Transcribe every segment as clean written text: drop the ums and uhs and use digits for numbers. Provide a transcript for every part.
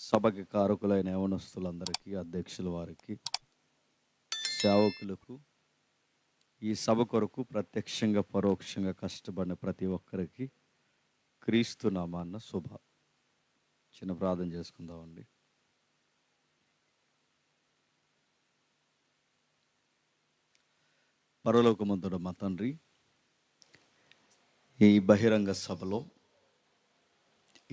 సభకి కారకులైన యవనస్తులందరికీ, అధ్యక్షుల వారికి, సేవకులకు, ఈ సభ కొరకు ప్రత్యక్షంగా పరోక్షంగా కష్టపడిన ప్రతి ఒక్కరికి క్రీస్తు నామాన్న శుభ. చిన్న ప్రార్థన చేసుకుందామండి. పరలోకమందున మా తండ్రి, ఈ బహిరంగ సభలో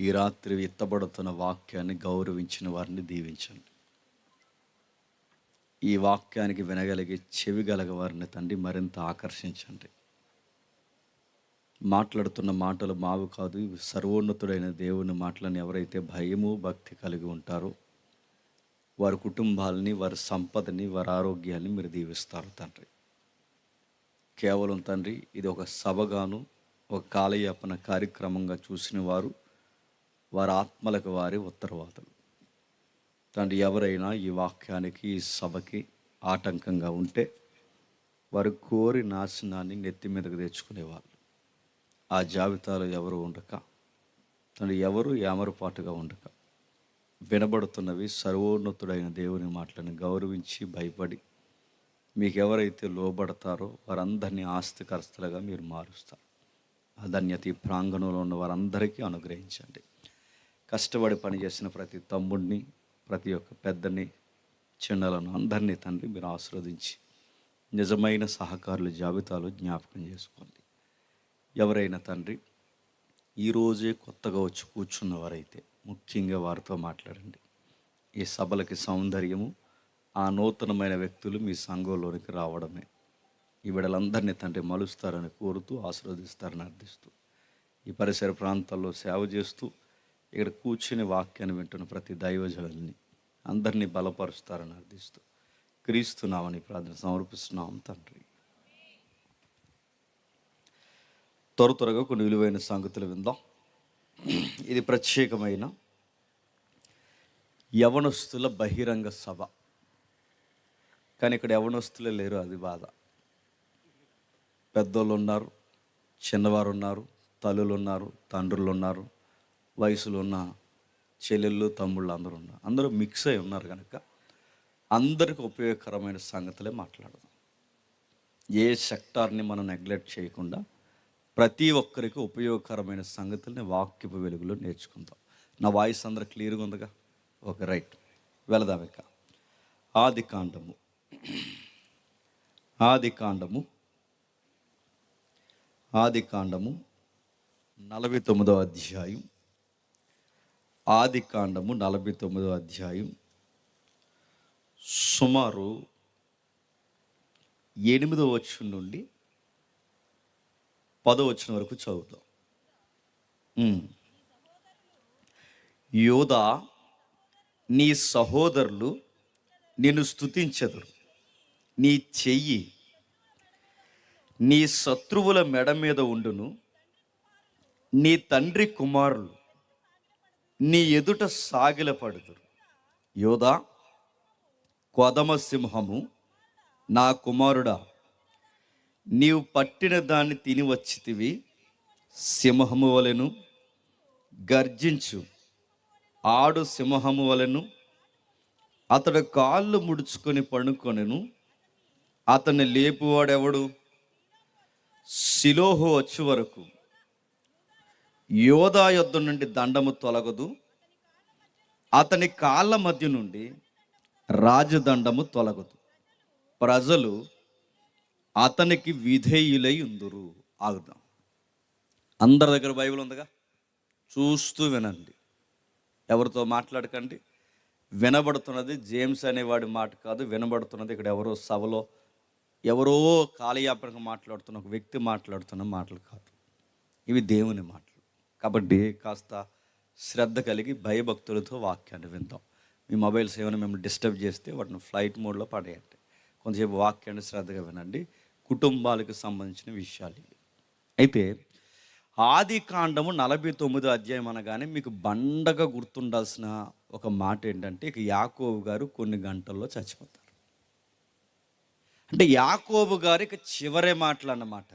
ఈ రాత్రి ఎత్తబడుతున్న వాక్యాన్ని గౌరవించిన వారిని దీవించండి. ఈ వాక్యానికి వినగలిగే చెవి గలగ వారిని తండ్రి మరింత ఆకర్షించండి. మాట్లాడుతున్న మాటలు మావి కాదు, ఇవి సర్వోన్నతుడైన దేవుని మాటలను ఎవరైతే భయము భక్తి కలిగి ఉంటారో వారి కుటుంబాలని, వారి సంపదని, వారి ఆరోగ్యాన్ని మీరు దీవిస్తారు తండ్రి. కేవలం తండ్రి ఇది ఒక సభగాను, ఒక కాలయాపన కార్యక్రమంగా చూసిన వారు వారి ఆత్మలకు వారి ఉత్తరవాదులు తండ్రి. ఎవరైనా ఈ వాక్యానికి, ఈ సభకి ఆటంకంగా ఉంటే వారు కోరి నాశనాన్ని నెత్తి మీదకు తెచ్చుకునేవాళ్ళు. ఆ జాబితాలో ఎవరు ఉండక తండ్రి, ఎవరు ఏమరపాటుగా ఉండక వినబడుతున్నవి సర్వోన్నతుడైన దేవుని మాటలను గౌరవించి భయపడి మీకు ఎవరైతే లోబడతారో వారందరినీ ఆస్తికర్తలుగా మీరు మారుస్తారు. ఆ ధన్యత ఈ ప్రాంగణంలో ఉన్న వారందరికీ అనుగ్రహించండి. కష్టపడి పనిచేసిన ప్రతి తమ్ముడిని, ప్రతి ఒక్క పెద్దని, చిన్నలను అందరినీ తండ్రి మీరు ఆశీర్వదించి నిజమైన సహకారుల జాబితాలో జ్ఞాపకం చేసుకోండి. ఎవరైనా తండ్రి ఈరోజే కొత్తగా వచ్చి కూర్చున్నవారైతే ముఖ్యంగా వారితో మాట్లాడండి. ఈ సభలకి సౌందర్యము ఆ నూతనమైన వ్యక్తులు మీ సంఘంలోనికి రావడమే. ఈ బిడ్డలందరినీ తండ్రి మలుస్తారని కోరుతూ ఆశీర్వదిస్తారని అర్థిస్తూ ఈ పరిసర ప్రాంతాల్లో సేవ చేస్తూ ఇక్కడ కూర్చుని వాక్యాన్ని వింటున్న ప్రతి దైవజనుల్ని అందరినీ బలపరుస్తారని అర్థిస్తూ క్రీస్తున్నామని ప్రార్థన సమర్పిస్తున్నాం తండ్రి. త్వరగా కొన్ని విలువైన సంగతులు విందాం. ఇది ప్రత్యేకమైన యవనస్తుల బహిరంగ సభ, కానీ ఇక్కడ యవనస్తులే లేరు, అది బాధ. పెద్దోళ్ళు ఉన్నారు, చిన్నవారు ఉన్నారు, తల్లులు ఉన్నారు, తండ్రులు ఉన్నారు, వయసులో ఉన్న చెల్లెళ్ళు తమ్ముళ్ళు అందరూ ఉన్నారు. అందరూ మిక్స్ అయి ఉన్నారు కనుక అందరికీ ఉపయోగకరమైన సంగతులే మాట్లాడదాం. ఏ సెక్టార్ని మనం నెగ్లెక్ట్ చేయకుండా ప్రతి ఒక్కరికి ఉపయోగకరమైన సంగతుల్ని వాక్యపు వెలుగులో నేర్చుకుందాం. నా వాయిస్ అందరూ క్లియర్గా ఉందిగా? ఓకే, రైట్, వెళదాం. ఇక ఆది కాండము 49వ అధ్యాయం. ఆది కాండము 49వ అధ్యాయం సుమారు 8వ వచనం నుండి 10వ వచనం వరకు చదువుతాం. యోదా, నీ సహోదరులు నిన్ను స్తుతించెదరు. నీ చెయ్యి నీ శత్రువుల మెడ మీద ఉండును. నీ తండ్రి కుమారులు నీ ఎదుట సాగిలపడుదురు. యోదా, కొదమ సింహము, నా కుమారుడా, నీవు పట్టిన దాన్ని తిని వచ్చితివి. సింహము వలెను గర్జించు, ఆడు సింహము వలెను. అతడు కాళ్ళు ముడుచుకొని పడుకొనెను. అతన్ని లేపువాడెవడు? షిలోహు వచ్చే వరకు యోదా యొద్ద నుండి దండము తొలగదు, అతని కాళ్ళ మధ్య నుండి రాజదండము తొలగదు. ప్రజలు అతనికి విధేయులై ఉందురు. ఆగుదాం. అందరి దగ్గర బైబిల్ ఉందిగా? చూస్తూ వినండి, ఎవరితో మాట్లాడకండి. వినబడుతున్నది జేమ్స్ అనేవాడి మాట కాదు, వినబడుతున్నది ఇక్కడ ఎవరో సభలో ఎవరో కాలయాపనగా మాట్లాడుతున్న ఒక వ్యక్తి మాట్లాడుతున్న మాటలు కాదు, ఇవి దేవుని మాటలు. కాబట్టి కాస్త శ్రద్ధ కలిగి భయభక్తులతో వాక్యాన్ని విందాం. మీ మొబైల్స్ ఏమైనా మిమ్మల్ని డిస్టర్బ్ చేస్తే వాటిని ఫ్లైట్ మోడ్లో పడేయండి. కొంతసేపు వాక్యాన్ని శ్రద్ధగా వినండి. కుటుంబాలకు సంబంధించిన విషయాలు ఇవి. అయితే ఆది కాండము 49వ అధ్యాయం అనగానే మీకు బండగా గుర్తుండాల్సిన ఒక మాట ఏంటంటే, ఇక యాకోబు గారు కొన్ని గంటల్లో చచ్చిపోతారు. అంటే యాకోబు గారికి చివరి మాటలు అన్నమాట.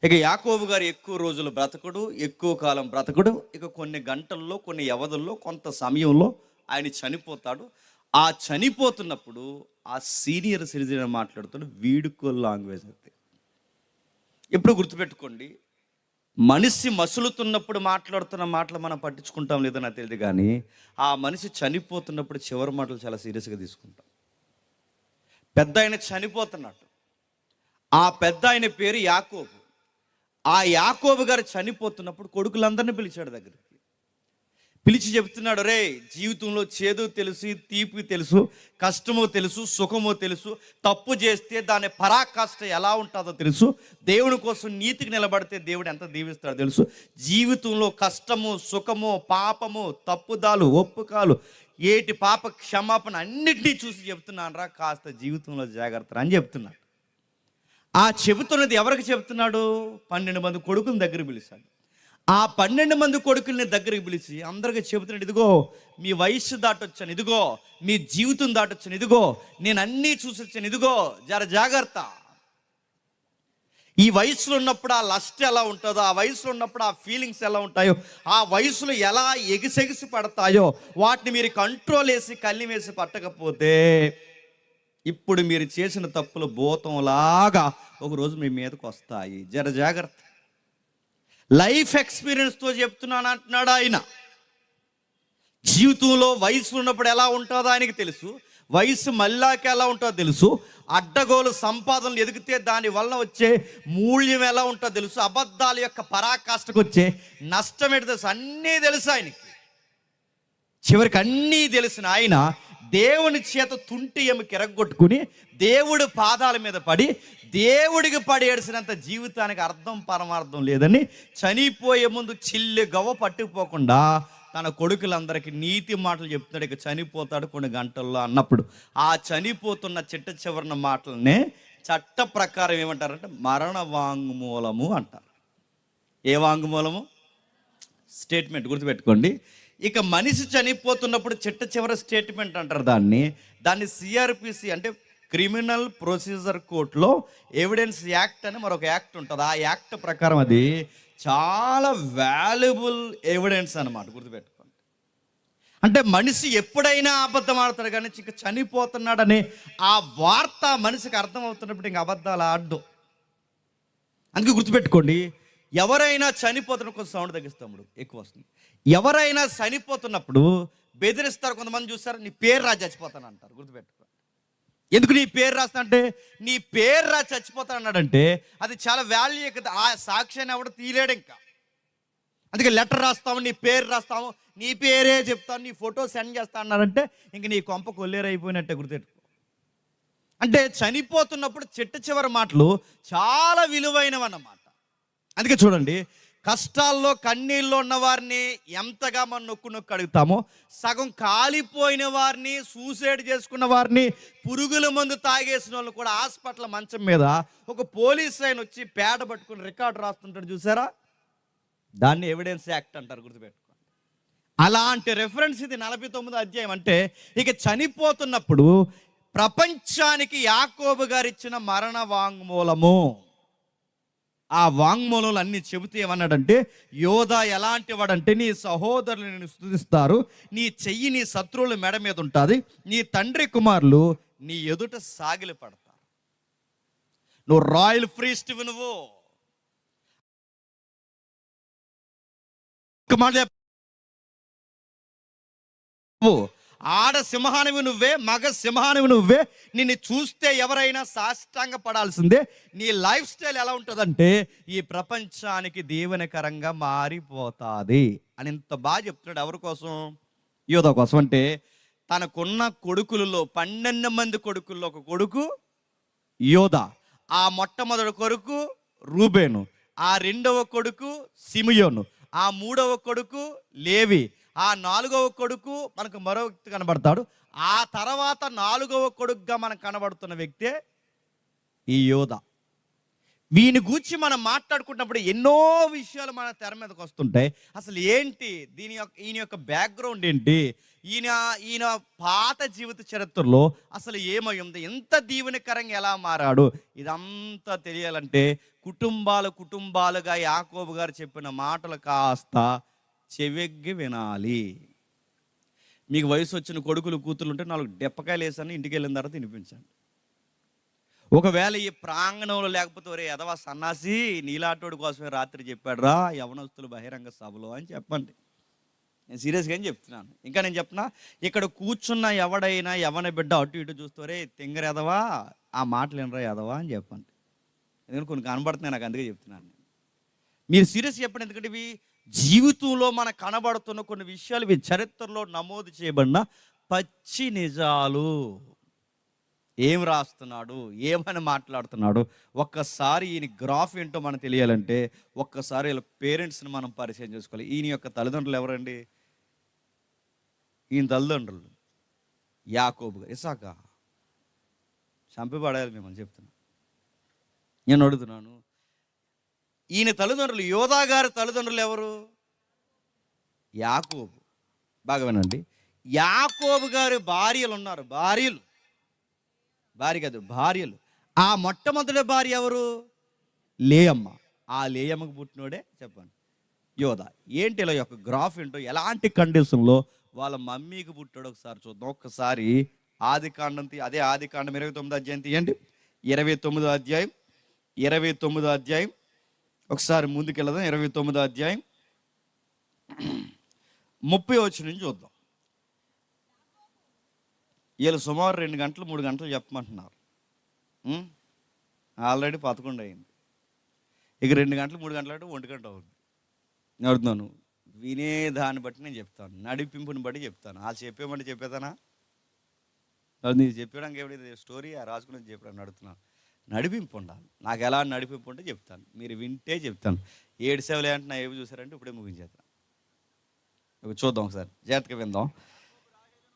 ఇక యాకోబు గారు ఎక్కువ రోజులు బ్రతకడు, ఎక్కువ కాలం బ్రతకడు. ఇక కొన్ని గంటల్లో, కొన్ని వ్యవధుల్లో, కొంత సమయంలో ఆయన చనిపోతాడు. ఆ చనిపోతున్నప్పుడు ఆ సీనియర్ సిటిజన్ మాట్లాడుతున్న వీడుకో లాంగ్వేజ్ అది. ఎప్పుడు గుర్తుపెట్టుకోండి, మనిషి మసులుతున్నప్పుడు మాట్లాడుతున్న మాటలు మనం పట్టించుకుంటాం లేదో నాకు తెలియదు, కానీ ఆ మనిషి చనిపోతున్నప్పుడు చివరి మాటలు చాలా సీరియస్గా తీసుకుంటాం. పెద్ద ఆయన చనిపోతున్నాడు. ఆ పెద్ద ఆయన పేరు యాకోబు. ఆ యాకోబు గారు చనిపోతున్నప్పుడు కొడుకులందరినీ పిలిచాడు దగ్గరికి. పిలిచి చెప్తున్నాడు, రే, జీవితంలో చేదు తెలుసు, తీపి తెలుసు, కష్టమో తెలుసు, సుఖమో తెలుసు. తప్పు చేస్తే దాని పరాకాష్ట ఎలా ఉంటుందో తెలుసు. దేవుని కోసం నీతికి నిలబడితే దేవుడు ఎంత దీవిస్తాడో తెలుసు. జీవితంలో కష్టము, సుఖము, పాపము, తప్పుదాలు, ఒప్పుకాలు, ఏటి పాప క్షమాపణ అన్నిటినీ చూసి చెప్తున్నాను రా, కాస్త జీవితంలో జాగ్రత్త అని చెప్తున్నాడు. ఆ చెబుతున్నది ఎవరికి చెప్తున్నాడు? 12 మంది కొడుకుని దగ్గర పిలిచాడు. ఆ 12 మంది కొడుకుల్ని దగ్గరికి పిలిచి అందరికీ చెబుతున్నాడు, ఇదిగో మీ వయస్సు దాటొచ్చాను, ఇదిగో మీ జీవితం దాటొచ్చాను, ఇదిగో నేను అన్నీ చూసొచ్చాను, ఇదిగో జాగ్రత్త. ఈ వయసులో ఉన్నప్పుడు ఆ లస్ట్ ఎలా ఉంటుందో, ఆ వయసులో ఉన్నప్పుడు ఆ ఫీలింగ్స్ ఎలా ఉంటాయో, ఆ వయసులో ఎలా ఎగిసెగిసి పడతాయో వాటిని మీరు కంట్రోల్ వేసి కళ్ళి వేసి పట్టకపోతే ఇప్పుడు మీరు చేసిన తప్పులు భూతంలాగా ఒకరోజు మీ మీదకి వస్తాయి. జాగ్రత్త. లైఫ్ ఎక్స్పీరియన్స్తో చెప్తున్నాను అంటున్నాడు ఆయన. జీవితంలో వయసు ఉన్నప్పుడు ఎలా ఉంటుందో ఆయనకి తెలుసు. వయసు మళ్ళాక ఎలా ఉంటుందో తెలుసు. అడ్డగోలు సంపాదనలు ఎదిగితే దాని వలన వచ్చే మూల్యం ఎలా ఉంటుందో తెలుసు. అబద్ధాల యొక్క పరాకాష్ఠకు వచ్చే నష్టం ఏంటో తెలుసు. అన్నీ తెలుసు ఆయనకి. చివరికి అన్నీ తెలిసిన ఆయన దేవుని చేత తుంటి ఎముక ఎరగొట్టుకుని దేవుడి పాదాల మీద పడి దేవుడికి పడి ఏడ్చినంత జీవితానికి అర్థం పరమార్థం లేదని చనిపోయే ముందు చిల్లి గవ్వ పట్టుకుపోకుండా తన కొడుకులందరికీ నీతి మాటలు చెప్తున్నాడు. ఇక చనిపోతాడు కొన్ని గంటల్లో అన్నప్పుడు ఆ చనిపోతున్న చిట్ట చివరిన మాటలనే చట్ట ప్రకారం ఏమంటారంటే మరణ వాంగ్మూలము అంటారు. ఏ వాంగ్మూలము? స్టేట్మెంట్. గుర్తుపెట్టుకోండి. ఇక మనిషి చనిపోతున్నప్పుడు చిట్ట చివరి స్టేట్మెంట్ అంటారు దాన్ని సిఆర్పిసి అంటే క్రిమినల్ ప్రొసీజర్ కోర్టులో ఎవిడెన్స్ యాక్ట్ అని మరొక యాక్ట్ ఉంటుంది. ఆ యాక్ట్ ప్రకారం అది చాలా వాల్యుబుల్ ఎవిడెన్స్ అన్నమాట. గుర్తుపెట్టుకోండి. అంటే మనిషి ఎప్పుడైనా అబద్ధం ఆడతాడు, కానీ ఇక చనిపోతున్నాడని ఆ వార్త మనిషికి అర్థమవుతున్నప్పుడు ఇంక అబద్ధాలు ఆడదు. అందుకే గుర్తుపెట్టుకోండి, ఎవరైనా చనిపోతున్న కొంచెం సౌండ్ తగ్గిస్తాడు, ఎక్కువ వస్తుంది. ఎవరైనా చనిపోతున్నప్పుడు బెదిరిస్తారు. కొంతమంది చూస్తారు, నీ పేరు రాసి చచ్చిపోతాను అంటారు. గుర్తుపెట్టుకో. ఎందుకు నీ పేరు రాస్తా అంటే, నీ పేరు రాసి చచ్చిపోతాను అన్నాడంటే అది చాలా వాల్యూ కదా. ఆ సాక్ష్యాన్ని ఎవడు తీయలేడు ఇంకా. అందుకే లెటర్ రాస్తాము, నీ పేరు రాస్తాము, నీ పేరే చెప్తాను, నీ ఫోటో సెండ్ చేస్తా అన్నారంటే ఇంక నీ కొంప కొల్లేరైపోయినట్టే. గుర్తుపెట్టుకో. అంటే చనిపోతున్నప్పుడు చిట్ట చివరి మాటలు చాలా విలువైనవి అన్నమాట. అందుకే చూడండి, కష్టాల్లో కన్నీళ్ళు ఉన్న వారిని ఎంతగా మనం నొక్కు అడుగుతామో, సగం కాలిపోయిన వారిని, సూసైడ్ చేసుకున్న వారిని, పురుగుల మందు తాగేసిన వాళ్ళు కూడా హాస్పిటల్ మంచం మీద ఒక పోలీస్ ఆయన వచ్చి పేడ పట్టుకుని రికార్డు రాస్తుంటాడు చూసారా, దాన్ని ఎవిడెన్స్ యాక్ట్ అంటారు. గుర్తుపెట్టుకోండి. అలాంటి రెఫరెన్స్ ఇది 49వ అధ్యాయం. అంటే ఇక చనిపోతున్నప్పుడు ప్రపంచానికి యాకోబు గారు ఇచ్చిన మరణ వాంగ్మూలము. ఆ వాంగ్మూలంలో అన్ని చెబుతూ ఏమన్నాడంటే, యోధా ఎలాంటి వాడంటే, నీ సహోదరులు నిన్ను స్తుతిస్తారు, నీ చెయ్యి నీ శత్రువుల మెడ మీద ఉంటుంది, నీ తండ్రి కుమారులు నీ ఎదుట సాగిలి పడతారు. నువ్వు రాయల్ ప్రీస్ట్, నువ్వు ఆడ సింహానివి నువ్వే, మగ సింహానివి నువ్వే. నిన్ను చూస్తే ఎవరైనా సాష్టాంగ పడాల్సిందే. నీ లైఫ్ స్టైల్ ఎలా ఉంటుందంటే ఈ ప్రపంచానికి దీవెనకరంగా మారిపోతుంది అని ఇంత బాగా చెప్తున్నాడు. ఎవరి కోసం? యోధా కోసం. అంటే తనకున్న కొడుకులలో 12 మంది కొడుకుల్లో ఒక కొడుకు యోధా, ఆ మొట్టమొదటి కొడుకు రూబేను, ఆ రెండవ కొడుకు సిమియోను, ఆ మూడవ కొడుకు లేవి, ఆ 4వ కొడుకు మనకు మరో వ్యక్తి కనబడతాడు. ఆ తర్వాత 4వ కొడుకుగా మనకు కనబడుతున్న వ్యక్తే ఈ యోధా. వీని గూర్చి మనం మాట్లాడుకున్నప్పుడు ఎన్నో విషయాలు మన తెర మీదకి వస్తుంటాయి. అసలు ఏంటి ఈయన యొక్క బ్యాక్గ్రౌండ్ ఏంటి, ఈయన ఈయన పాత జీవిత చరిత్రలో అసలు ఏమై ఉంది, ఎంత దీవెనకరంగా ఎలా మారాడు, ఇదంతా తెలియాలంటే కుటుంబాలుగా యాకోబు గారు చెప్పిన మాటలు కాస్త చెవెగ్గి వినాలి. మీకు వయసు వచ్చిన కొడుకులు కూతురు ఉంటే 4 డెప్పకాయలు వేసాను, ఇంటికి వెళ్ళిన తర్వాత తినిపించండి. ఒకవేళ ఈ ప్రాంగణంలో లేకపోతే ఒరే ఎదవా సన్నాసి నీలాటోడి కోసమే రాత్రి చెప్పాడు రా యవనస్తులు బహిరంగ సభలో అని చెప్పండి. నేను సీరియస్గా చెప్తున్నాను. ఇంకా నేను చెప్తున్నా, ఇక్కడ కూర్చున్న ఎవడైనా యవన బిడ్డ అటు ఇటు చూస్తే తింగర ఎదవా ఆ మాటలు వినరా ఎదవా అని చెప్పండి. ఎందుకంటే కొన్ని కనబడుతున్నాయి నాకు, అందుకే చెప్తున్నాను. మీరు సీరియస్ చెప్పండి. ఎందుకంటే ఇవి జీవితంలో మనకు కనబడుతున్న కొన్ని విషయాలు, ఇవి చరిత్రలో నమోదు చేయబడిన పచ్చి నిజాలు. ఏం రాస్తున్నాడు, ఏమని మాట్లాడుతున్నాడు, ఒక్కసారి ఈయన గ్రాఫ్ ఏంటో మనకు తెలియాలంటే ఒక్కసారి వీళ్ళ పేరెంట్స్ని మనం పరిచయం చేసుకోవాలి. ఈయన యొక్క తల్లిదండ్రులు ఎవరండి? ఈయన తల్లిదండ్రులు యాకోబు గారు. ఇసాకా చంపి పడేయాలి మిమ్మల్ని చెప్తున్నా. నేను అడుగుతున్నాను, ఈయన తల్లిదండ్రులు యోధా గారి తల్లిదండ్రులు ఎవరు? యాకోబు. బాగా వినండి, యాకోబు గారి భార్యలు ఉన్నారు, భార్య కాదు భార్యలు. ఆ మొట్టమొదటి భార్య ఎవరు? లేయమ్మ. ఆ లేయమ్మకు పుట్టినోడే చెప్పండి యోధా. ఏంటి ఇలా యొక్క గ్రాఫ్ ఏంటో, ఎలాంటి కండిషన్లో వాళ్ళ మమ్మీకి పుట్టాడు ఒకసారి చూద్దాం. ఒక్కసారి ఆదికాండం, అదే ఆదికాండం 29వ అధ్యాయం తీయండి. 29వ అధ్యాయం ఒకసారి ముందుకెళ్దాం. 29వ అధ్యాయం 30వ వచనం నుంచి చూద్దాం. వీళ్ళు సుమారు 2 గంటలు 3 గంటలు చెప్పమంటున్నారు. ఆల్రెడీ 11 అయింది. ఇక 2 గంటలు 3 గంటలు అంటే 1 గంట అవుతుంది. నేను అడుగుతున్నాను, వినే దాన్ని బట్టి నేను చెప్తాను, నడిపింపుని బట్టి చెప్తాను. వాళ్ళు చెప్పేమంటే చెప్పేదానా? నీకు చెప్పడానికి ఏమిటి స్టోరీ రాసుకుని చెప్పడానికి అడుగుతున్నాను. నడిపింపు ఉండాలి. నాకు ఎలా నడిపింపు ఉంటే చెప్తాను, మీరు వింటే చెప్తాను. 7 సేవలు అంటే నా ఏవి చూసారంటే ఇప్పుడే ముగించేస్తాను. చూద్దాం ఒకసారి, జాగ్రత్తగా విందాం.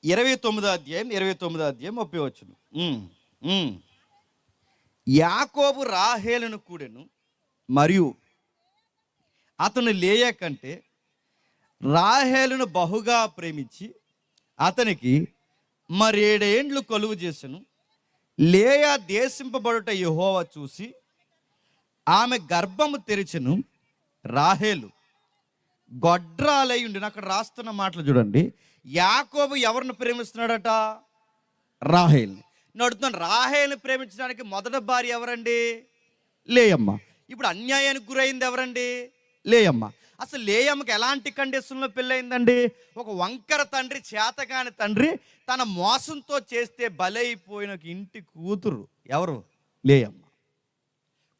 29వ అధ్యాయం 30వ వచనం. యాకోబు రాహేలును కూడెను, మరియు అతను లేయా కంటే రాహేలును బహుగా ప్రేమించి అతనికి 7 ఏండ్లు కొలువు చేసెను. లేయా దేశింపబడుట యెహోవా చూసి ఆమె గర్భము తెరిచెను. రాహేలు గొడ్రాలై ఉండి, అక్కడ రాస్తున్న మాటలు చూడండి. యాకోబు ఎవరిని ప్రేమిస్తున్నాడట? రాహేల్ని. నడుతున్నాను, రాహేల్ని ప్రేమించడానికి మొదటి భార్య ఎవరండి? లేయమ్మ. ఇప్పుడు అన్యాయానికి గురైంది ఎవరండి? లేయమ్మ. అసలు లేయమ్మకి ఎలాంటి కండిషన్లో పెళ్ళయిందండి? ఒక వంకర తండ్రి, చేతగాని తండ్రి తన మోసంతో చేస్తే బలైపోయిన ఇంటి కూతురు ఎవరు? లేయమ్మ.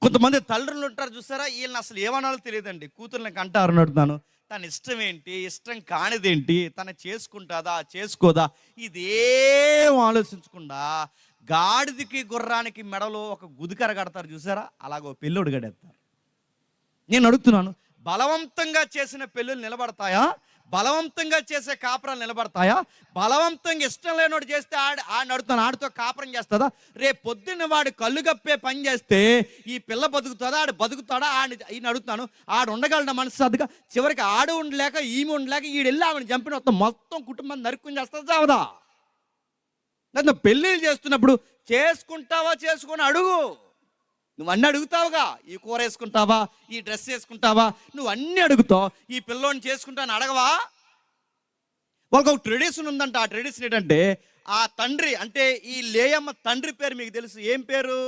కొంతమంది తల్లులు ఉంటారు చూసారా, వీళ్ళని అసలు ఏమనాలో తెలియదండి. కూతుర్ని కంటారు. నడుతున్నాను, తన ఇష్టం ఏంటి, ఇష్టం కానిదేంటి, తన చేసుకుంటుందా చేసుకోదా, ఇదేం ఆలోచించకుండా గాడిదికి గుర్రానికి మెడలో ఒక గుదికర కడతారు చూసారా, అలాగో పెళ్ళోడు గడేస్తారు. నేను అడుగుతున్నాను, బలవంతంగా చేసిన పెళ్ళిళ్ళు నిలబడతాయా? బలవంతంగా చేసే కాపురాలు నిలబడతాయా? బలవంతంగా ఇష్టం లేనోడు చేస్తే నడుతాను, ఆడితో కాపురం చేస్తుందా? రేపు పొద్దున్న వాడు కళ్ళు కప్పే పని చేస్తే ఈ పిల్ల బతుకుతుందా? ఆడు బతుకుతాడా? ఈయన అడుగుతాను. ఆడు ఉండగలడా మనశ్శాంతిగా? చివరికి ఆడు ఉండలేక ఈమె ఉండలేక ఈడు వెళ్ళి ఆమెను చంపిన మొత్తం కుటుంబాన్ని నరుక్కుని చేస్తా చావదా? నన్ను పెళ్ళిళ్ళు చేస్తున్నప్పుడు చేసుకుంటావా చేసుకొని అడుగు. నువ్వు అన్నీ అడుగుతావుగా, ఈ కూర వేసుకుంటావా, ఈ డ్రెస్ వేసుకుంటావా, నువ్వు అన్నీ అడుగుతావు. ఈ పిల్లోని చేసుకుంటాను అడగవా? వాళ్ళకి ఒక ట్రెడిషన్ ఉందంట. ఆ ట్రెడిషన్ ఏంటంటే, ఆ తండ్రి అంటే ఈ లేయమ్మ తండ్రి పేరు మీకు తెలుసు, ఏం పేరు?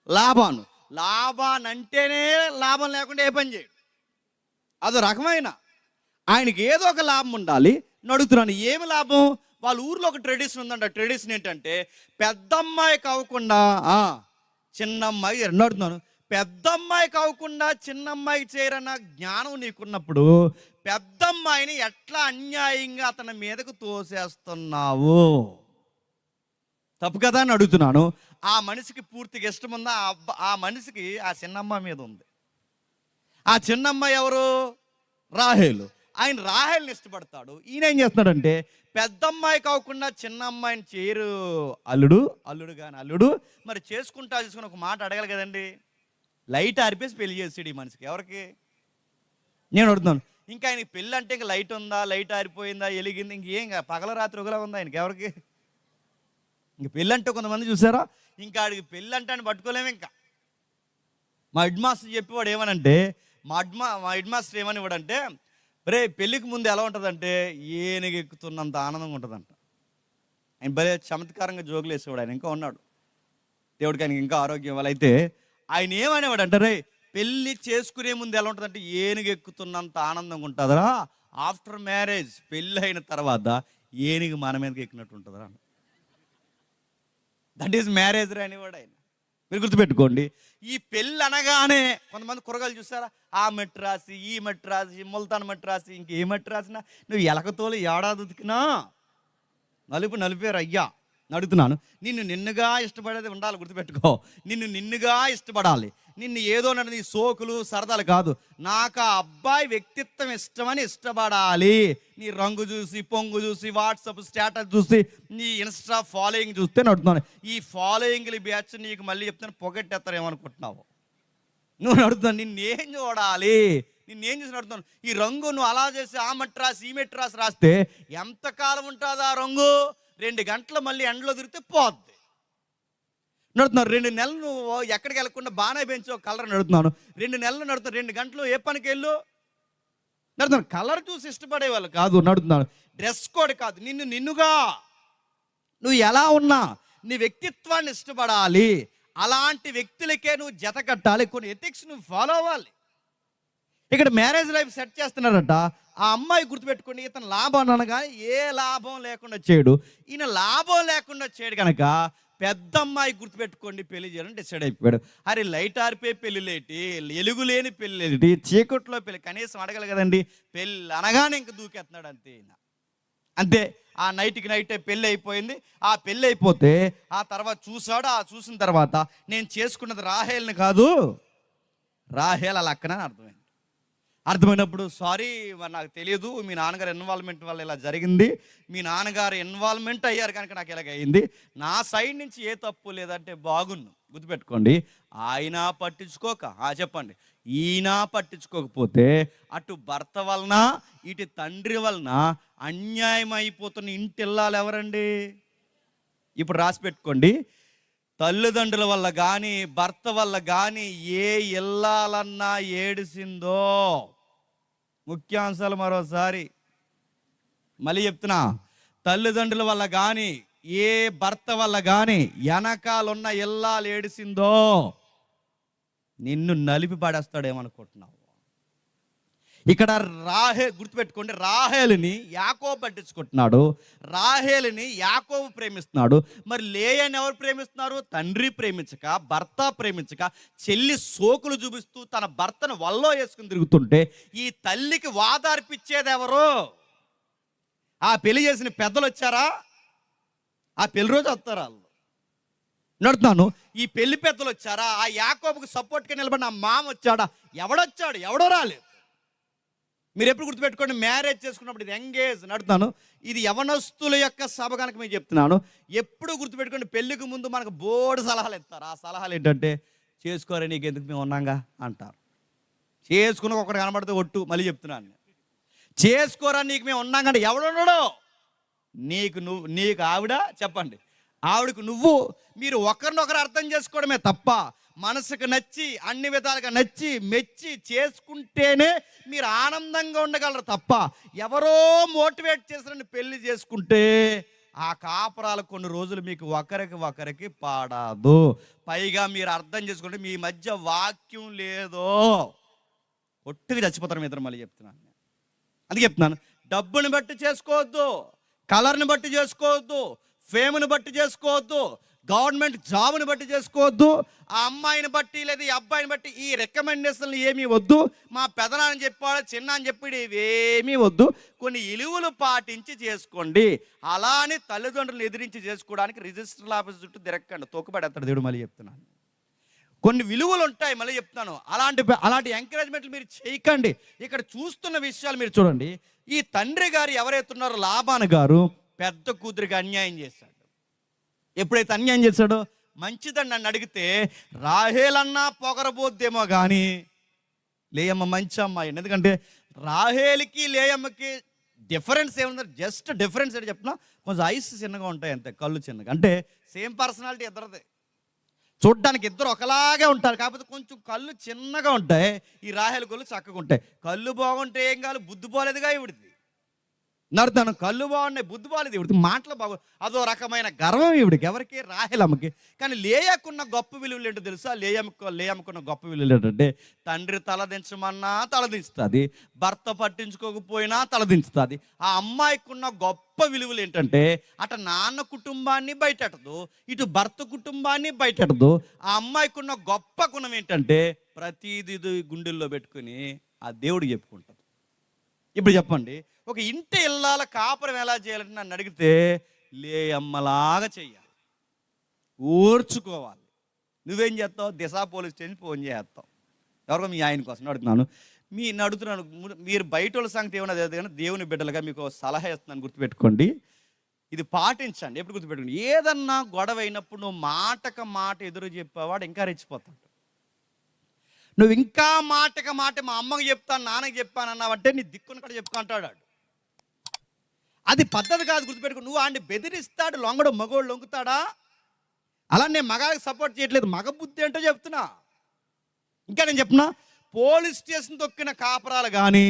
లాబాను. లాబాన్ అంటేనే లాభం లేకుండా ఏ పని చేయడు. అదో రకమైన ఆయనకి ఏదో ఒక లాభం ఉండాలి. అడుగుతున్నాను, ఏమి లాభం? వాళ్ళ ఊర్లో ఒక ట్రెడిషన్ ఉందంట. ట్రెడిషన్ ఏంటంటే, పెద్దమ్మాయి కాకుండా చిన్నమ్మాయి అడుగుతున్నాను. పెద్దమ్మాయి కాకుండా చిన్నమ్మాయికి చేరన్న జ్ఞానం నీకున్నప్పుడు పెద్దమ్మాయిని ఎట్లా అన్యాయంగా అతని మీదకు తోసేస్తున్నావు? తప్పు కదా అని అడుగుతున్నాను. ఆ మనిషికి పూర్తిగా ఇష్టం ఉందా? ఆ మనిషికి ఆ చిన్నమ్మాయి మీద ఉంది. ఆ చిన్నమ్మాయి ఎవరు? రాహేలు. ఆయన రాహేల్ని ఇష్టపడతాడు. ఈయన ఏం చేస్తున్నాడంటే, పెద్దమ్మాయి కాకుండా చిన్న అమ్మాయిని చేరు అల్లుడు కానీ అల్లుడు మరి చేసుకుని ఒక మాట అడగాలి కదండి. లైట్ ఆరిపేసి పెళ్లి చేసాడు ఈ మనిషికి. ఎవరికి? నేను అడుగుతున్నాను. ఇంకా ఆయనకి పెళ్ళి అంటే ఇంకా లైట్ ఉందా, లైట్ ఆరిపోయిందా, వెలిగింది, ఇంకేం పగల రాత్రి ఒకలా ఉందా ఆయనకి? ఎవరికి? ఇంక పెళ్ళి అంటే కొంతమంది చూసారా, ఇంకా ఆడికి పెళ్ళి అంటే అని పట్టుకోలేము. ఇంకా మా హెడ్ మాస్టర్ చెప్పేవాడు ఏమనంటే, మా హెడ్ మాస్టర్ ఏమని ఇవ్వడంటే, రే పెళ్ళికి ముందు ఎలా ఉంటుందంటే ఏనుగు ఎక్కుతున్నంత ఆనందంగా ఉంటుందంట. ఆయన భలే చమత్కారంగా జోకులు వేసేవాడు. ఆయన ఇంకా ఉన్నాడు, దేవుడికి ఆయనకి ఇంకా ఆరోగ్యం వల్ల. అయితే ఆయన ఏమనేవాడు అంటే, రే పెళ్ళి చేసుకునే ముందు ఎలా ఉంటుందంటే ఏనుగు ఎక్కుతున్నంత ఆనందంగా ఉంటుందిరా, ఆఫ్టర్ మ్యారేజ్ పెళ్ళి అయిన తర్వాత ఏనుగు మన మీదకి ఎక్కినట్టు ఉంటుందిరా. దట్ ఈజ్ మ్యారేజ్ రా అనేవాడు ఆయన. మీరు గుర్తుపెట్టుకోండి. ఈ పెళ్ళి అనగానే కొంతమంది కూరగాయలు చూసారా, ఆ మట్టి రాసి, ఈ మట్టి రాసి, ముల్తాన్ మట్టి రాసి, ఇంకే మట్టి రాసినా నువ్వు ఎలకతోలు ఏడాది ఉతికినా నలిపేరు అయ్యా. అడుగుతున్నాను, నిన్నుగా ఇష్టపడేది ఉండాలి. గుర్తుపెట్టుకో, నిన్నుగా ఇష్టపడాలి. నిన్ను ఏదో నీ సోకులు సరదాలు కాదు, నాకు ఆ అబ్బాయి వ్యక్తిత్వం ఇష్టమని ఇష్టపడాలి. నీ రంగు చూసి, పొంగు చూసి, వాట్సాప్ స్టేటస్ చూసి, నీ ఇన్స్టా ఫాలోయింగ్ చూస్తే అడుగుతున్నాను. ఈ ఫాలోయింగ్లు బ్యాచ్ నీకు మళ్ళీ చెప్తాను పొగట్టేస్తారు ఏమనుకుంటున్నావు నువ్వు? అడుగుతున్నాను, నిన్నేం చూడాలి, నిన్నేం చేసి అడుగుతాను. ఈ రంగు నువ్వు అలా చేసి ఆ మట్టి రాసి ఈ మట్టి రాసి రాస్తే ఎంతకాలం ఉంటుంది ఆ రంగు? 2 గంటలు మళ్ళీ ఎండలో తిరిగితే పోద్ది. నడుతున్నాను 2 నెలలు నువ్వు ఎక్కడికి వెళ్ళకుండా బాగానే పెంచో కలర్ నడుతున్నాను. 2 నెలలు నడుతున్నాను, 2 గంటలు ఏ పనికి వెళ్ళు నడుతున్నాను. కలర్ చూసి ఇష్టపడే వాళ్ళు కాదు నడుతున్నాను, డ్రెస్ కోడ్ కాదు, నిన్నుగా నువ్వు ఎలా ఉన్నా నీ వ్యక్తిత్వాన్ని ఇష్టపడాలి. అలాంటి వ్యక్తులకే నువ్వు జత కట్టాలి, కొన్ని ఎథిక్స్ నువ్వు ఫాలో అవ్వాలి. ఇక్కడ మ్యారేజ్ లైఫ్ సెట్ చేస్తున్నారట. ఆ అమ్మాయి గుర్తుపెట్టుకోండి, ఇతను లాభం అనగా ఏ లాభం లేకుండా చేయడు. ఈయన లాభం లేకుండా చేయడు కనుక పెద్ద అమ్మాయి గుర్తుపెట్టుకోండి పెళ్లి చేయాలని డిసైడ్ అయిపోయాడు. అరే లైట్ ఆరిపోయి పెళ్లి లేటి, ఎలుగు లేని పెళ్లి లేటి, చీకట్లో పెళ్లి, కనీసం అడగలు కదండి. పెళ్ళి అనగానే ఇంక దూకేస్తున్నాడు అంతే. అంతే, ఆ నైట్కి నైటే పెళ్ళి అయిపోయింది. ఆ పెళ్ళి అయిపోతే ఆ తర్వాత చూసాడు. ఆ చూసిన తర్వాత నేను చేసుకున్నది రాహేల్ని కాదు, రాహేల్ అలా అక్కన అర్థమైనప్పుడు సారీ మరి నాకు తెలియదు, మీ నాన్నగారు ఇన్వాల్వ్మెంట్ వల్ల ఇలా జరిగింది, మీ నాన్నగారు ఇన్వాల్వ్మెంట్ అయ్యారు కనుక నాకు ఇలాగ అయింది, నా సైడ్ నుంచి ఏ తప్పు లేదంటే బాగున్ను. గుర్తుపెట్టుకోండి, ఆయన పట్టించుకోక చెప్పండి, ఈయన పట్టించుకోకపోతే అటు భర్త వలన ఇటు తండ్రి వలన అన్యాయం అయిపోతున్న ఇంటి ఇల్లాలు ఎవరండి? ఇప్పుడు రాసి పెట్టుకోండి, తల్లిదండ్రుల వల్ల కానీ భర్త వల్ల కానీ ఏ ఇల్లాలన్నా ఏడిసిందో, ముఖ్యాంశాలు మరోసారి మళ్ళీ చెప్తున్నా, తల్లిదండ్రుల వల్ల కానీ ఏ భర్త వల్ల కానీ వెనకాలన్న ఇల్లాలు ఏడిసిందో నిన్ను నలిపి పడేస్తాడేమనుకుంటున్నావు? ఇక్కడ గుర్తుపెట్టుకోండి, రాహేలుని యాకోబు పట్టించుకుంటున్నాడు, రాహేలుని యాకోబు ప్రేమిస్తున్నాడు. మరి లేయని ఎవరు ప్రేమిస్తున్నారు? తండ్రి ప్రేమించక, భర్త ప్రేమించక, చెల్లి సోకులు చూపిస్తూ తన భర్తను వల్లో వేసుకుని తిరుగుతుంటే ఈ తల్లికి వాదార్పిచ్చేది ఎవరు? ఆ పెళ్లి చేసిన పెద్దలు వచ్చారా? ఆ పెళ్లి రోజు వస్తారా? వాళ్ళు నడుతున్నాను, ఈ పెళ్లి పెద్దలు వచ్చారా? ఆ యాకోబుకు సపోర్ట్గా నిలబడిన ఆ మామ వచ్చాడా? ఎవడొచ్చాడు? ఎవడో రాలేదు. మీరు ఎప్పుడు గుర్తుపెట్టుకోండి, మ్యారేజ్ చేసుకున్నప్పుడు ఇది ఎంగేజ్ నడుతున్నాను, ఇది యవనస్తుల యొక్క సభ కనుక మీకు చెప్తున్నాను. ఎప్పుడు గుర్తుపెట్టుకోండి, పెళ్ళికి ముందు మనకు బోర్డు సలహాలు ఇస్తారు. ఆ సలహాలు ఏంటంటే, చేసుకోరా నీకు ఎందుకు మేము ఉన్నాగా అంటారు. చేసుకుని ఒకటి కనబడితే ఒట్టు, మళ్ళీ చెప్తున్నాను, చేసుకోరా నీకు మేము ఉన్నాగంటే ఎవడున్నాడో? నీకు ఆవిడ చెప్పండి, ఆవిడకు నువ్వు, మీరు ఒకరినొకరు అర్థం చేసుకోవడమే తప్ప మనసుకు నచ్చి అన్ని విధాలుగా నచ్చి మెచ్చి చేసుకుంటేనే మీరు ఆనందంగా ఉండగలరు తప్ప ఎవరో మోటివేట్ చేసిన పెళ్లి చేసుకుంటే ఆ కాపురాలు కొన్ని రోజులు మీకు ఒకరికి పాడదు. పైగా మీరు అర్థం చేసుకుంటే మీ మధ్య వాక్యం లేదో ఒట్టుగా చచ్చిపోతారు మీ ఇద్దరు. మళ్ళీ చెప్తున్నాను, అందుకే చెప్తున్నాను, డబ్బుని బట్టి చేసుకోవద్దు, కలర్ని బట్టి చేసుకోవద్దు, ఫేమ్ని బట్టి చేసుకోవద్దు, గవర్నమెంట్ జాబ్ని బట్టి చేసుకోవద్దు, ఆ అమ్మాయిని బట్టి లేదా ఈ అబ్బాయిని బట్టి ఈ రికమెండేషన్లు ఏమీ వద్దు, మా పెదనాన్ని చెప్పాడు చిన్న అని చెప్పి ఇవేమీ వద్దు. కొన్ని విలువలు పాటించి చేసుకోండి. అలా అని తల్లిదండ్రులను ఎదిరించి చేసుకోవడానికి రిజిస్టర్ ఆఫీస్ చుట్టూ తిరగకండి, తొక్కుపడేస్తాడు దేవుడు. మళ్ళీ చెప్తున్నాను, కొన్ని విలువలు ఉంటాయి. మళ్ళీ చెప్తాను, అలాంటి ఎంకరేజ్మెంట్లు మీరు చేయకండి. ఇక్కడ చూస్తున్న విషయాలు మీరు చూడండి. ఈ తండ్రి గారు ఎవరైతే ఉన్నారో లాబాను గారు పెద్ద కూతురికి అన్యాయం చేశాడు. ఎప్పుడైతే అన్యాయం చేశాడో మంచిదని నన్ను అడిగితే రాహేలన్నా పొగరబోద్దేమో కానీ లేయమ్మ మంచి అమ్మాయి. ఎందుకంటే రాహేలుకి లేయమ్మకి డిఫరెన్స్ ఏముంది? జస్ట్ డిఫరెన్స్ ఏంటి చెప్పిన, కొంచెం ఐస్ చిన్నగా ఉంటాయి అంతే, కళ్ళు చిన్నగా. అంటే సేమ్ పర్సనాలిటీ ఇద్దరిదే, చూడ్డానికి ఇద్దరు ఒకలాగే ఉంటారు, కాకపోతే కొంచెం కళ్ళు చిన్నగా ఉంటాయి. ఈ రాహేలు కళ్ళు చక్కగా ఉంటాయి. కళ్ళు బాగుంటే ఏం కాదు, బుద్ధి పోలేదుగా ఇవిడిది. నడుతాను, కళ్ళు బాగున్నాయి, బుద్ధి బాగాలేదు ఇవిడికి, మాటలు బాగు, అదో రకమైన గర్వం ఇవిడికి. ఎవరికి? రాహేలమ్మకి. కానీ లేయకున్న గొప్ప విలువలు ఏంటో తెలుసా? లేయమ్మకున్న గొప్ప విలువలు ఏంటంటే తండ్రి తలదించమన్నా తలదించుతుంది, భర్త పట్టించుకోకపోయినా తలదించుతుంది. ఆ అమ్మాయికున్న గొప్ప విలువలు ఏంటంటే అటు నాన్న కుటుంబాన్ని బయటెట్టదు, ఇటు భర్త కుటుంబాన్ని బయటెట్టదు. ఆ అమ్మాయికున్న గొప్ప గుణం ఏంటంటే ప్రతిదీ గుండెల్లో పెట్టుకుని ఆ దేవుడు చెప్పుకుంటుంది. ఇప్పుడు చెప్పండి, ఒక ఇంటి ఇల్లాల కాపురం ఎలా చేయాలంటే నన్ను అడిగితే లేయమ్మలాగా చెయ్యాలి, ఓర్చుకోవాలి. నువ్వేం చేస్తావు? దిశ పోలీస్ స్టేషన్ ఫోన్ చేస్తావు. ఎవరికో మీ ఆయన కోసం అడుగుతున్నాను, అడుగుతున్నాను. మీరు బయట వాళ్ళ సంగతి ఏమన్నా తెలియదు కానీ దేవుని బిడ్డలుగా మీకు సలహా ఇస్తున్నాను, గుర్తుపెట్టుకోండి. ఇది పాటించండి. ఎప్పుడు గుర్తుపెట్టుకోండి, ఏదన్నా గొడవ అయినప్పుడు నువ్వు మాటక మాట ఎదురు చెప్పేవాడు ఇంకా రెచ్చిపోతాడు. నువ్వు ఇంకా మాటక మాట మా అమ్మకి చెప్తాను, నాన్నకి చెప్పాను అన్నావంటే నీ దిక్కును కూడా చెప్పుకుంటాడు. అది పద్ధతి కాదు, గుర్తుపెట్టుకో. నువ్వు ఆడిని బెదిరిస్తాడు, లొంగడు, మగోడు లొంగుతాడా? అలా నేను మగాళ్ళకి సపోర్ట్ చేయట్లేదు, మగ బుద్ధి ఏంటో చెప్తున్నా. ఇంకా నేను చెప్తున్నా, పోలీస్ స్టేషన్ తొక్కిన కాపరాలు కానీ,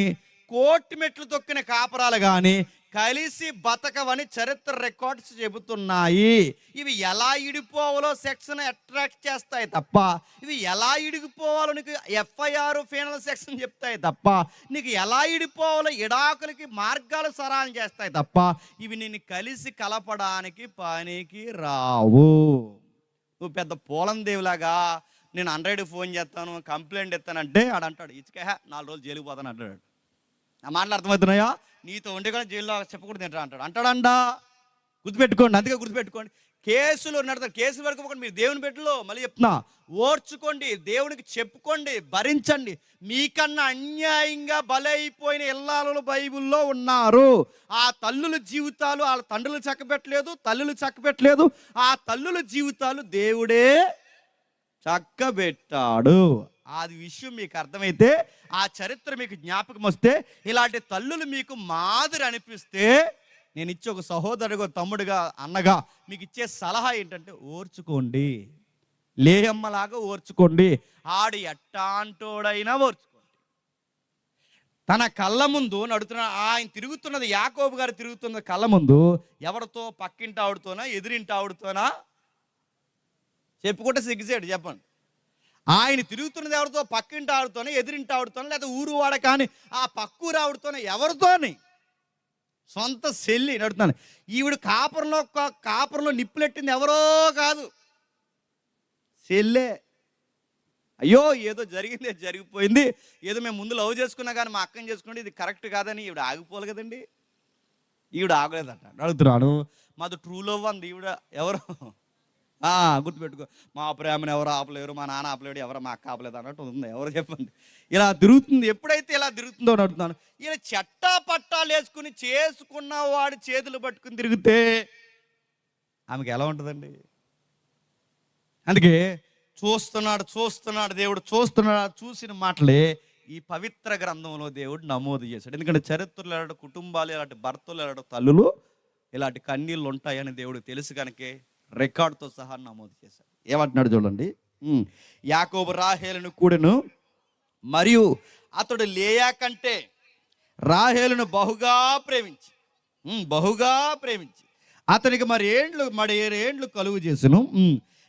కోర్టు మెట్లు తొక్కిన కాపరాలు కానీ కలిసి బతకవని చరిత్ర రికార్డ్స్ చెబుతున్నాయి. ఇవి ఎలా ఇడిపోవాలో సెక్షన్ అట్రాక్ట్ చేస్తాయి తప్ప, ఇవి ఎలా ఇడిగిపోవాలో నీకు FIR ఫైనల్ సెక్షన్ చెప్తాయి తప్ప, నీకు ఎలా ఇడిపోవాలో ఇడాకులకి మార్గాలు సరాలు చేస్తాయి తప్ప, ఇవి నిన్ను కలిసి కలపడానికి పనికి రావు. నువ్వు పెద్ద పోలందేవిలాగా నేను 100 ఫోన్ చేస్తాను, కంప్లైంట్ ఇస్తానంటే ఆడంటాడు ఇచ్చికే 4 రోజులు జైలుకి పోతాను అంటాడు. నా మాటలు అర్థమవుతున్నాయా? నీతో ఉండే కూడా జైల్లో చెప్పకూడదు అంటాడు, అంటాడండా. గుర్తుపెట్టుకోండి, అందుకే గుర్తుపెట్టుకోండి. కేసులు నడతారు, కేసులు వరకు మీరు దేవుని బిడ్డలు, మళ్ళీ చెప్తున్నా, ఓర్చుకోండి, దేవునికి చెప్పుకోండి, భరించండి. మీకన్నా అన్యాయంగా బలైపోయిన ఇల్లాలు బైబిల్లో ఉన్నారు. ఆ తల్లుల జీవితాలు వాళ్ళ తండ్రులు చక్కబెట్టలేదు, తల్లులు చక్కబెట్టలేదు. ఆ తల్లుల జీవితాలు దేవుడే చక్కబెట్టాడు. అది విషయం మీకు అర్థమైతే, ఆ చరిత్ర మీకు జ్ఞాపకం వస్తే, ఇలాంటి తల్లులు మీకు మాదిరి అనిపిస్తే, నేను ఇచ్చే ఒక సహోదరుగా, తమ్ముడుగా, అన్నగా మీకు ఇచ్చే సలహా ఏంటంటే ఓర్చుకోండి, లేయమ్మలాగా ఓర్చుకోండి. ఆడు ఎట్టాంటోడైనా ఓర్చుకోండి. తన కళ్ళ ముందు నడుతున్న ఆయన తిరుగుతున్నది, యాకోబు గారు తిరుగుతున్నది కళ్ళ ముందు ఎవరితో? పక్కింటి ఆవిడతోనా, ఎదురింటి ఆవిడతోనా? చెప్పుకుంటే సిగ్గుసేడు, చెప్పండి. ఆయన తిరుగుతున్నది ఎవరితో? పక్కింటి ఆవిడతోనే, ఎదురింటి ఆవిడతోనే, లేదా ఊరు వాడ కానీ ఆ పక్కూరు ఆవిడతోనే, ఎవరితోని? సొంత చెల్లి నడుతున్నాను. ఈవిడ కాపురంలో నిప్పులెట్టింది ఎవరో కాదు, చెల్లే. అయ్యో ఏదో జరిగింది, జరిగిపోయింది, ఏదో మేము ముందు లవ్ చేసుకున్నా కానీ మా అక్కని చేసుకుంటే ఇది కరెక్ట్ కాదని ఈవిడ ఆగిపోవాలి కదండి. ఈవిడ ఆగలేదట. అడుగుతున్నాను, మాది ట్రూ లవ్ అంది ఈవిడ. ఎవరు? గుర్తుపెట్టుకో, మా ప్రేమను ఎవరు ఆపలేరు, మా నాన్న ఆపలేడు, ఎవరు మా అక్క ఆపలేదు అన్నట్టు ఉంది. ఎవరు చెప్పండి? ఇలా తిరుగుతుంది. ఎప్పుడైతే ఇలా తిరుగుతుందో అని అడుగుతున్నాను. ఇలా చట్టా పట్టాలు వేసుకుని చేసుకున్న వాడి చేతులు పట్టుకుని తిరిగితే ఆమెకి ఎలా ఉంటుందండి? అందుకే చూస్తున్నాడు దేవుడు, చూస్తున్నాడు. చూసిన మాటలే ఈ పవిత్ర గ్రంథంలో దేవుడు నమోదు చేశాడు. ఎందుకంటే చరిత్రలు ఎలాంటి కుటుంబాలు, ఇలాంటి భర్తలు, ఇలాంటి తల్లులు, ఇలాంటి కన్నీళ్ళు ఉంటాయని దేవుడికి తెలుసు కనుకే రికార్డుతో సహా నమోదు చేశాడు. ఏమంటున్నాడు చూడండి, యాకోబు రాహేలును కూడెను, మరియు అతడు లేయా కంటే రాహేలును బహుగా ప్రేమించి అతనికి మరి ఏళ్ళు కలుగు చేసెను.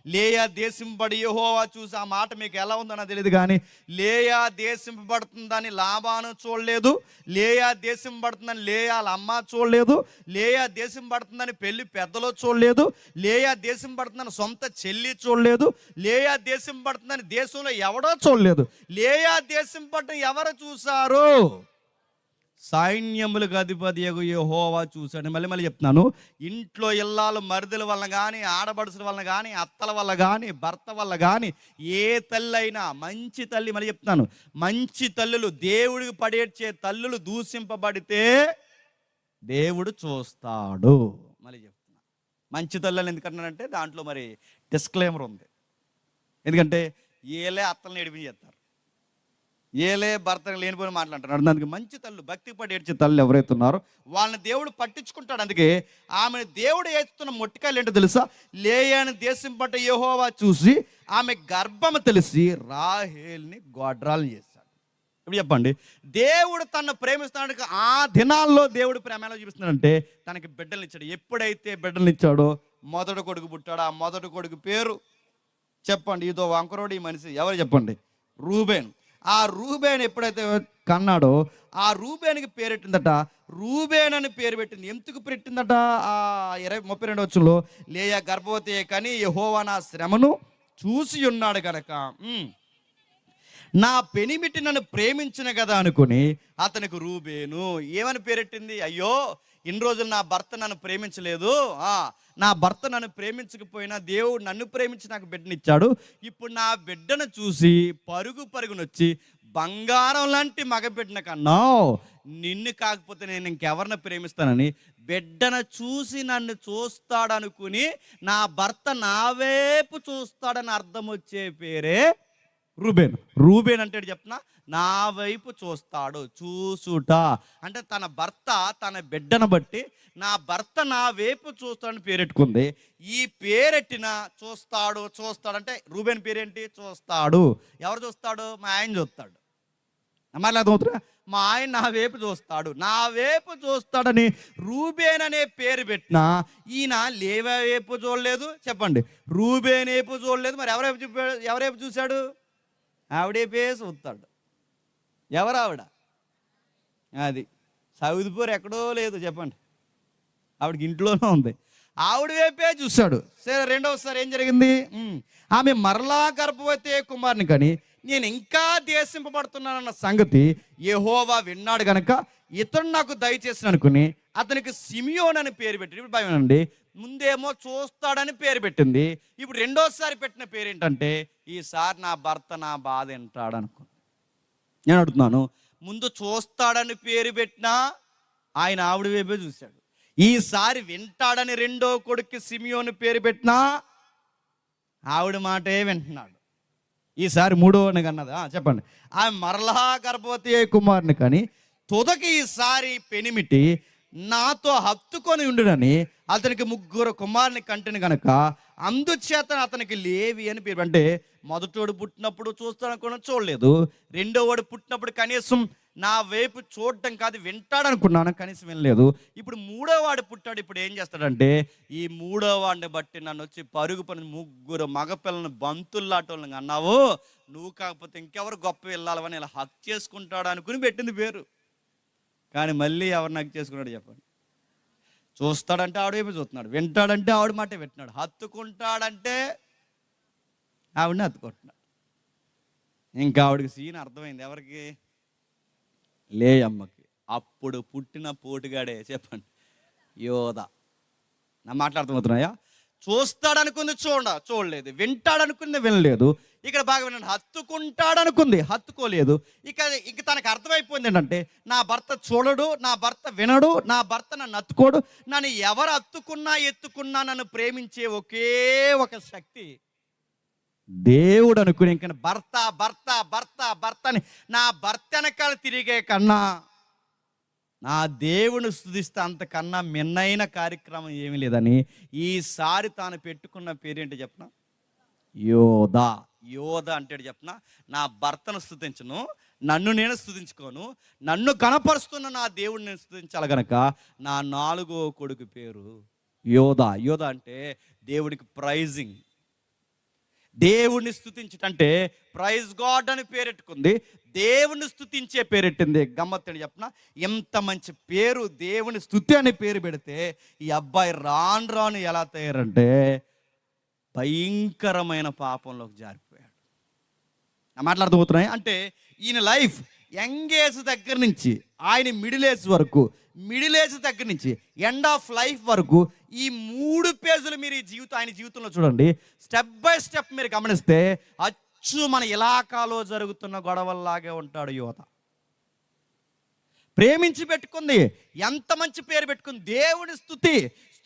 లేయా దేశింపబడి యెహోవా చూసి, ఆ మాట మీకు ఎలా ఉందనో తెలియదు కానీ, లేయా దేశింపబడుతుందని లాబాను చూడలేదు, లేయా దేశింపబడుతుందని లేయాల అమ్మ చూడలేదు, లేయా దేశింపబడుతుందని పెళ్లి పెద్దలో చూడలేదు, లేయా దేశింపబడుతుందని సొంత చెల్లి చూడలేదు, లేయా దేశింపబడుతుందని దేశంలో ఎవడో చూడలేదు. లేయా దేశింపబడటం ఎవరు చూశారు? సైన్యములకు అధిపతియగు యెహోవా చూశాడు. మళ్ళీ చెప్తున్నాను, ఇంట్లో ఇల్లాలు మరిదల వల్ల కానీ, ఆడబడుసుల వల్ల కానీ, అత్తల వల్ల కానీ, భర్త వల్ల కానీ, ఏ తల్లి అయినా మంచి తల్లి, మళ్ళీ చెప్తున్నాను, మంచి తల్లులు, దేవుడికి పడేర్చే తల్లులు దూషింపబడితే దేవుడు చూస్తాడు. మళ్ళీ చెప్తున్నా, మంచి తల్లి ఎందుకంటున్నానంటే దాంట్లో మరి డిస్క్లైమర్ ఉంది. ఎందుకంటే ఏలే అత్తల్ని ఏడిపించేస్తారు, ఏలే భర్తను లేనిపోయిన మాట్లాడుతున్నారు. దానికి మంచి తల్లు, భక్తి పడి ఏడ్చే తల్లు ఎవరైతే ఉన్నారో వాళ్ళని దేవుడు పట్టించుకుంటాడు. అందుకే ఆమెను దేవుడు ఏస్తున్న మొట్టికాయలు ఏంటో తెలుసా? లేయాని దేశం పట్ల యెహోవా చూసి ఆమె గర్భము తెలిసి రాహేల్ని గొడ్రాలు చేశాడు. ఇప్పుడు చెప్పండి, దేవుడు తనను ప్రేమిస్తున్నాడు. ఆ దినాల్లో దేవుడు ప్రేమ ఎలా చూపిస్తున్నాడంటే తనకి బిడ్డలు ఇచ్చాడు. ఎప్పుడైతే బిడ్డలు ఇచ్చాడో మొదటి కొడుకు పుట్టాడు. ఆ మొదటి కొడుకు పేరు చెప్పండి, ఇదో వంకరోడు ఈ మనిషి ఎవరు చెప్పండి? రూబేన్. ఆ రూబేన్ ఎప్పుడైతే కన్నాడో ఆ రూబేన్కి పేరెట్టిందట, రూబేన్ అని పేరు పెట్టింది. ఎందుకు పెట్టిందట? ఆ 32 వచ్చంలో లేయా గర్భవతి కానీ యెహోవా నా శ్రమను చూసి ఉన్నాడు కనుక నా పెనిమిటి నన్ను ప్రేమించిన కదా అనుకుని అతనికి రూబేను ఏమని పేరెట్టింది? అయ్యో ఇన్ని రోజులు నా భర్త నన్ను ప్రేమించలేదు, నా భర్త నన్ను ప్రేమించకపోయినా దేవుడు నన్ను ప్రేమించి నాకు బిడ్డనిచ్చాడు. ఇప్పుడు నా బిడ్డను చూసి పరుగునొచ్చి బంగారం లాంటి మగబిడ్డన కన్నావు, నిన్ను కాకపోతే నేను ఇంకెవరిని ప్రేమిస్తానని బిడ్డను చూసి నన్ను చూస్తాడనుకుని నా భర్త నా వైపు చూస్తాడని అర్థం వచ్చే పేరే రూబేన్. రూబేన్ అంటే చెప్పిన నా వైపు చూస్తాడు, చూసుట అంటే తన భర్త తన బిడ్డను బట్టి నా భర్త నా వైపు చూస్తాడని పేరెట్టుకుంది. ఈ పేరెట్టిన చూస్తాడంటే రూబేన్ పేరేంటి? చూస్తాడు. ఎవరు చూస్తాడు? మా ఆయన చూస్తాడు. మళ్ళీ అర్థమవుతున్నా? మా ఆయన నా వైపు చూస్తాడు, నా వైపు చూస్తాడని రూబేన్ అనే పేరు పెట్టినా ఈయన లేవా వైపు చూడలేదు, చెప్పండి రూబేన్ వైపు చూడలేదు. మరి ఎవరైపు చూశాడు? ఆవిడే పేరు చూస్తాడు. ఎవరు ఆవిడ? అది సౌదిపూర్ ఎక్కడో లేదు, చెప్పండి ఆవిడకి ఇంట్లోనే ఉంది. ఆవిడ వైపే చూశాడు. సరే, రెండవసారి ఏం జరిగింది? ఆమె మరలా గర్భవతి కుమారుని కానీ నేను ఇంకా దేశింపబడుతున్నానన్న సంగతి యెహోవా విన్నాడు గనక ఇతడు నాకు దయచేసిన అనుకుని అతనికి సిమియోన్ అని పేరు పెట్టింది. ఇప్పుడు భయమేనండి, ముందేమో చూస్తాడని పేరు పెట్టింది, ఇప్పుడు రెండోసారి పెట్టిన పేరు ఏంటంటే ఈసారి నా భర్త నా బాధ వింటాడు అనుకో. నేను అడుగుతున్నాను, ముందు చూస్తాడని పేరు పెట్టినా ఆయన ఆవిడ వైపే చూశాడు. ఈసారి వింటాడని రెండో కొడుక్కి సిమియోను పేరు పెట్టినా ఆవిడ మాటే వింటున్నాడు. ఈసారి మూడోని కన్నదా? చెప్పండి. ఆమె మరలా గర్భవతి కుమారుని కానీ తుదకి ఈసారి పెనిమిటి నాతో హత్తుకొని ఉండునని అతనికి 3 కుమారుని కంటిని కనుక అందుచేత అతనికి లేవి అని పేరు. అంటే మొదటోడు పుట్టినప్పుడు చూస్తాడనుకున్నా చూడలేదు, రెండోవాడు పుట్టినప్పుడు కనీసం నా వైపు చూడటం కాదు వింటాడనుకున్నాను, కనీసం వినలేదు. ఇప్పుడు మూడోవాడు పుట్టాడు. ఇప్పుడు ఏం చేస్తాడంటే ఈ మూడోవాడిని బట్టి నన్ను వచ్చి పరుగు పని 3 మగపిల్లలను బంతుల్లాటోళ్ళని అన్నావు, నువ్వు కాకపోతే ఇంకెవరు గొప్ప వెళ్ళాలని ఇలా హక్ చేసుకుంటాడు అనుకుని పెట్టింది పేరు. కానీ మళ్ళీ ఎవరిని హక్ చేసుకున్నాడు చెప్పండి? చూస్తాడంటే ఆవిడ వైపు చూస్తున్నాడు, వింటాడంటే ఆవిడ మాట వింటున్నాడు, హత్తుకుంటాడంటే ఆవిడని హత్తుకుంటున్నాడు. ఇంకా ఆవిడకి సీన్ అర్థమైంది. ఎవరికి? లేయమ్మకి. అప్పుడు పుట్టిన పోటుగాడే చెప్పండి, యోధా. నా మాట్లాడుతున్నాయా? చూస్తాడనుకుంది చూడలేదు, వింటాడనుకుంది వినలేదు. ఇక్కడ బాగా వినండి, హత్తుకుంటాడనుకుంది హత్తుకోలేదు. ఇక తనకు అర్థమైపోయింది ఏంటంటే నా భర్త చూడడు, నా భర్త వినడు, నా భర్త నన్ను హత్తుకోడు, నన్ను ఎవరు హత్తుకున్నా ఎత్తుకున్నా నన్ను ప్రేమించే ఒకే ఒక శక్తి దేవుడు అనుకుని ఇంక భర్త భర్త భర్త భర్త అని నా భర్త వెనకాల తిరిగే కన్నా నా దేవుని స్తుతిస్తే అంతకన్నా మిన్నైన కార్యక్రమం ఏమీ లేదని ఈసారి తాను పెట్టుకున్న పేరేంటి చెప్పనా? యోధా. యోధ అంటే చెప్పిన నా భర్తను స్తుతించను, నన్ను నేను స్తుతించుకోను, నన్ను కనపరుస్తున్న నా దేవుడిని నేను స్తుతించాలి గనక నా 4వ కొడుకు పేరు యోధా. యోధా అంటే దేవుడికి ప్రైజింగ్, దేవుణ్ణి స్తుతించటంటే ప్రైజ్ గాడ్ అని పేరెట్టుకుంది, దేవుని స్తుతించే పేరెట్టింది. గమ్మత్తని చెప్పిన ఎంత మంచి పేరు, దేవుని స్తుతి అని పేరు పెడితే ఈ అబ్బాయి రాను ఎలా తయారంటే భయంకరమైన పాపంలోకి జారిపోయాడు. నా మాట్లాడుతూపోతున్నాయి అంటే ఈయన లైఫ్ యంగ్ ఏజ్ దగ్గర నుంచి ఆయన మిడిల్ ఏజ్ వరకు, మిడిల్ ఏజ్ దగ్గర నుంచి ఎండ్ ఆఫ్ లైఫ్ వరకు ఈ 3 పేజీలు మీరు ఆయన జీవితంలో చూడండి. స్టెప్ బై స్టెప్ మీరు గమనిస్తే అచ్చు మన ఇలాకాలో జరుగుతున్న గొడవల్లాగే ఉంటాడు యువత. ప్రేమించి పెట్టుకుంది, ఎంత మంచి పేరు పెట్టుకుంది, దేవుని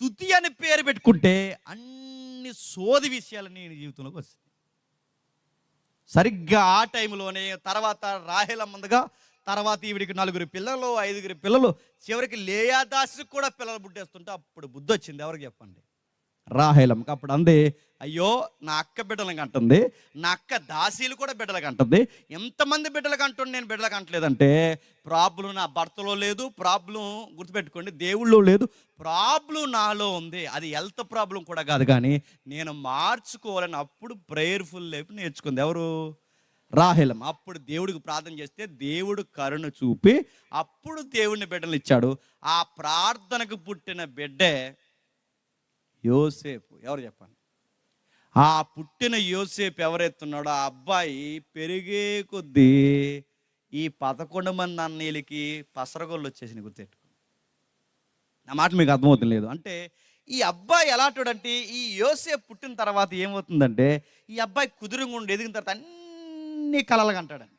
స్తుతి అని పేరు పెట్టుకుంటే అన్ని సోది విషయాలు నీ జీవితంలోకి వస్తాయి. సరిగ్గా ఆ టైంలోనే తర్వాత రాహేలమ్మందగా, తర్వాత ఈవిడికి 4 పిల్లలు 5 పిల్లలు, చివరికి లేయాదాసుకు కూడా పిల్లలు పుట్టేస్తుంటే అప్పుడు బుద్ధి వచ్చింది. ఎవరికి చెప్పండి? రాహేలమ్మకి. అప్పుడు అంది, అయ్యో నా అక్క బిడ్డలకు అంటుంది, నా అక్క దాసీలు కూడా బిడ్డలకు అంటుంది, ఎంతమంది బిడ్డలకు అంటుంది, నేను బిడ్డలకు అంటలేదంటే ప్రాబ్లం నా భర్తలో లేదు, ప్రాబ్లం గుర్తుపెట్టుకోండి దేవుళ్ళో లేదు, ప్రాబ్లం నాలో ఉంది. అది హెల్త్ ప్రాబ్లం కూడా కాదు, కానీ నేను మార్చుకోవాలని అప్పుడు ప్రేయర్ఫుల్ లైఫ్ నేర్చుకుంది. ఎవరు? రాహేలమ్మ. అప్పుడు దేవుడికి ప్రార్థన చేస్తే దేవుడు కరుణ చూపి అప్పుడు దేవుడిని బిడ్డలు ఇచ్చాడు. ఆ ప్రార్థనకు పుట్టిన బిడ్డే యోసేపు. ఎవరు చెప్పండి? ఆ పుట్టిన యోసేపు ఎవరైతున్నాడో ఆ అబ్బాయి పెరిగే కొద్దీ ఈ 11 మంది అన్నయ్యలకి పసరగొళ్ళు వచ్చేసిన. గుర్తెట్టుకో, నా మాట మీకు అర్థమవుతుంది లేదు అంటే ఈ అబ్బాయి ఎలాంటివాడంటే ఈ యోసేపు పుట్టిన తర్వాత ఏమవుతుందంటే ఈ అబ్బాయి కుదురుగా ఉండి ఎదిగిన తర్వాత అన్ని కలలు కంటాడండి.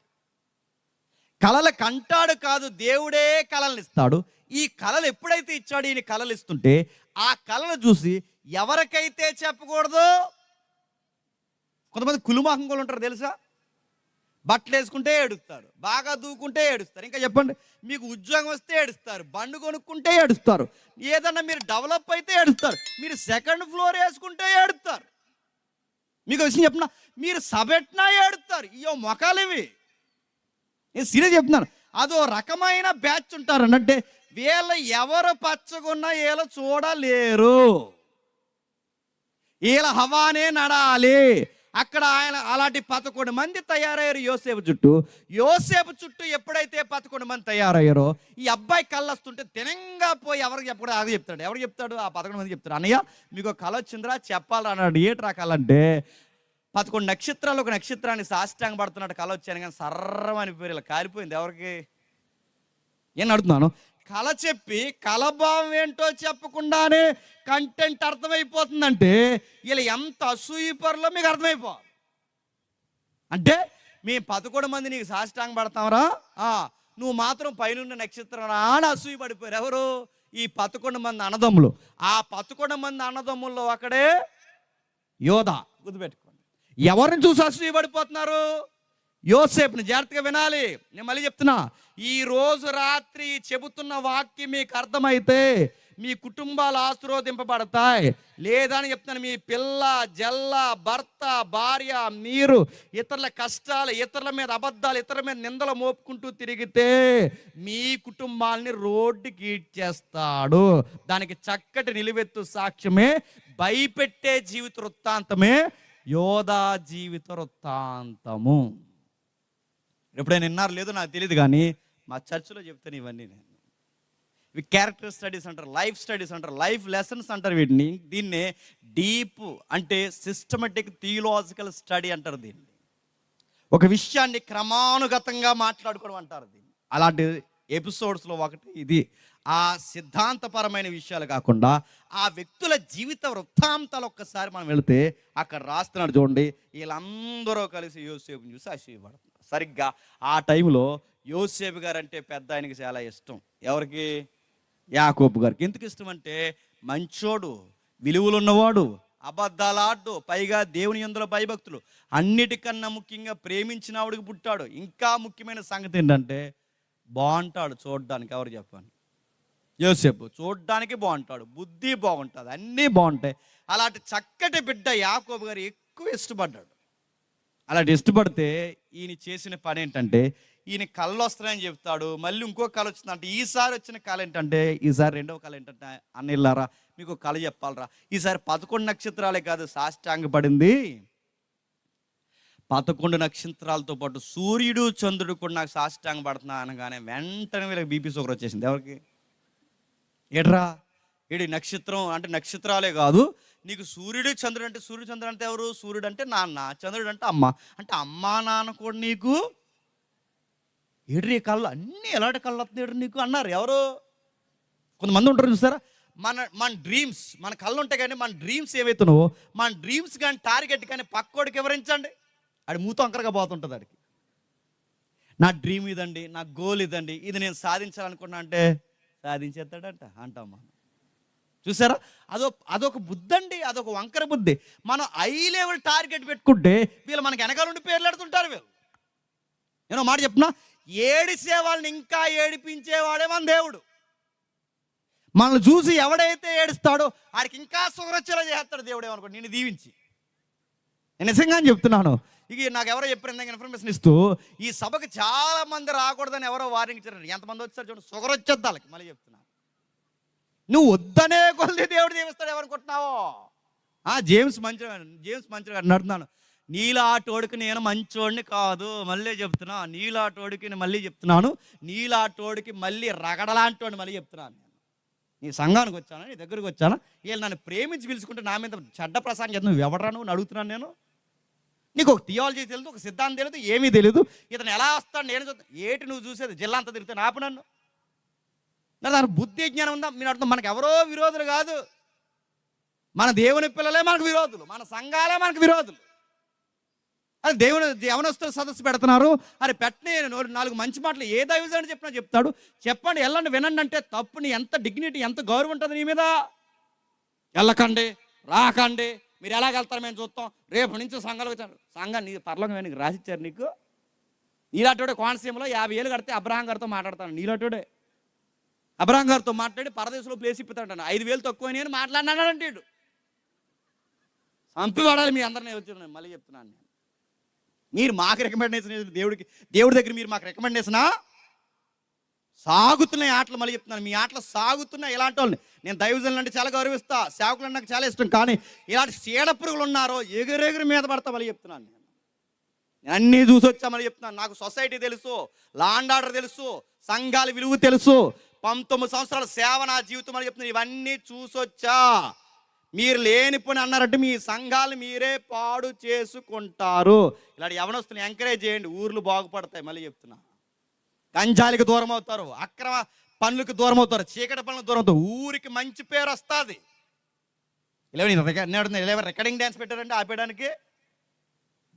కలలు కంటాడు కాదు, దేవుడే కలలు ఇస్తాడు. ఈ కళలు ఎప్పుడైతే ఇచ్చాడు, ఈయన కళలు ఇస్తుంటే ఆ కళను చూసి ఎవరికైతే చెప్పకూడదు, కొంతమంది కులుమాహం కూడా ఉంటారు తెలుసా? బట్టలు వేసుకుంటే ఏడుస్తారు, బాగా దూకుంటే ఏడుస్తారు, ఇంకా చెప్పండి, మీకు ఉద్యోగం వస్తే ఏడుస్తారు, బండి కొనుక్కుంటే ఏడుస్తారు, ఏదన్నా మీరు డెవలప్ అయితే ఏడుస్తారు, మీరు సెకండ్ ఫ్లోర్ వేసుకుంటే ఏడుస్తారు. మీకు విషయం చెప్పిన, మీరు సబెట్నా ఏడుస్తారు. ఇయో మొఖాలు ఇవి, నేను సీరియస్ చెప్తున్నాను. అదో రకమైన బ్యాచ్ ఉంటారు అంటే వీళ్ళ ఎవరు పచ్చగున్నా వీళ్ళ చూడలేరు, వీళ్ళ హవానే నడాలి. అక్కడ ఆయన అలాంటి 11 మంది తయారయ్యారు యోసేపు చుట్టూ. యోసేపు చుట్టూ ఎప్పుడైతే 11 మంది తయారయ్యారో ఈ అబ్బాయి కళ్ళు వస్తుంటే తినంగా పోయి ఎవరికి చెప్పకుండా అది చెప్తాడు. ఎవరికి చెప్తాడు? ఆ 11 మంది చెప్తాడు. అన్నయ్య మీకు కళ వచ్చిందిరా, చెప్పాలి అన్నాడు. ఏటి రకాలంటే 11 నక్షత్రాలు ఒక నక్షత్రాన్ని సాష్టాంగ పడుతున్నట్టు కళ వచ్చాను, కానీ సర్రమని పేరు ఇలా కాలిపోయింది. ఎవరికి ఏం అడుగుతున్నాను? కళ చెప్పి కళభావం ఏంటో చెప్పకుండానే కంటెంట్ అర్థమైపోతుందంటే వీళ్ళు ఎంత అసూయపరులో మీకు అర్థమైపోవాలి. అంటే మేము 11 మంది నీకు సాష్టాంగ పడతాంరా, నువ్వు మాత్రం పైనున్న నక్షత్రం అని అసూయ పడిపోయారు. ఎవరు? ఈ 11 మంది అన్నదమ్ములు. ఆ 11 మంది అన్నదమ్ముల్లో ఒకడే యోధా. గుర్తుపెట్టుకోండి, ఎవరిని చూసి అసూయ పడిపోతున్నారు? యోసేపుని. జాగ్రత్తగా వినాలి, నేను మళ్ళీ చెప్తున్నా. ఈ రోజు రాత్రి చెబుతున్న వాక్యం మీకు అర్థమైతే మీ కుటుంబాలు ఆశీర్వదింపబడతాయి. లేదని చెప్తాను, మీ పిల్ల జల్ల భర్త భార్య మీరు ఇతరుల కష్టాలు, ఇతరుల మీద అబద్ధాలు, ఇతరుల మీద నిందలు మోపుకుంటూ తిరిగితే మీ కుటుంబాలని రోడ్డుకి ఈడ్చేస్తాడు. దానికి చక్కటి నిలువెత్తు సాక్ష్యమే, భయపెట్టే జీవిత వృత్తాంతమే యోధా జీవిత వృత్తాంతము. ఎప్పుడైనా విన్నారు లేదో నాకు తెలియదు, కానీ మా చర్చిలో చెప్తాను ఇవన్నీ. నేను ఇవి క్యారెక్టర్ స్టడీస్ అంటారు, లైఫ్ స్టడీస్ అంటారు, లైఫ్ లెసన్స్ అంటారు వీటిని. దీన్నే డీప్ అంటే సిస్టమేటిక్ థియలాజికల్ స్టడీ అంటారు దీన్ని. ఒక విషయాన్ని క్రమానుగతంగా మాట్లాడుకోవడం అంటారు దీన్ని. అలాంటి ఎపిసోడ్స్లో ఒకటి ఇది. ఆ సిద్ధాంతపరమైన విషయాలు కాకుండా ఆ వ్యక్తుల జీవిత వృత్తాంతాలు ఒక్కసారి మనం వెళితే అక్కడ రాస్తున్నాడు చూడండి. వీళ్ళందరూ కలిసి యోసేపుని చూసి ఆశీర్వపడుతున్నారు. సరిగ్గా ఆ టైంలో యోసేపు గారు అంటే పెద్ద ఆయనకి చాలా ఇష్టం. ఎవరికి? యాకోబు గారికి. ఎందుకు ఇష్టం అంటే మంచోడు, విలువలు ఉన్నవాడు, అబద్ధాలు ఆడు, పైగా దేవుని యందుల భయభక్తులు, అన్నిటికన్నా ముఖ్యంగా ప్రేమించిన ఆవిడికి పుట్టాడు. ఇంకా ముఖ్యమైన సంగతి ఏంటంటే బాగుంటాడు చూడడానికి. ఎవరు చెప్పండి? యోసేపు చూడడానికి బాగుంటాడు, బుద్ధి బాగుంటుంది, అన్నీ బాగుంటాయి. అలాంటి చక్కటి బిడ్డ యాకోబు గారు ఎక్కువ ఇష్టపడ్డాడు. అలాంటి ఇష్టపడితే ఈయన చేసిన పని ఏంటంటే ఈయన కళ్ళు వస్తున్నాయని చెప్తాడు. మళ్ళీ ఇంకో కళ వచ్చిందంటే ఈసారి వచ్చిన కళ ఏంటంటే, ఈసారి రెండవ కళ ఏంటంటే, అన్నయ్యలారా మీకు కళ చెప్పాలరా, ఈసారి 11 నక్షత్రాలే కాదు సాష్టాంగ పడింది, 11 నక్షత్రాలతో పాటు సూర్యుడు చంద్రుడు కూడా నాకు సాష్టాంగ పడుతున్నా అనగానే వెంటనే వీళ్ళకి బీపీ షుగర్ వచ్చేసింది. ఎవరికి? ఏడ్రా ఏడి నక్షత్రం అంటే నక్షత్రాలే కాదు, నీకు సూర్యుడు చంద్రుడు అంటే, సూర్యుడు చంద్రుడు అంటే ఎవరు? సూర్యుడు అంటే నాన్న, చంద్రుడు అంటే అమ్మ, అంటే అమ్మా నాన్న కూడా నీకు ఏడ్రీ కళ్ళు అన్నీ ఎలాంటి కళ్ళు వస్తుంది నీకు అన్నారు. ఎవరు? కొంతమంది ఉంటారు చూసారా, మన డ్రీమ్స్, మన కళ్ళు ఉంటాయి, కానీ మన డ్రీమ్స్ ఏవైతున్నావో మన డ్రీమ్స్ కానీ టార్గెట్ కానీ పక్కోడికి వివరించండి, ఆడి మూతో అంకరగా పోతుంటుంది. ఆడికి నా డ్రీమ్ ఇదండి, నా గోల్ ఇదండి, ఇది నేను సాధించాలనుకున్నా అంటే సాధించేస్తాడంట అంటాం మనం. చూసారా? అదొక బుద్ధి అండి, అదొక వంకర బుద్ధి. మనం హై లెవెల్ టార్గెట్ పెట్టుకుంటే వీళ్ళు మనకి వెనకాల నుండి పేర్లు ఎడుతుంటారు. వీళ్ళు నేను మాట చెప్తున్నా, ఏడిసే వాళ్ళని ఇంకా ఏడిపించేవాడే మన దేవుడు. మనల్ని చూసి ఎవడైతే ఏడుస్తాడో ఆడికి ఇంకా సుఖరొచ్చేలా చేస్తాడు దేవుడు. ఏమనుకో నేను దీవించి, నేను నిజంగా చెప్తున్నాను. ఇక నాకు ఎవరో చెప్పారు ఇందాక ఇన్ఫర్మేషన్ ఇస్తూ, ఈ సభకు చాలా మంది రాకూడదని ఎవరో వార్నింగ్ ఇచ్చారు. ఎంతమంది వచ్చారు చూడండి, షుగర్ వచ్చేద్ది వాళ్ళకి. మళ్ళీ చెప్తున్నాను, నువ్వు వద్దనే కొద్ది దేవుడు దీవిస్తాడు. ఎవరుకుంటున్నావో జేమ్స్ మంచిగా నడుతున్నాను. నీలాటోడికి నేను మంచోడిని కాదు, మళ్ళీ చెప్తున్నా. నీలాటోడికి మళ్ళీ చెప్తున్నాను, నీలాటోడికి మళ్ళీ రగడలాంటోడిని మళ్ళీ చెప్తున్నాను. నీ సంఘానికి వచ్చాను, నీ దగ్గరికి వచ్చాను, వీళ్ళు నన్ను ప్రేమించి పిలుచుకుంటే నా మీద చెడ్డ ప్రసాదం చేద్దాం. నువ్వు ఎవడరా నువ్వు అడుగుతున్నాను నేను. నీకు ఒక థియాలజీ తెలియదు, ఒక సిద్ధాంతం తెలియదు, ఏమీ తెలియదు. ఇతను ఎలా వస్తాడు నేను చూస్తాను. ఏటి నువ్వు చూసేది జిల్లా అంతా తిరిగితే నాపు నన్ను. దాని బుద్ధి జ్ఞానం ఉందా? మీరు అర్థం. మనకు ఎవరో విరోధులు కాదు, మన దేవుని పిల్లలే మనకు విరోధులు, మన సంఘాలే మనకు విరోధులు. అది దేవుని యవనస్తుల సదస్సు పెడుతున్నారు, అది పెట్టని 4 మంచి మాటలు ఏ దైవజనుడు చెప్పినా చెప్తాడు. చెప్పండి, వెళ్ళండి, వినండి అంటే తప్పుని ఎంత డిగ్నిటీ, ఎంత గౌరవం ఉంటుంది నీ మీద. వెళ్ళకండి, రాకండి, మీరు ఎలాగెళ్తారు మేము చూస్తాం, రేపు నుంచి సంఘాలు వచ్చారు. సంఘం నీ పర్లోకమే నీకు రాసిచ్చారు. నీకు నీలాటోడే కోనసీమలో 50,000 కడితే అబ్రహాం గారితో మాట్లాడతాను. నీలాటోడే అబ్రహాం గారితో మాట్లాడి పరదేశంలో ప్లేస్ ఇప్పుతాడు. 5,000 తక్కువ అని మాట్లాడినాడంటే చంపి వాడాలి మీ అందరినీ. వచ్చి మళ్ళీ చెప్తున్నాను, నేను మీరు మాకు రికమెండేషన్ దేవుడి దగ్గర మీరు మాకు రికమెండేషనా? సాగుతున్నాయి ఆటలు. మళ్ళీ చెప్తున్నాను, మీ ఆటలు సాగుతున్నాయి. ఇలాంటి వాళ్ళని నేను దైవజనులు అంటే చాలా గౌరవిస్తా, సేవకులు నాకు చాలా ఇష్టం. కానీ ఇలాంటి చీడ పురుగులు ఉన్నారో ఎగురెగురు మీద పడతా. మళ్ళీ చెప్తున్నాను, నేను అన్నీ చూసి వచ్చా. మళ్ళీ చెప్తున్నాను, నాకు సొసైటీ తెలుసు, లా అండ్ ఆర్డర్ తెలుసు, సంఘాల విలువ తెలుసు, 19 సంవత్సరాల సేవ నా జీవితం. మళ్ళీ చెప్తున్నాను, ఇవన్నీ చూసొచ్చా. మీరు లేని పని అన్నారంటే మీ సంఘాలు మీరే పాడు చేసుకుంటారు. ఇలాంటి యవనస్తుని ఎంకరేజ్ చేయండి, ఊర్లు బాగుపడతాయి. మళ్ళీ చెప్తున్నా, గంజాలికి దూరం అవుతారు, అక్రమ పనులకు దూరం అవుతారు, చీకటి పనులకు దూరం అవుతారు, ఊరికి మంచి పేరు వస్తుంది. ఇలా రికార్డింగ్ డ్యాన్స్ పెట్టారంటే ఆపేయడానికి,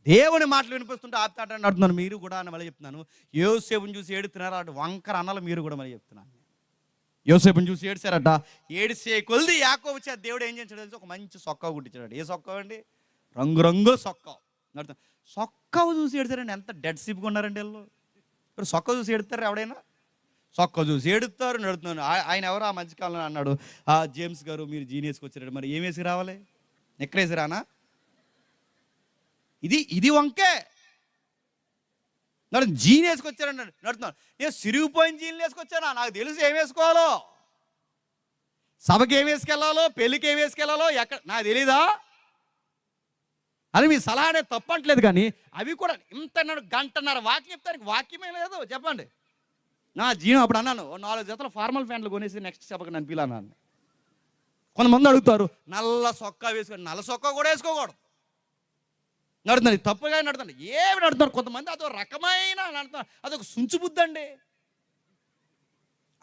దేవుని మాటలు వినిపిస్తుంటే ఆపుతాడని అడుగుతున్నాను. మీరు కూడా మళ్ళీ చెప్తున్నాను, యోసేపుని చూసి ఏడుతున్నారు అటు వంకర అన్నలు. మీరు కూడా మళ్ళీ చెప్తున్నాను, యోసేపుని చూసి ఏడ్చారట. ఏడిసే కొలిది యాకోబు చేత దేవుడు ఏం చేశాడు తెలిసి ఒక మంచి సొక్కా కుట్టించాడు. ఏ సొక్కా అండి? రంగురంగు సొక్కా. సొక్కా చూసి ఏడ్చారండి. ఎంత డెడ్ సిప్గా ఉన్నారండి వీళ్ళు. ఇప్పుడు సొక్క చూసి ఏడుతారు ఎవడైనా? సొక్క చూసి ఏడుతారు. నడుతున్నాను. ఆయన ఎవరు ఆ మధ్యకాలంలో అన్నాడు, జేమ్స్ గారు మీరు జీనియస్కి వచ్చారు, మరి ఏం వేసి రావాలి? నెక్కరేసి రానా? ఇది వంకే. జీన్ వేసుకొచ్చారండి. నడుతున్నాను, నేను సిరిగిపోయిన జీన్లు వేసుకొచ్చానా? నాకు తెలుసు ఏం వేసుకోవాలో, సభకి ఏం వేసుకెళ్ళాలో, పెళ్ళికి ఏం వేసుకెళ్ళాలో, ఎక్కడ నాకు తెలీదా? అది మీ సలహానే తప్పట్లేదు. కానీ అవి కూడా ఇంత గంటన్నర వాక్యం చెప్తానికి వాక్యమే లేదు. చెప్పండి, నా జీవం అప్పుడు అన్నాను 4 జతల ఫార్మల్ ప్యాంట్లు కొనేసి నెక్స్ట్ సభకు నన్ను పిల్లన్నాను. కొంతమంది అడుగుతారు, నల్ల సొక్కా వేసుకోండి. నల్ల సొక్కా కూడా వేసుకోకూడదు. నడుతుంది తప్పుగా నడుతుంది. ఏమి నడుతున్నారు కొంతమంది, అదో రకమైన నడుతున్నారు. అదొక సుంచు బుద్ధి అండి,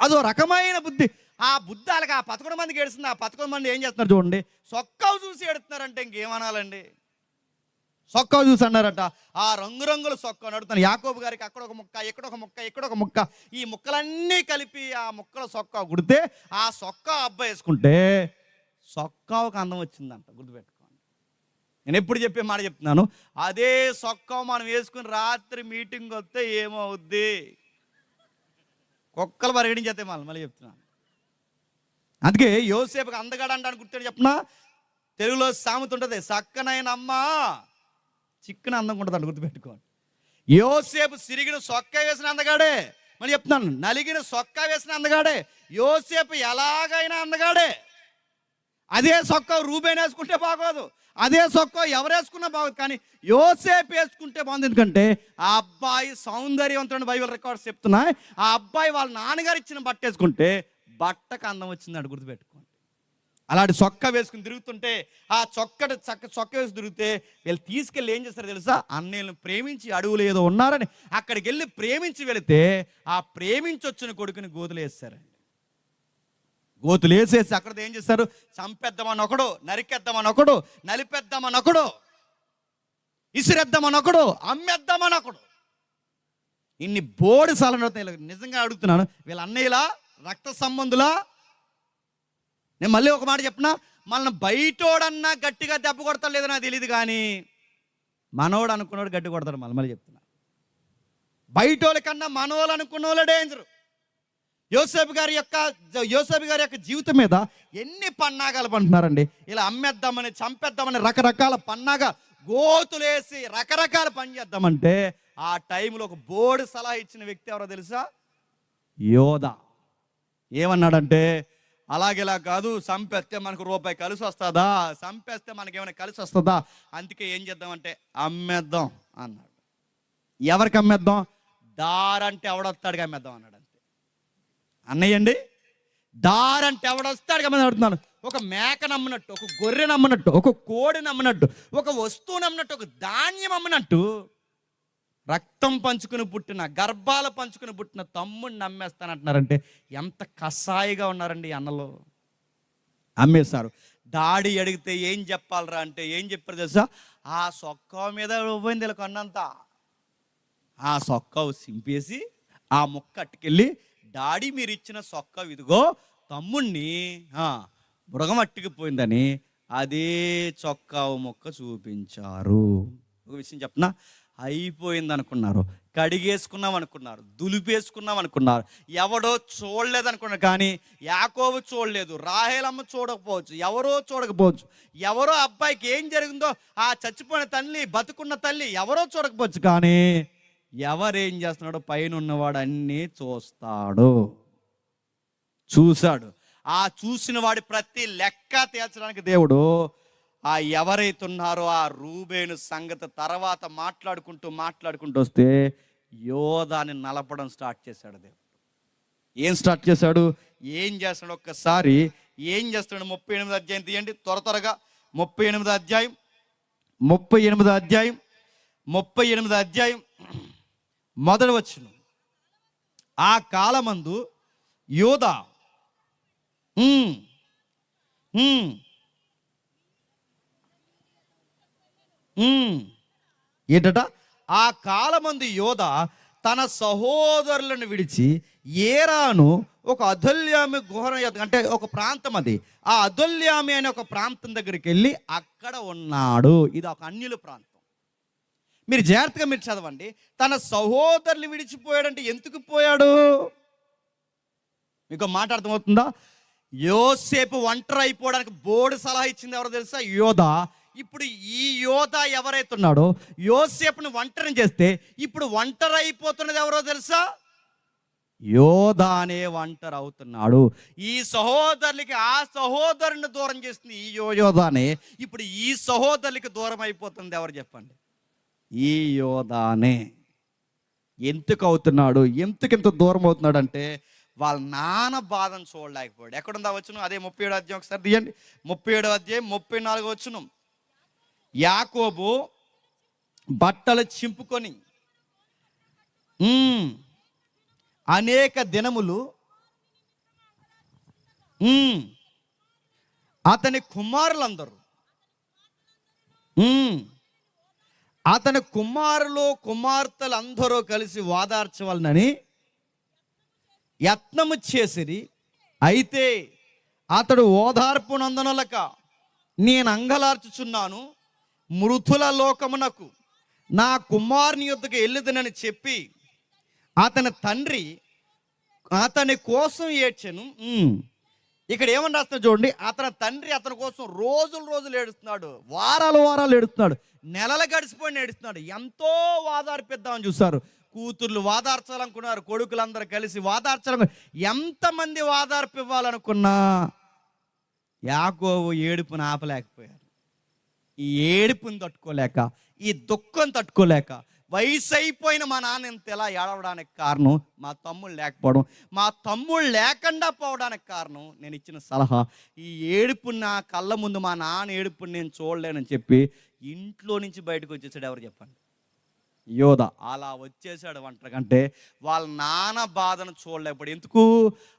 అదో రకమైన బుద్ధి. ఆ బుద్ధి వాళ్ళకి ఆ 11 మందికి ఏడుస్తుంది. ఆ 11 మంది ఏం చేస్తున్నారు చూడండి, సొక్కావు చూసి ఏడుతున్నారంటే ఇంకేమనాలండి. సొక్కా చూసి అన్నారట. ఆ రంగురంగుల సొక్క నడుతాను. యాకోబు గారికి అక్కడ ఒక ముక్క, ఇక్కడ ఒక ముక్క, ఇక్కడ ఒక ముక్క, ఈ ముక్కలన్నీ కలిపి ఆ ముక్కల సొక్కా కుడితే ఆ సొక్కా అబ్బాయి వేసుకుంటే సొక్కావుకు అందం వచ్చిందంట. గుర్తుపెట్టుకోండి, నేను ఎప్పుడు చెప్పే మాట చెప్తున్నాను. అదే సొక్కా మనం వేసుకుని రాత్రి మీటింగ్ వస్తే ఏమవుద్ది? కుక్కలు పరిగణించేస్తే మళ్ళీ చెప్తున్నాను. అందుకే యోసేపుకి అందగాడు అంటాను. గుర్తు చెప్పిన తెలుగులో సామెత ఉంటుంది, సక్కనైన అమ్మ చిక్కన అందంగా ఉంటుంది అంట. గుర్తుపెట్టుకోండి, యోసేపు సిరిగిన సొక్కా వేసిన అందగాడే. మళ్ళీ చెప్తున్నాను, నలిగిన సొక్కా వేసిన అందగాడే. యోసేపు ఎలాగైనా అందగాడే. అదే సొక్కా రూబేన్ వేసుకుంటే బాగోదు, అదే సొక్కా ఎవరు వేసుకున్నా బాగోదు. కానీ యోసేపు వేసుకుంటే బాగుంది. ఎందుకంటే ఆ అబ్బాయి సౌందర్యవంతుడు. బైబిల్ రికార్డ్స్ చెప్తున్నాయి, ఆ అబ్బాయి వాళ్ళ నాన్నగారు ఇచ్చిన బట్ట వేసుకుంటే బట్టకు అందం వచ్చిందంట. గుర్తుపెట్టుకోండి, అలాంటి చొక్కా వేసుకుని తిరుగుతుంటే ఆ చొక్కా వేసి తిరిగితే వీళ్ళు తీసుకెళ్ళి ఏం చేస్తారో తెలుసా? అన్నయ్యలను ప్రేమించి అడవులు ఏదో ఉన్నారని అక్కడికి వెళ్ళి ప్రేమించి వెళితే ఆ ప్రేమించి వచ్చిన కొడుకుని గోతులు వేస్తారండి. గోతులు వేసేసి అక్కడ ఏం చేస్తారు? చంపేద్దామని ఒకడు, నరికేద్దామని ఒకడు, నలిపేద్దామని ఒకడు, ఇసిరేద్దామని ఒకడు, అమ్మేద్దామని ఒకడు. ఇన్ని బోడి సార్లు నిజంగా అడుగుతున్నాను, వీళ్ళ అన్నయ్యలా, రక్త సంబంధులా? నేను మళ్ళీ ఒక మాట చెప్పిన, మనల్ని బయటోడన్నా గట్టిగా దెబ్బ కొడతాడు లేదో నాకు తెలియదు, కానీ మనోడు అనుకున్నాడు గట్టి కొడతాడు. మళ్ళీ చెప్తున్నా, బయటోళ్ళ కన్నా మనోళ్ళు అనుకున్న వాళ్ళే డేంజరు. యోసేపు గారి యొక్క జీవితం మీద ఎన్ని పన్నాగాలు పంటున్నారండి. ఇలా అమ్మేద్దామని, చంపేద్దామని, రకరకాల పన్నాగా గోతులేసి రకరకాల పని చేద్దామంటే ఆ టైంలో ఒక బోర్డు సలహా ఇచ్చిన వ్యక్తి ఎవరో తెలుసా? యోధ. ఏమన్నాడంటే, అలాగేలా కాదు, చంపేస్తే మనకు రూపాయి కలిసి వస్తుందా, చంపేస్తే మనకేమైనా కలిసి వస్తుందా, అందుకే ఏం చేద్దామంటే అమ్మేద్దాం అన్నాడు. ఎవరికి అమ్మేద్దాం? దారంటే ఎవడొస్తాడుగా అమ్మేద్దాం అన్నాడు. అంతే అన్నయ్యండి, దారంటే ఎవడొస్తాడుగా అమ్మేద్దాం అడుగుతున్నాను. ఒక మేక నమ్మినట్టు, ఒక గొర్రె నమ్మినట్టు, ఒక కోడి నమ్మినట్టు, ఒక వస్తువు నమ్మినట్టు, ఒక ధాన్యం అమ్మినట్టు రక్తం పంచుకుని పుట్టిన, గర్భాలు పంచుకుని పుట్టిన తమ్ముడిని నమ్మేస్తానంటున్నారంటే ఎంత కసాయిగా ఉన్నారండి అన్నలో. అమ్మేస్తారు. డాడీ అడిగితే ఏం చెప్పాలరా అంటే ఏం చెప్పారు తెలుసా? ఆ సొక్క మీద పోయింది ఇలా కొన్నంత, ఆ సొక్క సింపేసి ఆ ముక్క అట్టుకెళ్ళి, డాడీ మీరు ఇచ్చిన సొక్క ఇదిగో తమ్ముణ్ణి మృగం అట్టుకుపోయిందని అదే చొక్కా మొక్క చూపించారు. ఒక విషయం చెప్పనా, అయిపోయింది అనుకున్నారు, కడిగేసుకున్నాం అనుకున్నారు, దులిపేసుకున్నాం అనుకున్నారు, ఎవడో చూడలేదు అనుకున్నారు. కానీ యాకోబు చూడలేదు, రాహేలమ్మ చూడకపోవచ్చు, ఎవరో చూడకపోవచ్చు, ఎవరో అబ్బాయికి ఏం జరిగిందో, ఆ చచ్చిపోయిన తల్లి, బతుకున్న తల్లి ఎవరో చూడకపోవచ్చు. కానీ ఎవరేం చేస్తున్నాడో పైన ఉన్నవాడు అన్నీ చూస్తాడు. చూశాడు. ఆ చూసిన వాడి ప్రతి లెక్క తీర్చడానికి దేవుడు ఆ ఎవరైతే ఉన్నారో ఆ రూబేను సంగతి తర్వాత మాట్లాడుకుంటూ వస్తే యోధాని నలపడం స్టార్ట్ చేశాడు దేవుడు. ఏం స్టార్ట్ చేశాడు, ఏం చేస్తాడు ఒక్కసారి ఏం చేస్తాడు? 38 అధ్యాయం తీయండి త్వరగా. 38 అధ్యాయం మొదటి వచనం. ఆ కాలమందు యోధా ఏంటట? ఆ కాలమందు యోధ తన సహోదరులను విడిచి ఏరాను ఒక అదుల్యామి గుహ, అంటే ఒక ప్రాంతం, అది ఆ అదుల్యామి అనే ఒక ప్రాంతం దగ్గరికి వెళ్ళి అక్కడ ఉన్నాడు. ఇది ఒక అన్యుల ప్రాంతం. మీరు జాగ్రత్తగా మీరు చదవండి. తన సహోదరులు విడిచిపోయాడంటే ఎందుకు పోయాడు? మీకు మాట అర్థమవుతుందా? యోసేపు ఒంటరి అయిపోవడానికి బోర్డు సలహా ఇచ్చింది ఎవరో తెలుసా? యోధ. ఇప్పుడు ఈ యోధ ఎవరైతే ఉన్నాడో యోసేపుని ఒంటరిని చేస్తే ఇప్పుడు ఒంటరి అయిపోతున్నది ఎవరో తెలుసా? యోధ అనే ఒంటరి అవుతున్నాడు. ఈ సహోదరులకి ఆ సహోదరుని దూరం చేస్తుంది ఈ యోధానే. ఇప్పుడు ఈ సహోదరులకి దూరం అయిపోతుంది ఎవరు చెప్పండి? ఈ యోధానే. ఎందుకు అవుతున్నాడు, ఎందుకింత దూరం అవుతున్నాడు అంటే వాళ్ళ నాన్న బాధను చూడలేకపోయాడు. ఎక్కడుందా వచ్చును? అదే 37 అధ్యాయం ఒకసారి తీయండి. 37 అధ్యాయం 34 వచ్చును. యాకోబు బట్టలు చింపుకొని అనేక దినములు అతని కుమారులందరూ అతని కుమారులు కుమార్తెలందరూ కలిసి వాదార్చవాలని యత్నము చేసిరి. అయితే అతడు ఓదార్పు నందనలక నేను అంగలార్చుచున్నాను, మృతుల లోకమునకు నా కుమారుని యొద్దకు వెళ్ళుదనని చెప్పి అతని తండ్రి అతని కోసం ఏడ్చెను. ఇక్కడ ఏమని రాస్తున్నా చూడండి. అతని తండ్రి అతని కోసం రోజులు ఏడుస్తున్నాడు, వారాలు ఏడుస్తున్నాడు, నెలలు గడిచిపోయి ఏడుస్తున్నాడు. ఎంతో వాదార్పిద్దామని చూస్తారు. కూతుర్లు వాదార్చాలనుకున్నారు, కొడుకులందరూ కలిసి వాదార్చాలనుకున్నారు. ఎంతమంది వాదార్పు ఇవ్వాలనుకున్నా యాకోబు ఏడుపుని ఆపలేకపోయారు. ఈ ఏడుపుని తట్టుకోలేక, ఈ దుఃఖం తట్టుకోలేక, వయసు అయిపోయిన మా నాన్న ఇంత ఎలా ఏడవడానికి కారణం మా తమ్ముళ్ళు లేకపోవడం, మా తమ్ముళ్ళు లేకుండా పోవడానికి కారణం నేను ఇచ్చిన సలహా. ఈ ఏడుపుని నా కళ్ళ ముందు మా నాన్న ఏడుపుని నేను చూడలేనని చెప్పి ఇంట్లో నుంచి బయటకు వచ్చేసాడు. ఎవరు చెప్పండి? యోధ. అలా వచ్చేసాడు ఒంటరి. కంటే వాళ్ళ నాన్న బాధను చూడలేకపోయాడు. ఎందుకు?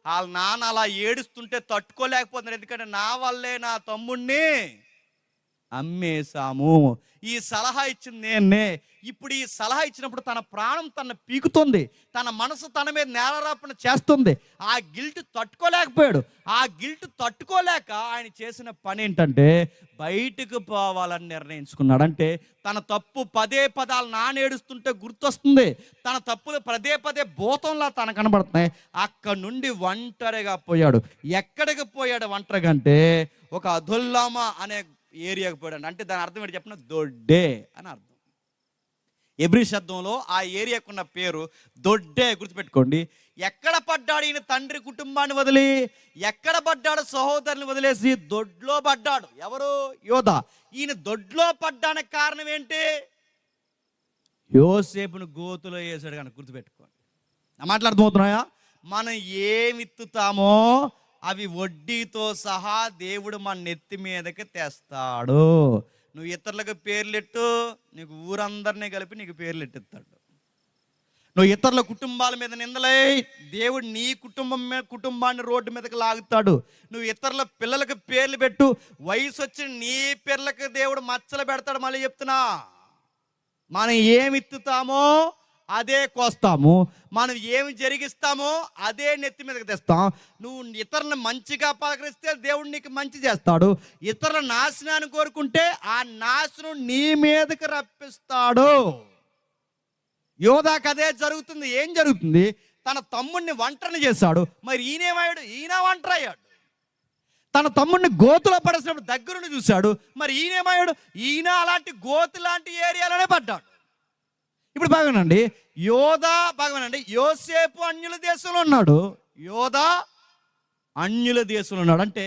వాళ్ళ నాన్న అలా ఏడుస్తుంటే తట్టుకోలేకపోతున్నారు. ఎందుకంటే నా వల్లే నా తమ్ముడిని అమ్మేశాము. ఈ సలహా ఇచ్చింది నేనే. ఇప్పుడు ఈ సలహా ఇచ్చినప్పుడు తన ప్రాణం తన పీకుతుంది, తన మనసు తన మీద నేలరాపణ చేస్తుంది. ఆ గిల్ట్ తట్టుకోలేకపోయాడు. ఆ గిల్ట్ తట్టుకోలేక ఆయన చేసిన పని ఏంటంటే బయటకు పోవాలని నిర్ణయించుకున్నాడు. అంటే తన తప్పు పదే పదాలు నానేడుస్తుంటే గుర్తొస్తుంది, తన తప్పులు పదే పదే భూతంలా తన కనబడుతున్నాయి. అక్కడి నుండి ఒంటరిగా పోయాడు. ఎక్కడికి పోయాడు ఒంటరిగా అంటే ఒక అధుల్లామా అనే ఏరియాకి పోయాడు. అంటే దాని అర్థం ఏంటి చెప్పిన, దొడ్డే అని అర్థం. ఎబ్రీ శబ్దంలో ఆ ఏరియాకు ఉన్న పేరు దొడ్డే, గుర్తుపెట్టుకోండి. ఎక్కడ పడ్డాడు ఈయన? తండ్రి కుటుంబాన్ని వదిలి ఎక్కడ పడ్డాడు? సహోదరుని వదిలేసి దొడ్లో పడ్డాడు. ఎవరు? యోధా. ఈయన దొడ్లో పడ్డానికి కారణం ఏంటి? యోసేపును గోతులో వేసాడు కనుక, గుర్తుపెట్టుకోండి. నా మాటలు అర్థమవుతున్నాయా? మనం ఏమి విత్తుతామో అవి వడ్డీతో సహా దేవుడు మన నెత్తి మీదకి తెస్తాడు. నువ్వు ఇతరులకు పేర్లెట్టు, నీకు ఊరందరినీ కలిపి నీకు పేర్లెట్టిస్తాడు. నువ్వు ఇతరుల కుటుంబాల మీద నిందలై, దేవుడు నీ కుటుంబాన్ని రోడ్డు మీదకి లాగుతాడు. నువ్వు ఇతరుల పిల్లలకు పేర్లు పెట్టు, వయసు వచ్చిన నీ పిల్లలకు దేవుడు మచ్చలు పెడతాడు. మళ్ళీ చెప్తున్నా, మనం ఏమి విత్తుతామో అదే కోస్తాము, మనం ఏమి జరిగిస్తామో అదే నెత్తి మీదకి తెస్తాం. నువ్వు ఇతరులను మంచిగా పలకరిస్తే దేవుడు నీకు మంచి చేస్తాడు. ఇతరుల నాశనాన్ని కోరుకుంటే ఆ నాశనం నీ మీదకి రప్పిస్తాడు. యోధాకు అదే జరుగుతుంది. ఏం జరుగుతుంది? తన తమ్ముడిని ఒంటరిని చేశాడు. మరి ఈయనేమయ్యాడు? ఈయన ఒంటరి అయ్యాడు. తన తమ్ముడిని గోతులో పడేసినప్పుడు దగ్గరుండి చూశాడు. మరి ఈయనేమయ్యాడు? ఈయన అలాంటి గోతు లాంటి ఏరియాలోనే పడ్డాడు. ఇప్పుడు బాగానండి, యోధా బాగానండి, యోసేపు అన్యుల దేశంలో ఉన్నాడు, యోధా అన్యుల దేశంలో ఉన్నాడు. అంటే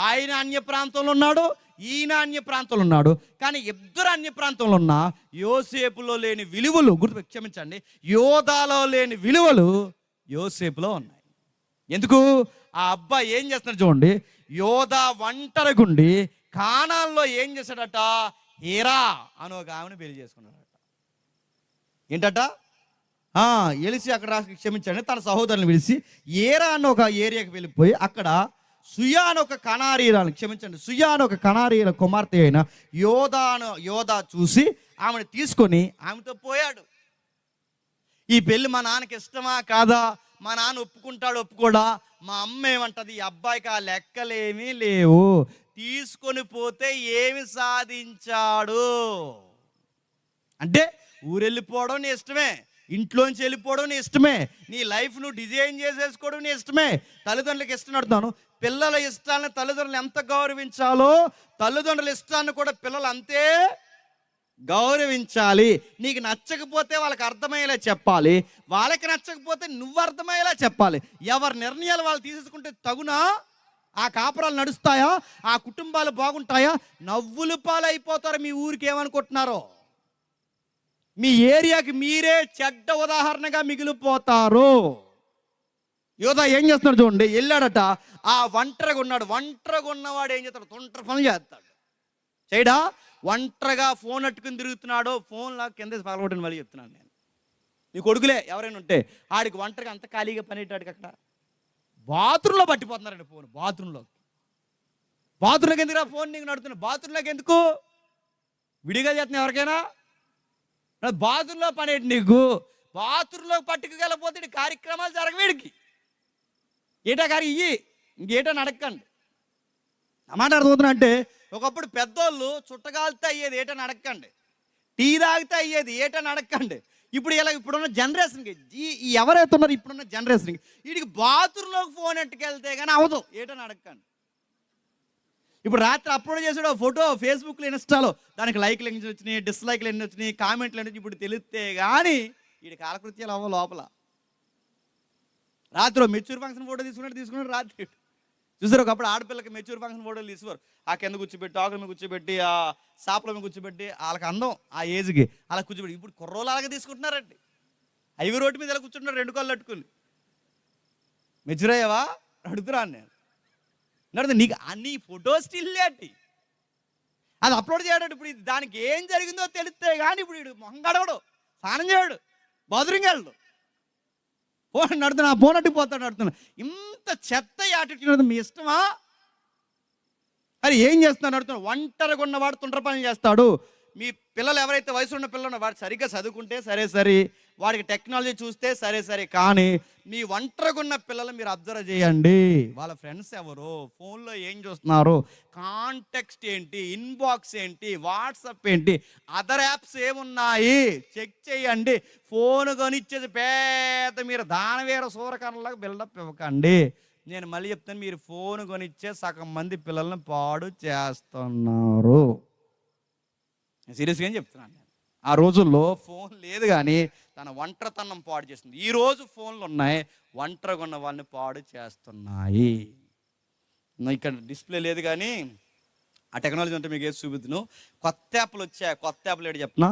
ఆయన అన్య ప్రాంతంలో ఉన్నాడు, ఈయన అన్య ప్రాంతంలో ఉన్నాడు. కానీ ఇద్దరు అన్య ప్రాంతంలో ఉన్నా యోసేపులో లేని విలువలు, క్షమించండి, యోధాలో లేని విలువలు యోసేపులో ఉన్నాయి. ఎందుకు? ఆ అబ్బాయి ఏం చేస్తున్నాడు చూడండి. యోధా ఒంటరిగుండి కానాన్లో ఏం చేశాడట? హీరా అని ఒక ఆమెను పెళ్లి చేసుకున్నాడట. ఏంటట? ఎలిసి అక్కడ క్షమించండి, తన సహోదరుని పిలిచి ఏరా అని ఒక ఏరియాకి వెళ్ళిపోయి అక్కడ సుయా అని ఒక కనారీరాలు, క్షమించండి, సుయా అని ఒక కనారీల కుమార్తె అయిన యోధా చూసి ఆమెను తీసుకొని ఆమెతో పోయాడు. ఈ పెళ్ళి మా నాన్నకి ఇష్టమా కాదా? మా నాన్న ఒప్పుకుంటాడు ఒప్పుకోడా? మా అమ్మ ఏమంటది? ఈ అబ్బాయికి ఆ లెక్కలేమీ లేవు, తీసుకొని పోతే ఏమి సాధించాడు? అంటే ఊరెళ్ళిపోవడం నీ ఇష్టమే, ఇంట్లోంచి వెళ్ళిపోవడం నీ ఇష్టమే, నీ లైఫ్ నువ్వు డిజైన్ చేసేసుకోవడం నీ ఇష్టమే. తల్లిదండ్రులకు ఇష్టం అడుగుతాను. పిల్లల ఇష్టాన్ని తల్లిదండ్రులు ఎంత గౌరవించాలో తల్లిదండ్రుల ఇష్టాన్ని కూడా పిల్లలు అంతే గౌరవించాలి. నీకు నచ్చకపోతే వాళ్ళకి అర్థమయ్యేలా చెప్పాలి, వాళ్ళకి నచ్చకపోతే నువ్వు అర్థమయ్యేలా చెప్పాలి. ఎవరి నిర్ణయాలు వాళ్ళు తీసుకుంటే తగునా? ఆ కాపురాలు నడుస్తాయా? ఆ కుటుంబాలు బాగుంటాయా? నవ్వులు పాలైపోతారు. మీ ఊరికి ఏమనుకుంటున్నారో, మీ ఏరియాకి మీరే చెడ్డ ఉదాహరణగా మిగిలిపోతారు. యోధా ఏం చేస్తున్నాడు చూడండి. వెళ్ళాడట, ఆ ఒంటరిగా ఉన్నాడు. ఒంటరిగా ఉన్నవాడు ఏం చేస్తాడు? తొంటరి పనులు చేస్తాడు. చేయడా? ఒంటరిగా ఫోన్ అట్టుకుని తిరుగుతున్నాడు. ఫోన్లా కింద పగలగొట్టని మళ్ళీ చెప్తున్నాను నేను. నీ కొడుకులే ఎవరైనా ఉంటే ఆడికి ఒంటరిగా అంత ఖాళీగా పనిటాడికి అక్కడ బాత్రూంలో పట్టిపోతున్నారండి. ఫోన్ బాత్రూంలోకి ఎందుకురా ఫోన్ నీకు నడుతున్నాడు? బాత్రూంలోకి ఎందుకు? విడిగా చేస్తున్నా ఎవరికైనా? బాత్రూంలో పనేటి నీకు? బాత్రూంలో పట్టుకుకెళ్ళపోతే కార్యక్రమాలు జరగవేడికి ఏటా కారు ఇయ్యి, ఇంకేటా నడక్కండి. అన్నమాట అర్థమవుతున్నా. అంటే ఒకప్పుడు పెద్దోళ్ళు చుట్టగాలితే అయ్యేది ఏటా నడక్కండి, టీ తాగితే అయ్యేది ఏటా నడక్కండి. ఇప్పుడున్న జనరేషన్కి ఎవరైతే ఉన్నారో ఇప్పుడున్న జనరేషన్కి వీడికి బాత్రూంలోకి ఫోన్ ఎట్టుకెళ్తే కానీ అవదు, ఏటా నడక్కండి. ఇప్పుడు రాత్రి అప్లోడ్ చేసాడు ఫోటో ఫేస్బుక్లో, ఇన్స్టాలో, దానికి లైక్లు ఎన్ని వచ్చినాయి, డిస్లైక్లు ఎన్ని వచ్చినాయి, కామెంట్లు ఎన్ని, ఇప్పుడు తెలిస్తే కానీ వీడి కాలకృత్యాలు అవ్వ. లోపల రాత్రి మెచ్యూర్ ఫంక్షన్ ఫోటో తీసుకున్నాడు రాత్రి. చూసారు ఒకప్పుడు ఆడపిల్లకి మెచ్యూర్ ఫంక్షన్ ఫోటోలు తీసుకోరు. ఆ కింద కూర్చోబెట్టి, ఆకుల మీద కూర్చోబెట్టి, ఆ సాపల మీద కూర్చోబెట్టి, వాళ్ళకి అందం ఆ ఏజ్కి అలా కూర్చోబెట్టి. ఇప్పుడు కుర్రోలాగా తీసుకుంటున్నారండి. ఐవి రోడ్డు మీద ఇలా కూర్చుంటున్నారు 2 కాళ్ళు అట్టుకుని. మెచ్యూర్ అయ్యావా అడుగుతున్నాను నేను. నీకు అన్ని ఫోటో స్టిల్ అట్టి అది అప్లోడ్ చేయడం. ఇప్పుడు దానికి ఏం జరిగిందో తెలిస్తే కానీ ఇప్పుడు వీడు మొహం గడవడు, స్నానం చేయడు, బాత్రూమ్కి వెళ్ళడు, ఫోన్ నడుతున్నా, ఫోన్ అట్టుకుపోతాడు నడుతున్నా. ఇంత చెత్త యాటిట్యూడ్ మీ ఇష్టమా? అని ఏం చేస్తున్నాడు అడుగుతున్నాడు. ఒంటరిగా ఉన్నవాడు తుండ్ర పనులు చేస్తాడు. మీ పిల్లలు ఎవరైతే వయసు ఉన్న పిల్లలు వాడు సరిగ్గా చదువుకుంటే సరే, వాడికి టెక్నాలజీ చూస్తే సరే, కానీ మీ ఒంటరిగా ఉన్న పిల్లలు మీరు అబ్జర్వ్ చేయండి. వాళ్ళ ఫ్రెండ్స్ ఎవరు, ఫోన్లో ఏం చూస్తున్నారు, కాంటెక్స్ట్ ఏంటి, ఇన్బాక్స్ ఏంటి, వాట్సాప్ ఏంటి, అదర్ యాప్స్ ఏమున్నాయి చెక్ చేయండి. ఫోన్ కొనిచ్చేది పేద మీరు దానవీర సూరకర్ణలాగా బిల్డప్ ఇవ్వకండి. నేను మళ్ళీ చెప్తాను, మీరు ఫోన్ కొనిచ్చే సగం మంది పిల్లల్ని పాడు చేస్తున్నారు. సీరియస్గా చెప్తున్నాను. నేను ఆ రోజుల్లో ఫోన్ లేదు, కానీ తన ఒంటరితనం పాడు చేస్తుంది. ఈరోజు ఫోన్లు ఉన్నాయి, ఒంటరిగా ఉన్న వాళ్ళని పాడు చేస్తున్నాయి. ఇక్కడ డిస్ప్లే లేదు, కానీ ఆ టెక్నాలజీ అంటే మీకు ఏది చూపిద్దును. కొత్త యాప్లు వచ్చాయి. కొత్త యాప్లు ఏంటి చెప్పనా,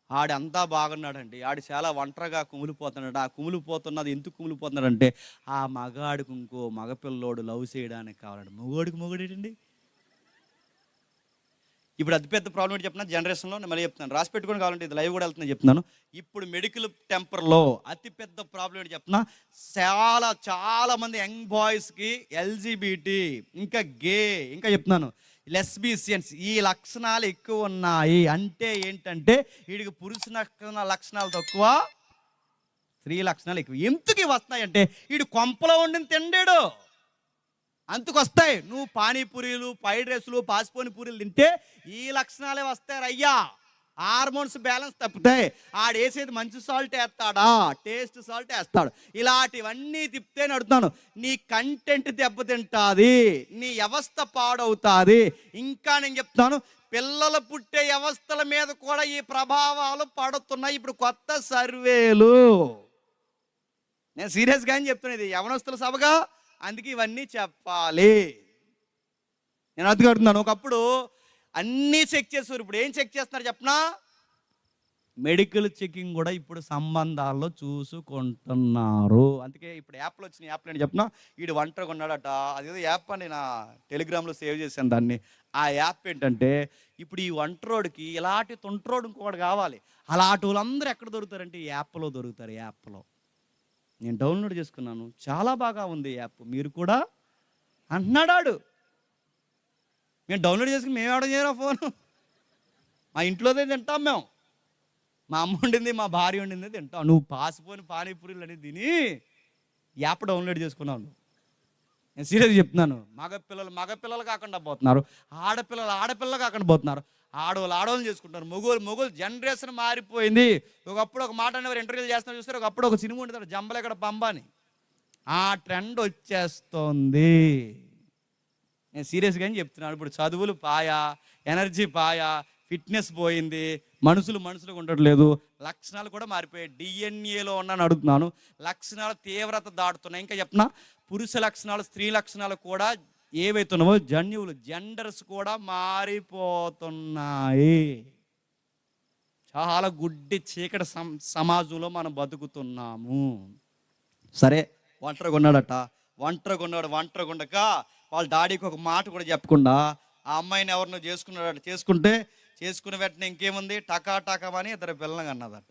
ఆడంతా బాగున్నాడండి, ఆడు చాలా ఒంటరిగా కుమిలిపోతున్నాడు. ఆ కుమిలిపోతున్నది ఎందుకు కుమిలిపోతున్నాడంటే, ఆ మగాడికి ఇంకో మగపిల్లోడు లవ్ చేయడానికి కావాలండి. మొగోడికి ఏంటండి. ఇప్పుడు అతిపెద్ద ప్రాబ్లం ఏంటి చెప్పిన జనరేషన్లో, నేను మళ్ళీ చెప్తున్నాను, రాసి పెట్టుకొని కావాలంటే ఇది లైవ్ కూడా వెళ్తుందని చెప్తున్నాను. ఇప్పుడు మెడికల్ టెంపర్లో అతిపెద్ద ప్రాబ్లం ఏంటి చెప్పిన, చాలా మంది యంగ్ బాయ్స్కి ఎల్జీబీటీ, ఇంకా గే, ఇంకా చెప్తున్నాను లెస్బియన్స్, ఈ లక్షణాలు ఎక్కువ ఉన్నాయి. అంటే ఏంటంటే వీడికి పురుష లక్షణాలు తక్కువ, స్త్రీ లక్షణాలు ఎక్కువ. ఎందుకు వస్తున్నాయి అంటే వీడు కొంపలో ఉండిని తిండాడు, అంతకు వస్తాయి. నువ్వు పానీపూరీలు, ఫ్రైడ్ రైస్లు, పాసిపోని పూరీలు తింటే ఈ లక్షణాలే వస్తాయి అయ్యా. హార్మోన్స్ బ్యాలెన్స్ తప్పుతాయి. ఆడు వేసేది మంచి సాల్ట్ వేస్తాడా, టేస్ట్ సాల్ట్ వేస్తాడు. ఇలాంటివన్నీ తిప్పితే నడుతున్నాను, నీ కంటెంట్ దెబ్బతింటుంది, నీ వ్యవస్థ పాడవుతుంది. ఇంకా నేను చెప్తాను, పిల్లలు పుట్టే వ్యవస్థల మీద కూడా ఈ ప్రభావాలు పడుతున్నాయి. ఇప్పుడు కొత్త సర్వేలు, నేను సీరియస్గా అని చెప్తున్నాను, ఇది యవనస్తుల సభగా, అందుకే ఇవన్నీ చెప్పాలి. నేను అడుగుతున్నాను, ఒకప్పుడు అన్నీ చెక్ చేస్తారు, ఇప్పుడు ఏం చెక్ చేస్తున్నారు చెప్పనా, మెడికల్ చెకింగ్ కూడా ఇప్పుడు సంబంధాల్లో చూసుకుంటున్నారు. అందుకే ఇప్పుడు యాప్లు వచ్చినాయి. యాప్లు ఏంటి చెప్పనా, వీడు ఒంటరిగా ఉన్నాడట, అదేదో యాప్ అని నా టెలిగ్రామ్లో సేవ్ చేశాను దాన్ని. ఆ యాప్ ఏంటంటే, ఇప్పుడు ఈ ఒంటరోడికి ఇలాంటి తొంటరోడు ఇంకొకటి కావాలి, అలాంటి వాళ్ళందరూ ఎక్కడ దొరుకుతారంటే ఈ యాప్లో దొరుకుతారు. యాప్లో నేను డౌన్లోడ్ చేసుకున్నాను, చాలా బాగా ఉంది యాప్, మీరు కూడా అంటున్నాడు. మేము డౌన్లోడ్ చేసుకుని మేము ఎవడ చేయరా ఫోను, మా ఇంట్లోదే తింటాం మేము, మా అమ్మ వండింది, మా భార్య వండింది తింటాం. నువ్వు పాసిపోని పానీపూరీలు అనేది తిని యాప్ డౌన్లోడ్ చేసుకున్నావు నువ్వు. నేను సీరియస్గా చెప్తున్నాను, మగపిల్లలు కాకుండా పోతున్నారు, ఆడపిల్లలు కాకుండా పోతున్నారు, ఆడవాళ్ళు చేసుకుంటారు, మొగోలు జనరేషన్ మారిపోయింది. ఒకప్పుడు ఒక మాట అనేవారు, ఇంటర్వ్యూలు చేస్తున్నారు చూస్తారు, ఒకప్పుడు ఒక సినిమా ఉండేది జంబలెక్కడ పంబాని, ఆ ట్రెండ్ వచ్చేస్తోంది. నేను సీరియస్గా అని చెప్తున్నాను. ఇప్పుడు చదువులు పాయా, ఎనర్జీ పాయా, ఫిట్నెస్ పోయింది, మనుషులుగా ఉండట్లేదు, లక్షణాలు కూడా మారిపోయాయి. డిఎన్ఏలో ఉన్నాను అడుగుతున్నాను, లక్షణాలు తీవ్రత దాటుతున్నాయి. ఇంకా చెప్పనా, పురుష లక్షణాలు, స్త్రీ లక్షణాలు కూడా ఏవైతున్నావో జన్యువులు, జెండర్స్ కూడా మారిపోతున్నాయి. చాలా గుడ్డి చీకటి సమాజంలో మనం బతుకుతున్నాము. సరే, ఒంటరిగా ఉండక వాళ్ళ డాడీకి ఒక మాట కూడా చెప్పకుండా ఆ అమ్మాయిని ఎవరినో చేసుకున్నాడట. చేసుకునే వెంటనే ఇంకేముంది, టకాటకమని ఇద్దరు పిల్లల్ని కన్నదట.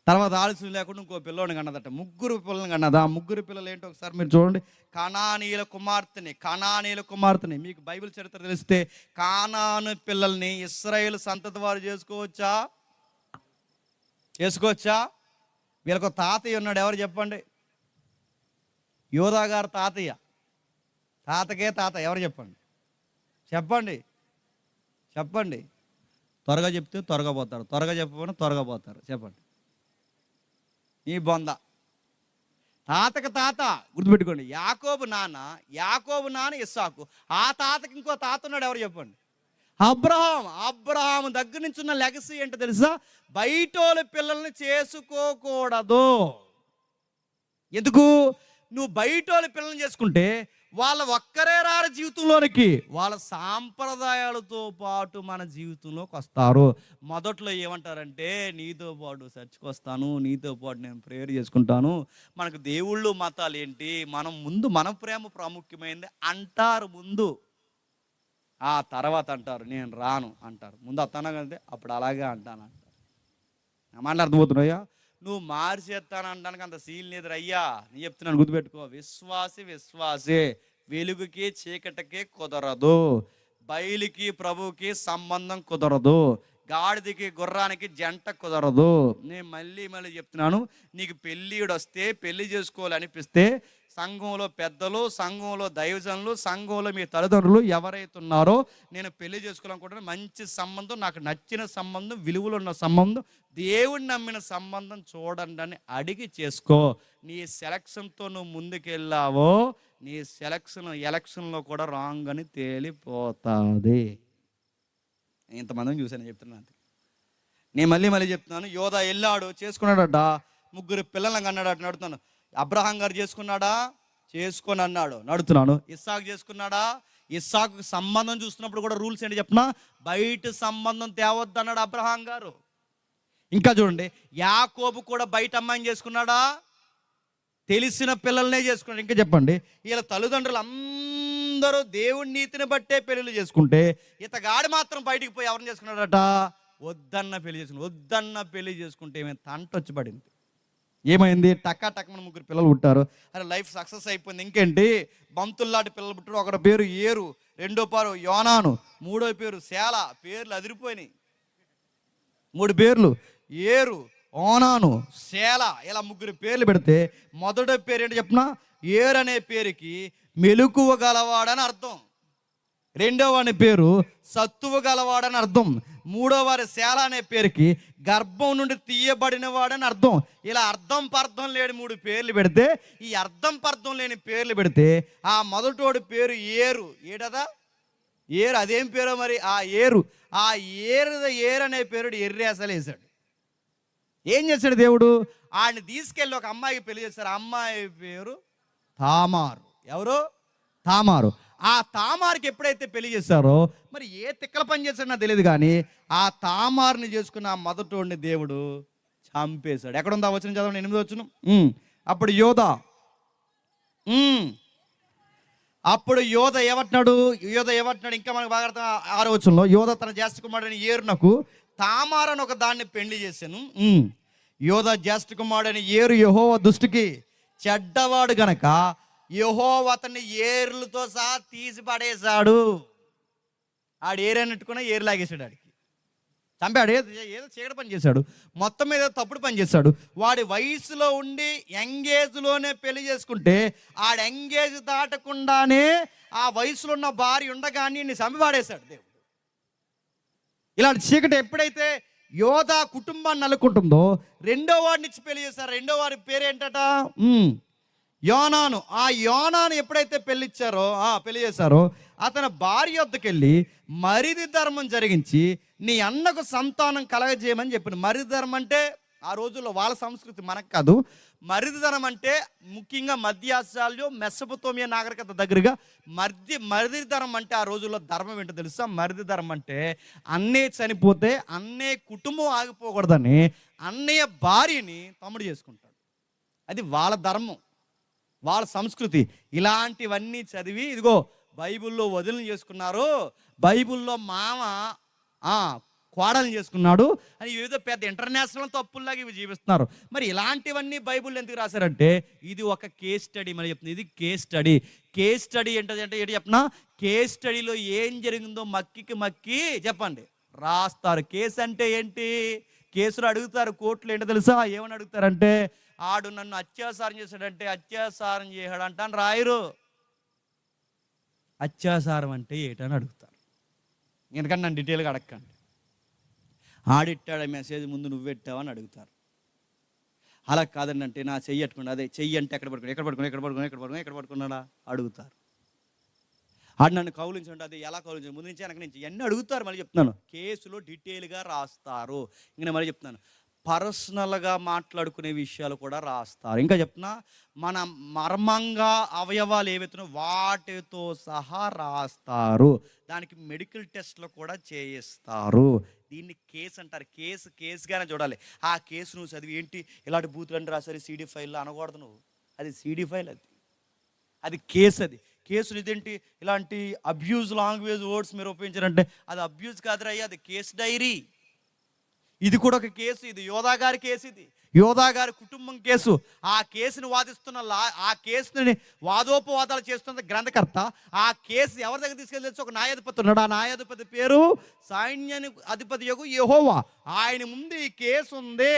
తర్వాత ఆలస్యం లేకుండా ఇంకో పిల్లోని కన్నదట. 3 పిల్లల్ని కన్నదా. 3 పిల్లలు ఏంటో ఒకసారి మీరు చూడండి. కనానీయుల కుమార్తెని. మీకు బైబిల్ చరిత్ర తెలిస్తే కానాను పిల్లల్ని ఇశ్రాయేలు సంతతి వారు చేసుకోవచ్చా? వీళ్ళకు తాతయ్య ఉన్నాడు, ఎవరు చెప్పండి? యోధా గారు తాతకే తాత ఎవరు చెప్పండి. త్వరగా చెప్తే త్వరగా పోతారు, త్వరగా చెప్పకపోయినా త్వరగా పోతారు. చెప్పండి. ఈ బొంద తాతకి తాత గుర్తుపెట్టుకోండి. యాకోబు నాన్న ఇస్సాకు, ఆ తాతకి ఇంకో తాత ఉన్నాడు, ఎవరు చెప్పండి? అబ్రహాం దగ్గర నుంచి ఉన్న లెగసీ ఏంటో తెలుసా? బయటోళ్ళ పిల్లల్ని చేసుకోకూడదు. ఎందుకు? నువ్వు బయటోళ్ళ పిల్లల్ని చేసుకుంటే వాళ్ళ ఒక్కరే రారు జీవితంలోనికి, వాళ్ళ సాంప్రదాయాలతో పాటు మన జీవితంలోకి వస్తారు. మొదట్లో ఏమంటారంటే, నీతో పాటు చర్చికి వస్తాను, నీతో పాటు నేను ప్రేయర్ చేసుకుంటాను, మనకు దేవుళ్ళు మతాలు ఏంటి, మన ప్రేమ ప్రాముఖ్యమైంది అంటారు ముందు. ఆ తర్వాత అంటారు నేను రాను అంటారు. ముందు అత్తాను కంటే అప్పుడు అలాగే అంటాను. నా మాటలు అర్థమవుతున్నాయా? నువ్వు మార్చేస్తాను అనడానికి అంత సీల్ లేదు అయ్యా. నేను చెప్తున్నాను, గుర్తుపెట్టుకో, విశ్వాసే వెలుగుకి చీకటికి కుదరదు, బయలుకి ప్రభువుకి సంబంధం కుదరదు, గాడిదకి గుర్రానికి జంట కుదరదు. నేను మళ్ళీ చెప్తున్నాను, నీకు పెళ్ళిడు వస్తే పెళ్లి చేసుకోవాలనిపిస్తే సంఘంలో పెద్దలు, సంఘంలో దైవజనులు, సంఘంలో మీ తల్లిదండ్రులు ఎవరైతే ఉన్నారో నేను పెళ్లి చేసుకోవాలనుకుంటున్నా, మంచి సంబంధం, నాకు నచ్చిన సంబంధం, విలువలు ఉన్న సంబంధం, దేవుడిని నమ్మిన సంబంధం చూడండి అని అడిగి చేసుకో. నీ సెలక్షన్తో నువ్వు ముందుకెళ్ళావో నీ ఎలక్షన్లో కూడా రాంగ్ అని తేలిపోతుంది. ఇంతమందిని చూశాను చెప్తున్నాను. నేను మళ్ళీ చెప్తున్నాను, యోధా వెళ్ళాడు, చేసుకున్నాడట, 3 పిల్లలను అన్నాడట. నడుతున్నాను, అబ్రహాం గారు చేసుకున్నాడా? చేసుకొని అన్నాడు, నడుతున్నాను. ఇస్సాకు చేసుకున్నాడా? ఇస్సాకు సంబంధం చూస్తున్నప్పుడు కూడా రూల్స్ ఏంటి చెప్పనా? బయట సంబంధం తేవద్దు అన్నాడు అబ్రహాం గారు. ఇంకా చూడండి, యాకోబు కూడా బయట అమ్మాయిని చేసుకున్నాడా? తెలిసిన పిల్లల్నే చేసుకున్నాడు. ఇంకా చెప్పండి, వీళ్ళ తల్లిదండ్రులు అందరూ దేవుడి నీతిని బట్టే పెళ్ళిళ్ళు చేసుకుంటే ఇతగాడు మాత్రం బయటికి పోయి ఎవరిని చేసుకున్నాడట? వద్దన్న పెళ్లి చేసుకుంటే ఏమైనా తంట వచ్చి పడింది. ఏమైంది? టక్మని 3 పిల్లలు పుట్టారు. అరే లైఫ్ సక్సెస్ అయిపోయింది. ఇంకేంటి, బంతుల్లాంటి పిల్లలు పుట్టారు. ఒకటి పేరు ఏరు, రెండో పేరు యోనాను, మూడో పేరు శేల. పేర్లు అదిరిపోయినాయి. 3 పేర్లు ఏరు, ఓనాను, శేల, ఇలా 3 పేర్లు పెడితే మొదటి పేరు ఏంటి చెప్పిన? ఏరు అనే పేరుకి మెలకువ గలవాడని అర్థం. రెండో వాని పేరు సత్తువ గలవాడని అర్థం. మూడో వారి శేల అనే పేరుకి గర్భం నుండి తీయబడిన వాడని అర్థం. ఇలా అర్థం పర్థం లేని 3 పేర్లు పెడితే, ఈ అర్థం పర్థం లేని పేర్లు పెడితే ఆ మొదటోడి పేరు ఏరు. ఏడదా ఏరు, అదేం పేరో మరి. ఆ ఏరు అనే పేరు ఎర్రేసలు వేశాడు. ఏం చేశాడు దేవుడు? ఆడిని తీసుకెళ్ళి ఒక అమ్మాయికి పెళ్లి చేశారు. అమ్మాయి పేరు తామారు. ఎవరు? తామారు. ఆ తామార్కి ఎప్పుడైతే పెళ్లి చేశారో మరి ఏ తిక్కల పని చేశాడో నాకు తెలియదు, కానీ ఆ తామార్ని చేసుకున్న ఆ మొదటోడిని దేవుడు చంపేశాడు. ఎక్కడుందా వచనం చదవండి, 8వ వచనం. అప్పుడు యోధ ఏమంటున్నాడు? ఇంకా మనకు బాగా అర్థం. 6వ వచనంలో, యోధ తన జ్యేష్ఠ కుమారుడైన ఏరునకు తామారని ఒక దాన్ని పెళ్లి చేశాను. యోధ జ్యేష్ఠ కుమారుడైన ఏరు యెహోవా దృష్టికి చెడ్డవాడు గనక యెహోవా అతన్ని ఏర్లతో సహా తీసి పడేశాడు. ఆడు ఏరన్నట్టుకున్నా ఏరు లాగేశాడు, ఆడికి చంపాడు. ఏదో చీకటి పని చేశాడు, మొత్తం మీద తప్పుడు పని చేశాడు. వాడి వయసులో ఉండి యంగేజ్లోనే పెళ్లి చేసుకుంటే ఆడు యంగేజ్ దాటకుండానే ఆ వయసులో ఉన్న భార్య ఉండగానే చంపి పాడేశాడు దేవుడు. ఇలాంటి చీకటి ఎప్పుడైతే యోధ కుటుంబాన్ని నలుకుంటుందో రెండో వాడిని ఇచ్చి పెళ్లి చేశారు. రెండో వాడి పేరు ఏంటట? యోనాను. ఆ యోనాను ఎప్పుడైతే పెళ్లి చేశారో అతని భార్య వద్దకు వెళ్ళి మరిది ధర్మం జరిగించి నీ అన్నకు సంతానం కలగజేయమని చెప్పింది. మరిది ధర్మం అంటే ఆ రోజుల్లో వాళ్ళ సంస్కృతి, మనకు కాదు. మరిది ధర్మం అంటే ముఖ్యంగా మధ్య ఆసియాలో మెసొపొతేమియా నాగరికత దగ్గరగా మరిది ధర్మం అంటే ఆ రోజుల్లో ధర్మం ఏంటో తెలుసా? మరిది ధర్మం అంటే అన్నయ్య చనిపోతే అన్నయ్య కుటుంబం ఆగిపోకూడదని అన్నయ్య భార్యని తమ్ముడు చేసుకుంటాడు. అది వాళ్ళ ధర్మం, వాళ్ళ సంస్కృతి. ఇలాంటివన్నీ చదివి ఇదిగో బైబిల్లో వదిలిని చేసుకున్నారు, బైబిల్లో మామ కోడల్ని చేసుకున్నాడు అని ఏదో పెద్ద ఇంటర్నేషనల్ తప్పుల్లాగా ఇవి జీవిస్తున్నారు. మరి ఇలాంటివన్నీ బైబిల్లో ఎందుకు రాశారంటే ఇది ఒక కేస్ స్టడీ. మరి చెప్తుంది, ఇది కేస్ స్టడీ. కేస్ స్టడీ ఏంటంటే ఏంటి చెప్పనా? కేస్ స్టడీలో ఏం జరిగిందో మక్కి చెప్పండి రాస్తారు. కేసు అంటే ఏంటి? కేసులు అడుగుతారు కోర్టులో. ఏంటో తెలుసా? ఏమని అడుగుతారంటే, ఆడు నన్ను అత్యాచారం చేశాడంటే అత్యాచారం చేశాడంట అని రాయరు. అత్యాచారం అంటే ఏంటని అడుగుతారు. ఎందుకంటే నన్ను డీటెయిల్గా అడగండి. ఆడిట్టాడు మెసేజ్ ముందు నువ్వెట్టావని అడుగుతారు. అలా కాదండి అంటే నా చెయ్యి అట్టుకున్నాడు, అదే చెయ్యి అంటే ఎక్కడ పడుకున్నాడా అడుగుతారు. ఆడు నన్ను కౌలించండి, అది ఎలా కౌలించండి, ముందు నుంచి వెనక నుంచి ఇవన్నీ అడుగుతారు. మళ్ళీ చెప్తున్నాను, కేసులో డీటెయిల్గా రాస్తారు. ఇంకా మళ్ళీ చెప్తున్నాను, పర్సనల్గా మాట్లాడుకునే విషయాలు కూడా రాస్తారు. ఇంకా చెప్తున్నా, మన మర్మంగా అవయవాలు ఏవైతే వాటితో సహా రాస్తారు. దానికి మెడికల్ టెస్ట్లు కూడా చేయిస్తారు. దీన్ని కేసు అంటారు. కేసుగానే చూడాలి. ఆ కేసు నువ్వు చదివి ఏంటి ఇలాంటి బూతులు రాసరి CD ఫైల్లో అనకూడదు నువ్వు. అది CD ఫైల్, అది కేసు. అది కేసులు ఇదేంటి ఇలాంటి అబ్యూజ్ లాంగ్వేజ్ వర్డ్స్ మీరు ఉపయోగించారంటే అది అబ్యూజ్ కాదురయ్యా, అది కేసు డైరీ. ఇది కూడా ఒక కేసు. ఇది యోధా గారి కేసు. ఇది యోధా గారి కుటుంబం కేసు. ఆ కేసుని వాదిస్తున్న ఆ కేసుని వాదోపవాదాలు చేస్తున్న గ్రంథకర్త. ఆ కేసు ఎవరి దగ్గర తీసుకెళ్ళి తెలుసు? ఒక న్యాయాధిపతి ఉన్నాడు. ఆ న్యాయాధిపతి పేరు సైన్యానికి అధిపతి యెహోవా యెహోవా. ఆయన ముందు ఈ కేసు ఉంది.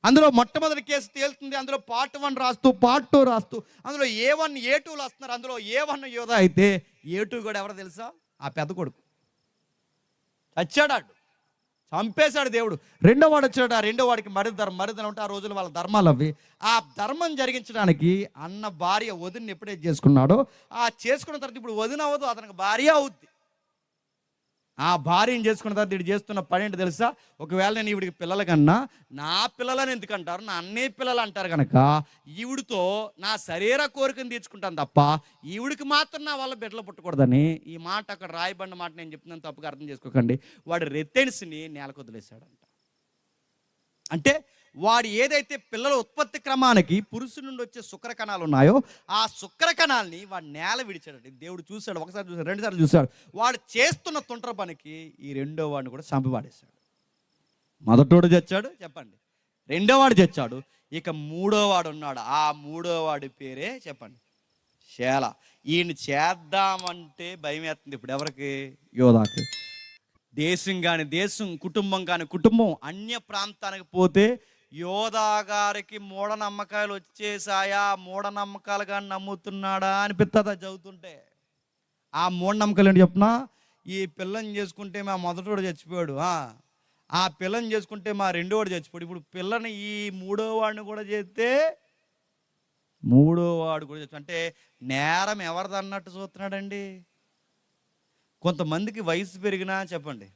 అందులో మొట్టమొదటి కేసు తేలుతుంది. అందులో పార్ట్ 1 రాస్తూ పార్ట్ 2 రాస్తూ అందులో A1 A2 వస్తున్నారు. అందులో A1 యోధా అయితే A2 కూడా ఎవరో తెలుసా? ఆ పెద్ద కొడుకు. చచ్చాడు, చంపేశాడు దేవుడు. రెండో వాడు వచ్చాడు. ఆ రెండో వాడికి మరిదనం ఉంటే ఆ రోజులు వాళ్ళ ధర్మాలు అవి. ఆ ధర్మం జరిగించడానికి అన్న భార్య వదిన్ని ఎప్పుడైతే చేసుకున్నాడో ఆ చేసుకున్న తర్వాత ఇప్పుడు వదిన అవ్వదు, అతనికి భార్య అవుద్ది. ఆ భార్యను చేసుకున్న తర్వాత వీడు చేస్తున్న పని ఏంటి తెలుసా? ఒకవేళ నేను ఈవిడికి పిల్లల కన్నా నా పిల్లలని ఎందుకు అంటారు, నా అన్నయ్య పిల్లలు అంటారు కనుక ఈవిడితో నా శరీర కోరికను తీర్చుకుంటాను తప్ప ఈవిడికి మాత్రం నా వల్ల బిడ్డలు పుట్టకూడదని. ఈ మాట అక్కడ రాయబడిన మాట నేను చెప్తున్నాను, తప్పుగా అర్థం చేసుకోకండి. వాడు రెత్తెన్స్ని నేలకు వదిలేశాడంట. అంటే వాడు ఏదైతే పిల్లల ఉత్పత్తి క్రమానికి పురుషుడి నుండి వచ్చే శుక్ర కణాలు ఉన్నాయో ఆ శుక్ర కణాలని వాడు నేల విడిచాడు. దేవుడు చూశాడు, ఒకసారి చూశాడు, 2 సార్లు చూశాడు. వాడు చేస్తున్న తుంట్ర పనికి ఈ రెండో వాడిని కూడా చంపిపాడేశాడు. మొదటోడు చచ్చాడు, చెప్పండి. రెండో వాడు చచ్చాడు. ఇక మూడో వాడు ఉన్నాడు. ఆ మూడో వాడి పేరే చెప్పండి, శేల. ఈయన చేద్దామంటే భయం వేస్తుంది ఇప్పుడు ఎవరికి? యోధాకి. దేశం కాని దేశం, కుటుంబం కాని కుటుంబం అన్య ప్రాంతానికి పోతే యోధా గారికి మూఢనమ్మకాలు వచ్చేసాయా? మూఢనమ్మకాలు కానీ నమ్ముతున్నాడా అనిపిస్తుందా చదువుతుంటే? ఆ మూఢనమ్మకాలు ఏంటి చెప్తున్నా? ఈ పిల్లని చేసుకుంటే మా మొదటోడు చచ్చిపోయాడు, ఆ పిల్లని చేసుకుంటే మా రెండోవాడు చచ్చిపోయాడు, ఇప్పుడు పిల్లని ఈ మూడో వాడిని కూడా చేస్తే మూడో వాడు కూడా చచ్చిపోయాడు. అంటే నేరం ఎవరిది అన్నట్టు చూస్తున్నాడండి. కొంతమందికి వయసు పెరిగినా చెప్పండి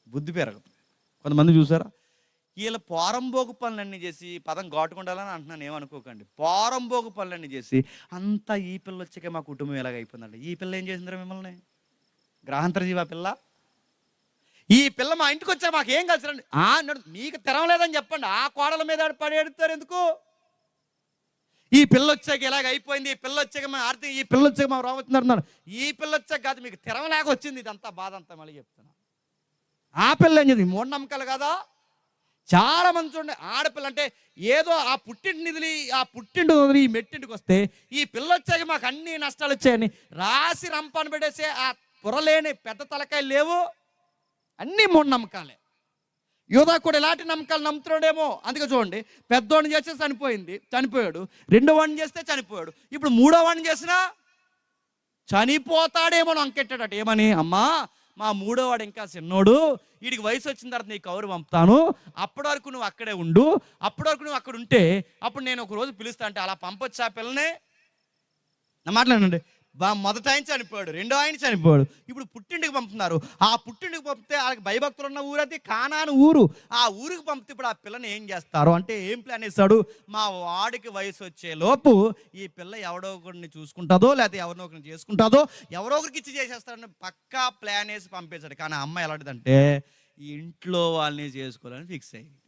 బుద్ధి పెరగదు. కొంతమంది చూసారా, వీళ్ళ పోరంబోగు పనులన్నీ చేసి, పదం ఘాటుకుండాలని అంటున్నాను, ఏమనుకోకండి. పోరంబోగు పనులన్నీ చేసి అంతా ఈ పిల్ల వచ్చాక మా కుటుంబం ఎలాగ అయిపోయిందండి. ఈ పిల్ల ఏం చేసిందిరా మిమ్మల్ని? గ్రహాంతర జీవ పిల్ల. ఈ పిల్ల మా ఇంటికి వచ్చా మాకేం కలిసిరండి అన్నాడు. మీకు తెరవలేదని చెప్పండి. ఆ కోడల మీద పడేడుతారు ఎందుకు? ఈ పిల్ల వచ్చాక ఇలాగ అయిపోయింది, ఈ పిల్ల వచ్చాక మా ఆర్థిక, ఈ పిల్ల వచ్చాక మా రావచ్చున్నారు. ఈ పిల్ల వచ్చాక కాదు, మీకు తెరవలేక వచ్చింది ఇదంతా బాధ అంతా. మళ్ళీ చెప్తున్నా, ఆ పిల్ల ఏం చేసింది? మూఢనమ్మకాలు కదా. చాలా మంది చూడండి, ఆడపిల్ల అంటే ఏదో ఆ పుట్టింటిని వదిలి ఈ మెట్టింటికి వస్తే ఈ పిల్ల వచ్చాక మాకు అన్ని నష్టాలు వచ్చాయని రాసి రంపాన్ని పెట్టేసే ఆ పొరలేని పెద్ద తలకాయలు లేవు, అన్నీ మూఢనమ్మకాలే. యోధా కూడా ఎలాంటి నమ్మకాలు నమ్ముతున్నాడేమో. అందుకే చూడండి, పెద్దవాడిని చేస్తే చనిపోయాడు, రెండో వాడిని చేస్తే చనిపోయాడు, ఇప్పుడు మూడో వాడిని చేసినా చనిపోతాడేమో అంకెట్టాడట. ఏమని? అమ్మా మా మూడో వాడు ఇంకా చిన్నోడు, వీడికి వయసు వచ్చిన తర్వాత నీకు కౌరు పంపుతాను, అప్పటి వరకు నువ్వు అక్కడే ఉండు, అప్పటి వరకు నువ్వు అక్కడ ఉంటే అప్పుడు నేను ఒక రోజు పిలుస్తా అంటే అలా పంపొచ్చు ఆ పిల్లనే? నా మాట్లాడండి. మొదట ఆయన చనిపోయాడు, రెండో ఆయన చనిపోయాడు, ఇప్పుడు పుట్టింటికి పంపుతున్నారు. ఆ పుట్టింటికి పంపితే వాళ్ళకి భయభక్తులు ఉన్న ఊరు అది కానాను ఊరు. ఆ ఊరికి పంపితే ఇప్పుడు ఆ పిల్లని ఏం చేస్తారు అంటే ఏం ప్లాన్ వేస్తాడు? మా వాడికి వయసు వచ్చే లోపు ఈ పిల్ల ఎవడో ఒకరిని చూసుకుంటుందో లేకపోతే ఎవరినో ఒకరిని చేసుకుంటుందో ఎవరో ఒకరికి ఇచ్చి చేసేస్తాడని పక్కా ప్లాన్ వేసి పంపించాడు. కానీ ఆ అమ్మాయి ఎలాంటిదంటే ఈ ఇంట్లో వాళ్ళని చేసుకోవాలని ఫిక్స్ అయ్యింది.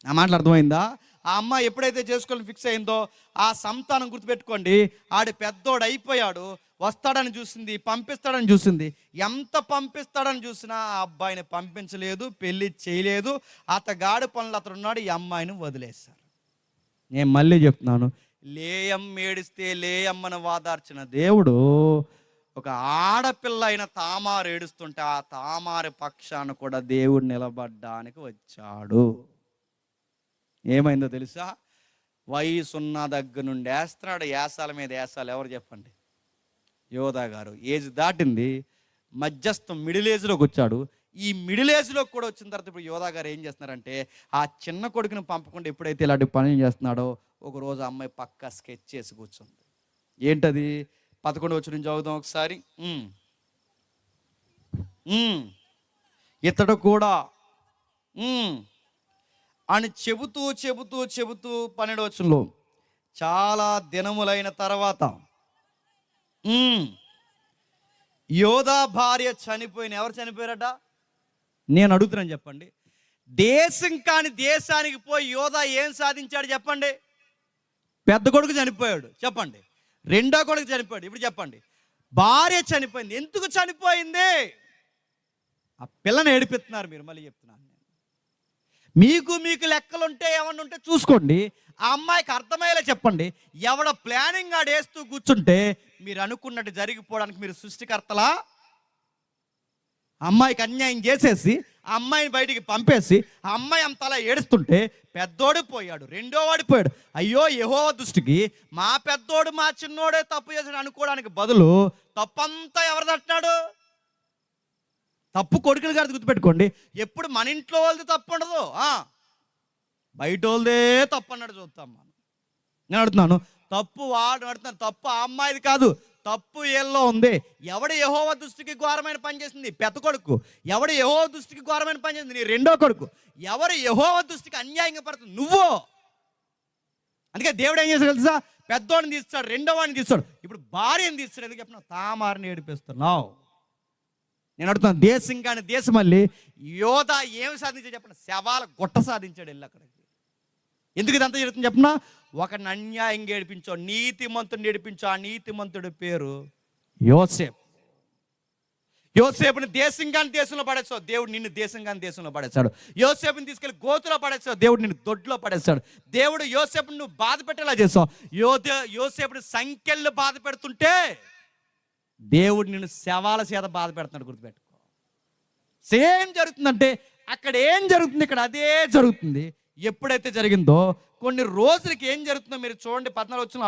ఆ మాటలు అర్థమైందా? ఆ అమ్మాయి ఎప్పుడైతే చేసుకోవాలని ఫిక్స్ అయిందో ఆ సంతానం గుర్తుపెట్టుకోండి, ఆడు పెద్దోడు అయిపోయాడు, వస్తాడని చూసింది, పంపిస్తాడని చూసింది. ఎంత పంపిస్తాడని చూసినా ఆ అబ్బాయిని పంపించలేదు, పెళ్ళి చేయలేదు. అతగాడి పనులు అతను ఉన్నాడు, ఈ అమ్మాయిని వదిలేశారు. నేను మళ్ళీ చెప్తున్నాను, లేయమ్మ ఏడిస్తే లేయమ్మను వాదార్చిన దేవుడు ఒక ఆడపిల్ల అయిన తామారు ఏడుస్తుంటే ఆ తామారు పక్షాన కూడా దేవుడు నిలబడ్డానికి వచ్చాడు. ఏమైందో తెలుసా? వయసున్న దగ్గర నుండి వేస్తున్నాడు, యాసాల మీద యాసాలు. ఎవరు చెప్పండి? యోధా గారు. ఏజ్ దాటింది, మధ్యస్థం మిడిల్ ఏజ్లోకి వచ్చాడు. ఈ మిడిల్ ఏజ్లోకి కూడా వచ్చిన తర్వాత ఇప్పుడు యోధా గారు ఏం చేస్తున్నారంటే ఆ చిన్న కొడుకుని పంపకుండా ఎప్పుడైతే ఇలాంటి పనులు చేస్తున్నాడో ఒకరోజు అమ్మాయి పక్కా స్కెచ్ చేసి కూర్చుంది. ఏంటది? 11 వచ్చి నుంచి చదువుదాం ఒకసారి. ఇతడు కూడా అని చెబుతూ 12 వచనంలో చాలా దినములైన తర్వాత యోధా భార్య చనిపోయిన. ఎవరు చనిపోయారట? నేను అడుగుతున్నాను, చెప్పండి. దేశం కాని దేశానికి పోయి యోధా ఏం సాధించాడు చెప్పండి? పెద్ద కొడుకు చనిపోయాడు, చెప్పండి. రెండో కొడుకు చనిపోయాడు, ఇప్పుడు చెప్పండి. భార్య చనిపోయింది. ఎందుకు చనిపోయింది? ఆ పిల్లని ఏడిపిస్తున్నారు మీరు. మళ్ళీ చెప్తున్నాను నేను, మీకు లెక్కలుంటే ఏమన్నా ఉంటే చూసుకోండి. ఆ అమ్మాయికి అర్థమయ్యేలా చెప్పండి. ఎవడ ప్లానింగ్ ఆడేస్తూ కూర్చుంటే మీరు అనుకున్నట్టు జరిగిపోవడానికి మీరు సృష్టికర్తలా? అమ్మాయికి అన్యాయం చేసేసి ఆ అమ్మాయిని బయటికి పంపేసి ఆ అమ్మాయి అంతలా ఏడుస్తుంటే పెద్దోడు పోయాడు, రెండోవాడు పోయాడు. అయ్యో యెహోవా దృష్టికి మా పెద్దోడు మా చిన్నోడే తప్పు చేసాడు అనుకోవడానికి బదులు తప్పంతా ఎవరిది అంటున్నాడు? తప్పు కొడుకులు గారి గుర్తుపెట్టుకోండి. ఎప్పుడు మన ఇంట్లో వాళ్ళది తప్పు ఉండదు, బయట వాళ్ళదే తప్పు అన్నాడు చూస్తాం మనం. నేను అడుగుతున్నాను, తప్పు వాడు అడుగుతున్నాను, తప్పు ఆ అమ్మాయిది కాదు, తప్పు ఏళ్ళలో ఉంది. ఎవడు యెహోవా దృష్టికి ఘోరమైన పని చేసింది? పెద్ద కొడుకు. ఎవడు యెహోవా దృష్టికి ఘోరమైన పని చేసింది? నీ రెండో కొడుకు. ఎవరు యెహోవా దృష్టికి అన్యాయంగా పడుతుంది? నువ్వు. అందుకే దేవుడు ఏం చేస్తాడు తెలుసా? పెద్దోడిని తీస్తాడు, రెండో వాడిని తీస్తాడు, ఇప్పుడు భార్యని తీస్తాడు. ఎందుకు చెప్పిన? తామారిని ఏడిపిస్తున్నావు. నేను అడుగుతున్నాను, దేశం కానీ దేశం మళ్ళీ యోధ ఏమి సాధించాడు చెప్పండి? శవాల గుట్ట సాధించాడు వెళ్ళి అక్కడికి. ఎందుకు ఇదంతా జరుగుతుంది చెప్పిన? ఒకరిని అన్యాయంగా ఏడిపించో, నీతిమంతుడిని ఏడిపించో. ఆ నీతిమంతుడి పేరు యోసేపు. యోసేపుని దేశం కానీ దేశంలో పడేస్తావు, దేవుడు నిన్ను దేశం కానీ దేశంలో పడేస్తాడు. యోసేపుని తీసుకెళ్ళి గోతులో పడేస్తావు, దేవుడు నిన్ను దొడ్లో పడేస్తాడు. దేవుడు యోసేపుని నువ్వు బాధ పెట్టేలా చేస్తావు. యోసేపుని సంఖ్యలు బాధ పెడుతుంటే దేవుడు నిన్ను శవాల చేత బాధ పెడుతున్నాడు. గుర్తుపెట్టుకో. సేమ్ జరుగుతుందంటే అక్కడ ఏం జరుగుతుంది, ఇక్కడ అదే జరుగుతుంది. ఎప్పుడైతే జరిగిందో కొన్ని రోజులకి ఏం జరుగుతుందో మీరు చూడండి. 14 వచ్చిన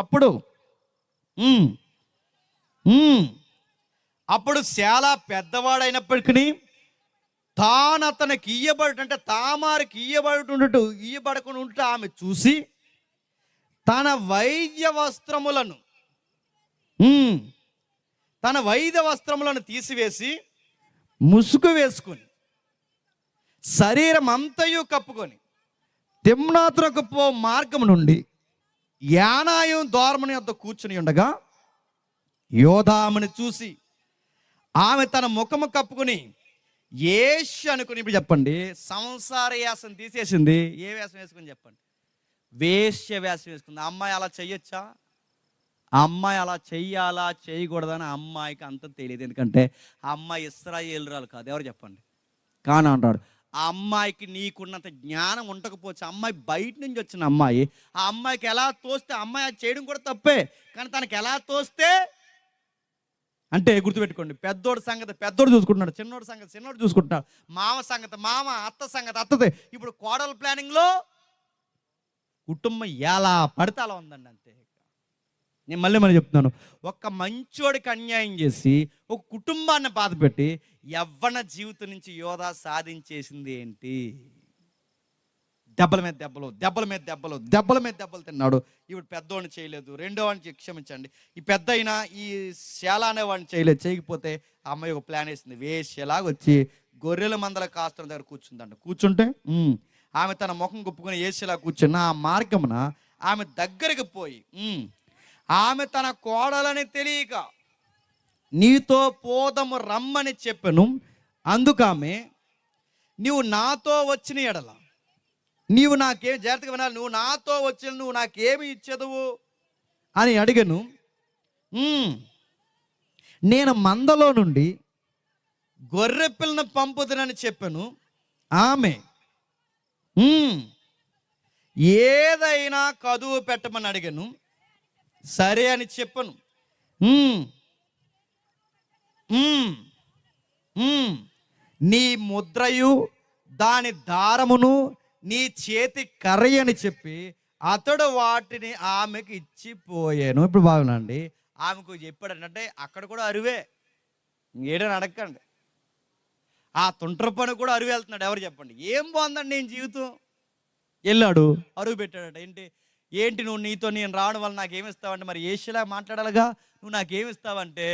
అప్పుడు చాలా పెద్దవాడైనప్పటికీ తాను అతనికి అంటే తామారికి ఇయ్యబడకుండా ఉంటే ఆమె చూసి తన వైద్య వస్త్రములను తీసివేసి ముసుగు వేసుకొని శరీరం అంతయు కప్పుకొని తిమ్నాతునకు పో మార్గం నుండి యానాయం ద్వారముని వద్ద కూర్చుని ఉండగా యోధాముని చూసి ఆమె తన ముఖము కప్పుకొని ఏష్ అనుకుని, ఇప్పుడు చెప్పండి, సంసార యాసం తీసేసింది. ఏ వేషం వేసుకుని చెప్పండి? వేశ్య వేషం వేసుకుంది. అమ్మాయి అలా చెయ్యొచ్చా? అమ్మాయి అలా చెయ్యాలా చేయకూడదని అమ్మాయికి అంత తెలియదు. ఎందుకంటే ఆ అమ్మాయి ఇశ్రాయేలురాలు కాదు. ఎవరు చెప్పండి? కానా అంటాడు. ఆ అమ్మాయికి నీకున్నంత జ్ఞానం ఉండకపోవచ్చు. అమ్మాయి బయట నుంచి వచ్చిన అమ్మాయి. ఆ అమ్మాయికి ఎలా తోస్తే అమ్మాయి అది చేయడం కూడా తప్పే, కానీ తనకి ఎలా తోస్తే అంటే గుర్తుపెట్టుకోండి, పెద్దోడు సంగతి పెద్దోడు చూసుకుంటున్నాడు, చిన్నోడు సంగతి చిన్నోడు చూసుకుంటున్నాడు, మామ సంగతి మామ, అత్త సంగతి అత్తది. ఇప్పుడు కోడల ప్లానింగ్లో కుటుంబం ఎలా పడితే అలా ఉందండి. అంతే. నేను మళ్ళీ చెప్తున్నాను, ఒక మంచోడికి అన్యాయం చేసి ఒక కుటుంబాన్ని బాధపెట్టి యవ్వన జీవితం నుంచి యోధ సాధించేసింది ఏంటి? దెబ్బల మీద దెబ్బలు, దెబ్బల మీద దెబ్బలు, దెబ్బల మీద దెబ్బలు తిన్నాడు. ఇప్పుడు పెద్దవాడిని చేయలేదు, రెండో వాడిని క్షమించండి, ఈ పెద్ద అయినా ఈ శాల అనేవాడిని చేయలేదు. చేయకపోతే ఆ అమ్మాయి ఒక ప్లాన్ వేసింది. వేసేలాగా వచ్చి గొర్రెల మందల కాస్తున్న దగ్గర కూర్చుందంట. కూర్చుంటే ఆమె తన ముఖం గుప్పుకొని వేసేలా కూర్చున్న ఆ మార్గమున ఆమె దగ్గరికి పోయి ఆమె తన కోడలని తెలియక నీతో పోదము రమ్మని చెప్పెను. అందుకామె నీవు నాతో వచ్చిన ఎడల నీవు నాకేం, జాగ్రత్తగా వినాలి, నువ్వు నాతో వచ్చిన నువ్వు నాకేమి ఇచ్చేదవు అని అడిగను. నేను మందలో నుండి గొర్రె పిల్లను పంపుదనని చెప్పాను. ఆమె ఏదైనా కదువు పెట్టమని అడిగాను. సరే అని చెప్పను. నీ ముద్రయు దాని దారమును నీ చేతి కర్రయని చెప్పి అతడు వాటిని ఆమెకు ఇచ్చిపోయాను. ఇప్పుడు బాగునండి, ఆమెకు చెప్పాడంటే అక్కడ కూడా అరువే, ఏడని అడగండి. ఆ తుంట్ర పని కూడా అరువు వెళ్తున్నాడు. ఎవరు చెప్పండి? ఏం బాగుందండి నేను జీవితం. వెళ్ళాడు, అరువు పెట్టాడట. ఏంటి నువ్వు నీతో నేను రావడం వల్ల నాకేమిస్తావంటే, మరి ఏషిలా మాట్లాడాలిగా, నువ్వు నాకేమిస్తావంటే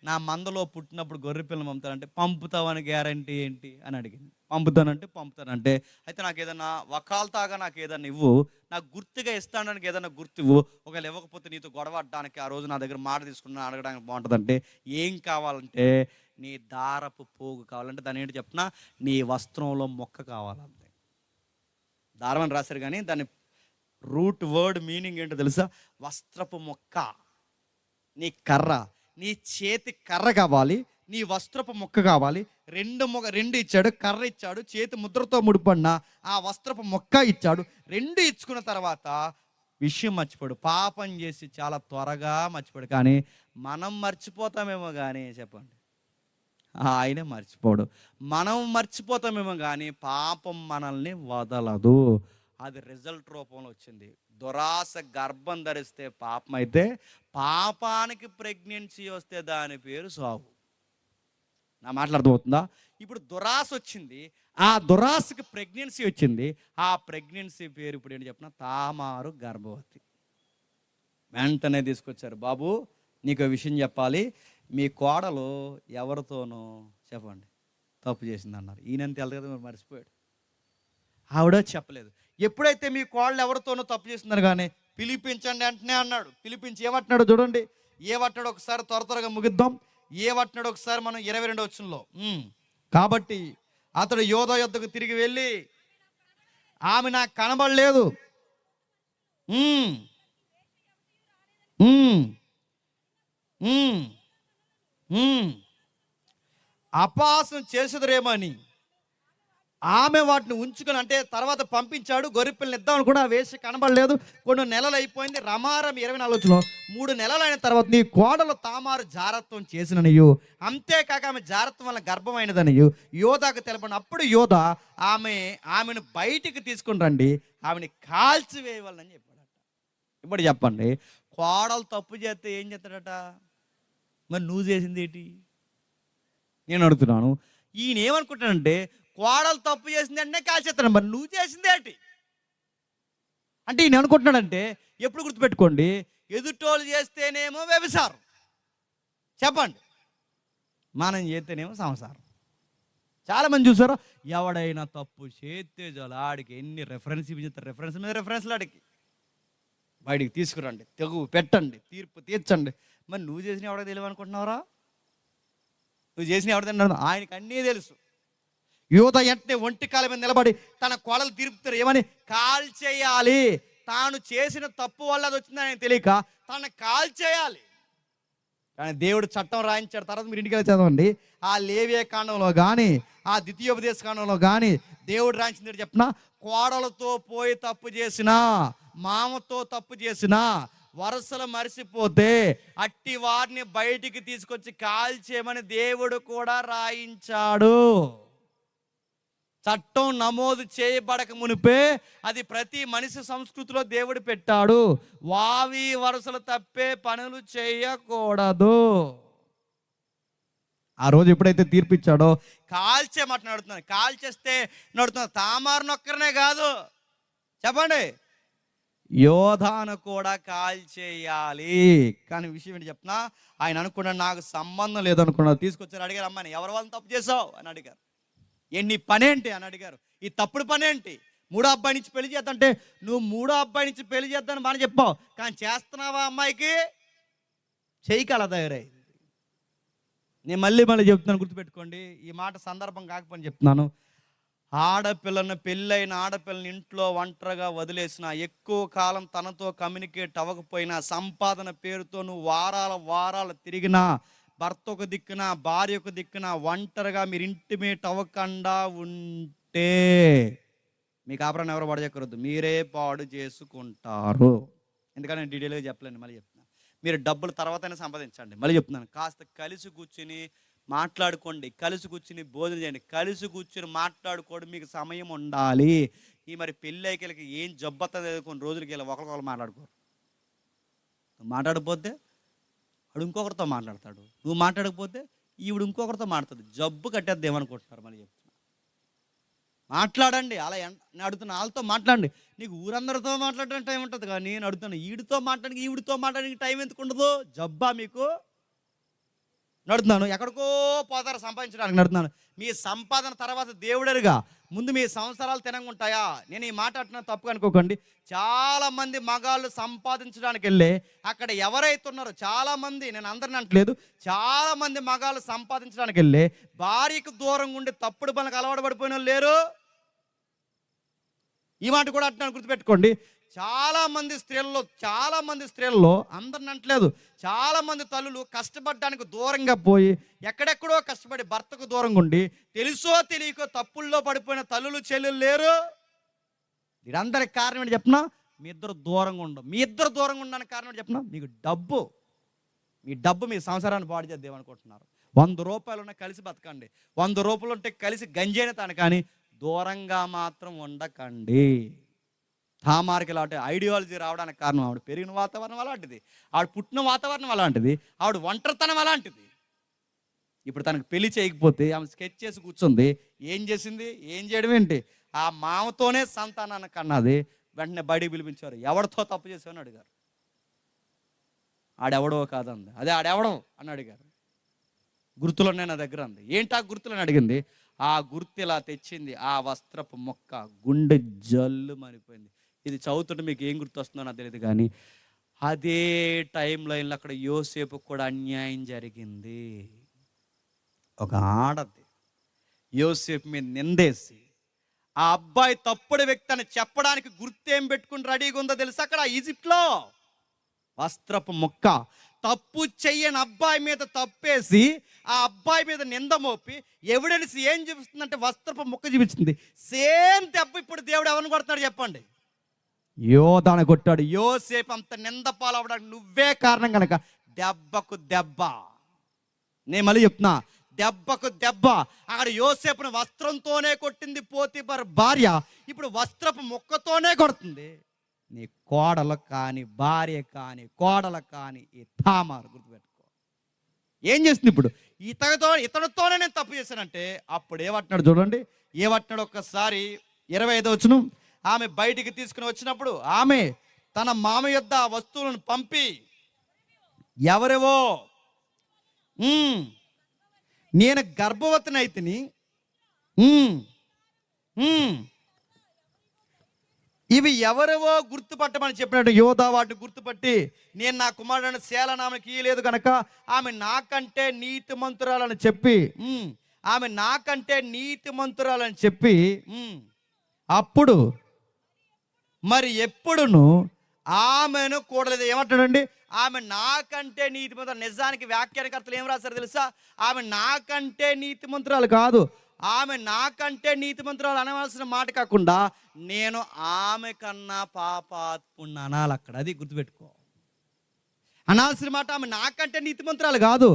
నా మందలో పుట్టినప్పుడు గొర్రె పిల్లలు పంపుతానంటే పంపుతావని గ్యారంటీ ఏంటి అని అడిగింది. పంపుతానంటే అయితే నాకు ఏదన్నా వకాల్తాగా నాకు ఏదన్నా ఇవ్వు, నాకు గుర్తుగా ఇస్తాడానికి ఏదన్నా గుర్తు ఇవ్వు. ఒకవేళ ఇవ్వకపోతే నీతో గొడవడానికి ఆ రోజు నా దగ్గర మాట తీసుకున్నా అడగడానికి బాగుంటుందంటే ఏం కావాలంటే నీ దారపు పోగు కావాలంటే దాని ఏంటి చెప్పినా నీ వస్త్రంలో మొక్క కావాలంతే. దారం అని రాశారు కానీ దాని రూట్ వర్డ్ మీనింగ్ ఏంటో తెలుసా? వస్త్రపు మొక్క. నీ కర్ర, నీ చేతి కర్ర కావాలి, నీ వస్త్రపు మొక్క కావాలి, రెండు ఇచ్చాడు, కర్ర ఇచ్చాడు, చేతి ముద్రతో ముడిపడిన ఆ వస్త్రపు మొక్క ఇచ్చాడు. రెండు ఇచ్చుకున్న తర్వాత విషయం మర్చిపోడు. పాపం చేసి చాలా త్వరగా మర్చిపోడు. కానీ మనం మర్చిపోతామేమో కానీ చెప్పండి, ఆయనే మర్చిపోడు. మనం మర్చిపోతామేమో కానీ పాపం మనల్ని వదలదు. అది రిజల్ట్ రూపంలో వచ్చింది. దురాశ గర్భం ధరిస్తే పాపం అయితే, పాపానికి ప్రెగ్నెన్సీ వస్తే దాని పేరు సావు. నా మాటలు అర్థమవుతుందా? ఇప్పుడు దురాశ వచ్చింది, ఆ దురాశకి ప్రెగ్నెన్సీ వచ్చింది. ఆ ప్రెగ్నెన్సీ పేరు ఇప్పుడు ఏంటి చెప్పిన, తామారు గర్భవతి. వెంటనే తీసుకొచ్చారు, బాబు నీకు విషయం చెప్పాలి, మీ కోడలు ఎవరితోనో చెప్పండి తప్పు చేసింది అన్నారు. ఈయనంత వెళ్తే కదా మర్చిపోయాడు. ఆవిడ చెప్పలేదు. ఎప్పుడైతే మీ కోడలు ఎవరితోనో తప్పు చేసిందని కానీ పిలిపించండి అంటనే అన్నాడు. పిలిపించి ఏమంటున్నాడు చూడండి. ఏమంటున్నాడు ఒకసారి త్వరగా ముగిద్దాం. ఏమంటున్నాడు ఒకసారి మనం 22వ వచనంలో. కాబట్టి అతడు యోధా యొద్దకు తిరిగి వెళ్ళి, ఆమె నాకు కనబడలేదు, అపహాసం చేసేదరేమని ఆమె వాటిని ఉంచుకొని, అంటే తర్వాత పంపించాడు. గొర్రెపిల్లని ఇద్దామని కూడా వేసి కనబడలేదు. కొన్ని నెలలు అయిపోయింది. రమారం 24 3 నెలలు అయిన తర్వాత నీ కోడలు తామారు జారత్వం చేసిననియు, అంతేకాక ఆమె జారత్వం వల్ల గర్భమైనదనియు యోధాకు తెలపండి. అప్పుడు యోధ ఆమెను బయటికి తీసుకుని రండి, ఆమెని కాల్చివేయవాలని చెప్పాడట. ఇప్పుడు చెప్పండి, కోడలు తప్పు చేస్తే ఏం చేస్తాడట? మరి నువ్వు చేసింది ఏంటి? నేను అడుగుతున్నాను. ఈయన ఏమనుకుంటానంటే, కోడలు తప్పు చేసింది అంటే కాల్చేస్తాను, మరి నువ్వు చేసింది ఏంటి అంటే ఈయన అనుకుంటున్నాడంటే, ఎప్పుడు గుర్తుపెట్టుకోండి, ఎదుటోళ్ళు చేస్తేనేమో వ్యభిచారం చెప్పండి, మనం చేస్తేనేమో సంసారం. చాలామంది చూసారా, ఎవడైనా తప్పు చేస్తే చాలు ఆడికి ఎన్ని రెఫరెన్స్ ఇప్పించారు, రెఫరెన్స్ మీద రెఫరెన్స్లు ఆడికి. బయటికి తీసుకురండి, తెగు పెట్టండి, తీర్పు తీర్చండి. మరి నువ్వు చేసిన ఎవడో తెలియదు అనుకుంటున్నావురా? నువ్వు చేసిన ఎవడ తిన్నాడు? ఆయనకి అన్నీ తెలుసు. యోధ వెంటనే ఒంటి కాళ్ళ మీద నిలబడి తన కోడలు తీర్పుతారు. ఏమని? కాల్చేయాలి. తాను చేసిన తప్పు వల్ల అది వచ్చిందని ఆయన తెలియక తను కాల్చేయాలి. కానీ దేవుడు చట్టం రాయించాడు. తర్వాత మీరు ఇంటికి వెళ్ళి చదవండి. ఆ లేవియ కాండంలో కానీ, ఆ ద్వితీయోపదేశ కాండంలో కానీ దేవుడు రాయించింది చెప్పిన, కోడలతో పోయి తప్పు చేసినా, మామతో తప్పు చేసినా, వరుసలు మరిసిపోతే అట్టి వారిని బయటికి తీసుకొచ్చి కాల్చేయమని దేవుడు కూడా రాయించాడు. చట్టం నమోదు చేయబడక మునిపే అది ప్రతి మనిషి సంస్కృతిలో దేవుడు పెట్టాడు. వావి వరుసలు తప్పే పనులు చేయకూడదు. ఆ రోజు ఎప్పుడైతే తీర్పిచ్చాడో కాల్చేయమంట నడుతున్నాను. కాల్చేస్తే నడుతున్నా తామారు నొక్కరనే కాదు చెప్పండి, యోధాను కూడా కాల్చేయాలి. కానీ విషయం ఏంటి చెప్పినా, ఆయన అనుకున్నాడు నాకు సంబంధం లేదనుకున్నాడు. తీసుకొచ్చారు, అడిగారు, అమ్మాయిని ఎవరి వాళ్ళని తప్పు చేసావు అని అడిగారు. నీ పనేంటి అని అడిగారు. ఈ తప్పుడు పనేంటి? మూడో అబ్బాయి నుంచి పెళ్లి చేద్దంటే, నువ్వు మూడో అబ్బాయి నుంచి పెళ్లి చేద్దాని బాగా చెప్పావు, కానీ చేస్తున్నావా అమ్మాయికి? చెయ్యి కల తయారైంది. నేను మళ్ళీ చెప్తున్నాను, గుర్తుపెట్టుకోండి. ఈ మాట సందర్భం కాకపోని చెప్తున్నాను. ఆడపిల్లను, పెళ్ళైన ఆడపిల్లని ఇంట్లో ఒంటరిగా వదిలేసిన, ఎక్కువ కాలం తనతో కమ్యూనికేట్ అవ్వకపోయినా, సంపాదన పేరుతో నువ్వు వారాలు తిరిగినా, భర్త ఒక దిక్కున భార్య ఒక దిక్కున ఒంటరిగా మీరు ఇంటిమేట్ అవ్వకుండా ఉంటే మీకు కాపురాన్ని ఎవరు పాడు చేయకూడదు, మీరే పాడు చేసుకుంటారు. ఎందుకంటే నేను డీటెయిల్గా చెప్పలేను, మళ్ళీ చెప్తున్నాను. మీరు డబ్బులు తర్వాతనే సంపాదించండి. మళ్ళీ చెప్తున్నాను, కాస్త కలిసి కూర్చుని మాట్లాడుకోండి, కలిసి కూర్చుని భోజనం చేయండి, కలిసి కూర్చుని మాట్లాడుకోవడం మీకు సమయం ఉండాలి. ఈ మరి పెళ్ళైకి ఏం జబ్బత కొన్ని రోజులకి వెళ్ళి ఒకరికొకరు మాట్లాడుకోరు. మాట్లాడకపోతే వాడు ఇంకొకరితో మాట్లాడతాడు, నువ్వు మాట్లాడకపోతే ఈవిడ ఇంకొకరితో మాట్లాడుతుంది. జబ్బు కట్టేద్ది ఏమనుకుంటున్నారు? మళ్ళీ చెప్తున్నా, మాట్లాడండి. అలా నేను అడుగుతున్నా, వాళ్ళతో మాట్లాడండి. నీకు ఊరందరితో మాట్లాడడానికి టైం ఉంటుంది, కానీ నేను అడుగుతున్నా, ఈడితో మాట్లాడానికి ఈవిడితో మాట్లాడడానికి టైం ఎందుకు ఉండదు? జబ్బా మీకు? నడుతున్నాను, ఎక్కడికో పోతారు సంపాదించడానికి నడుతున్నాను. మీ సంపాదన తర్వాత దేవుడరుగా, ముందు మీ సంవత్సరాలు తినగుంటాయా? నేను ఈ మాట అంటున్నా, తప్పు అనుకోకండి. చాలామంది మగాళ్ళు సంపాదించడానికి వెళ్ళే అక్కడ ఎవరైతే ఉన్నారో చాలామంది, నేను అందరిని అంటలేదు, చాలామంది మగాళ్ళు సంపాదించడానికి వెళ్ళే భార్యకు దూరంగా ఉండి తప్పుడు పనులకు అలవాటు పడిపోయిన వాళ్ళు లేరు. ఈ మాట కూడా అంటున్నాను, గుర్తుపెట్టుకోండి. చాలా మంది స్త్రీల్లో అందరిని అంటలేదు, చాలా మంది తల్లులు కష్టపడడానికి దూరంగా పోయి ఎక్కడెక్కడో కష్టపడి భర్తకు దూరంగా ఉండి తెలుసో తెలియకో తప్పుల్లో పడిపోయిన తల్లులు చెల్లెలు లేరు. వీరందరికి కారణం ఏంటి చెప్పనా? మీ ఇద్దరు దూరంగా ఉండడానికి కారణం ఏంటి చెప్పనా? మీ డబ్బు మీ సంసారాన్ని పాడు చేద్దామనుకుంటున్నారు. 100 రూపాయలు ఉన్న కలిసి బతకండి, 100 రూపాయలు ఉంటే కలిసి గంజైన తాను, కానీ దూరంగా మాత్రం ఉండకండి. తామారికి ఇలాంటి ఐడియాలజీ రావడానికి కారణం ఆవిడ పెరిగిన వాతావరణం అలాంటిది, ఆవిడ పుట్టిన వాతావరణం అలాంటిది, ఆవిడ ఒంటరితనం అలాంటిది. ఇప్పుడు తనకు పెళ్లి చేయకపోతే ఆమె స్కెచ్ చేసి కూర్చుంది. ఏం చేసింది? ఏం చేయడం ఏంటి? ఆ మామతోనే సంతానాన్ని కన్నది. వెంటనే బయటికి పిలిపించారు. ఎవరితో తప్పు చేసావని అడిగారు. ఆడెవడో కాదంది. అదే ఆడెవడో అని అడిగారు. గుర్తులున్నాయి నా దగ్గర అంది. ఏంటి ఆ గుర్తులని అడిగింది. ఆ గుర్తు ఇలా తెచ్చింది. ఆ వస్త్రపు మొక్క. గుండె జల్లు మనిపోయింది. ఇది చదువుతుంటే మీకు ఏం గుర్తు వస్తుందో నాకు తెలియదు, కానీ అదే టైం లైన్లో అక్కడ యోసేపు కూడా అన్యాయం జరిగింది. ఒక ఆడది యోసేపు మీద నిందేసి ఆ అబ్బాయి తప్పుడు వ్యక్తి అని చెప్పడానికి గుర్తేం పెట్టుకుని రెడీగా ఉందో తెలుసు. అక్కడ ఈజిప్ట్లో వస్త్రపు మొక్క. తప్పు చెయ్యని అబ్బాయి మీద తప్పేసి ఆ అబ్బాయి మీద నింద మోపి ఎవిడెన్స్ ఏం చూపిస్తుందంటే వస్త్రపు మొక్క చూపిస్తుంది. సేమ్ దెబ్బ ఇప్పుడు దేవుడు ఎవరిని కొడతాడు చెప్పండి? యోధాను కొట్టాడు. యోసేపు అంత నింద పాలవడానికి నువ్వే కారణం కనుక దెబ్బకు దెబ్బ. నేను మళ్ళీ చెప్తున్నా, దెబ్బకు దెబ్బ. అక్కడ యోసేపును వస్త్రంతోనే కొట్టింది పోతీఫర్ భార్య, ఇప్పుడు వస్త్రపు మొక్కతోనే కొడుతుంది. నీ కోడలు కానీ, భార్య కానీ, కోడలు కానీ ఈ తామారు గుర్తుపెట్టుకో. ఏం చేస్తుంది ఇప్పుడు? ఇతనితోనే నేను తప్పు చేశానంటే అప్పుడు ఏమంటున్నాడు చూడండి. ఏమంటున్నాడు ఒక్కసారి 25వ వచనం. ఆమె బయటికి తీసుకుని వచ్చినప్పుడు ఆమె తన మామ యొద్ద ఆ వస్తువులను పంపి, ఎవరెవో నేను గర్భవతినైతిని, ఇవి ఎవరెవో గుర్తుపట్టమని చెప్పినట్టు యోధా వాటిని గుర్తుపట్టి, నేను నా కుమారుడు శేలనామకి ఇయ్యలేదు కనుక ఆమె నాకంటే నీతిమంతురాలని చెప్పి అప్పుడు మరి ఎప్పుడును ఆమెను కూడలేదు. ఏమంటాడండి? ఆమె నాకంటే నీతిమంతురాలు. నిజానికి వ్యాఖ్యానకర్తలు ఏం రాశారు తెలుసా? ఆమె నాకంటే నీతిమంతురాలు కాదు, ఆమె నాకంటే నీతిమంతురాలు అనవలసిన మాట కాకుండా నేను ఆమె కన్నా పాపాత్ముణ్ణి అనాలి. అక్కడ అది గుర్తుపెట్టుకో. అనాల్సిన మాట ఆమె నాకంటే నీతిమంతురాలు కాదు,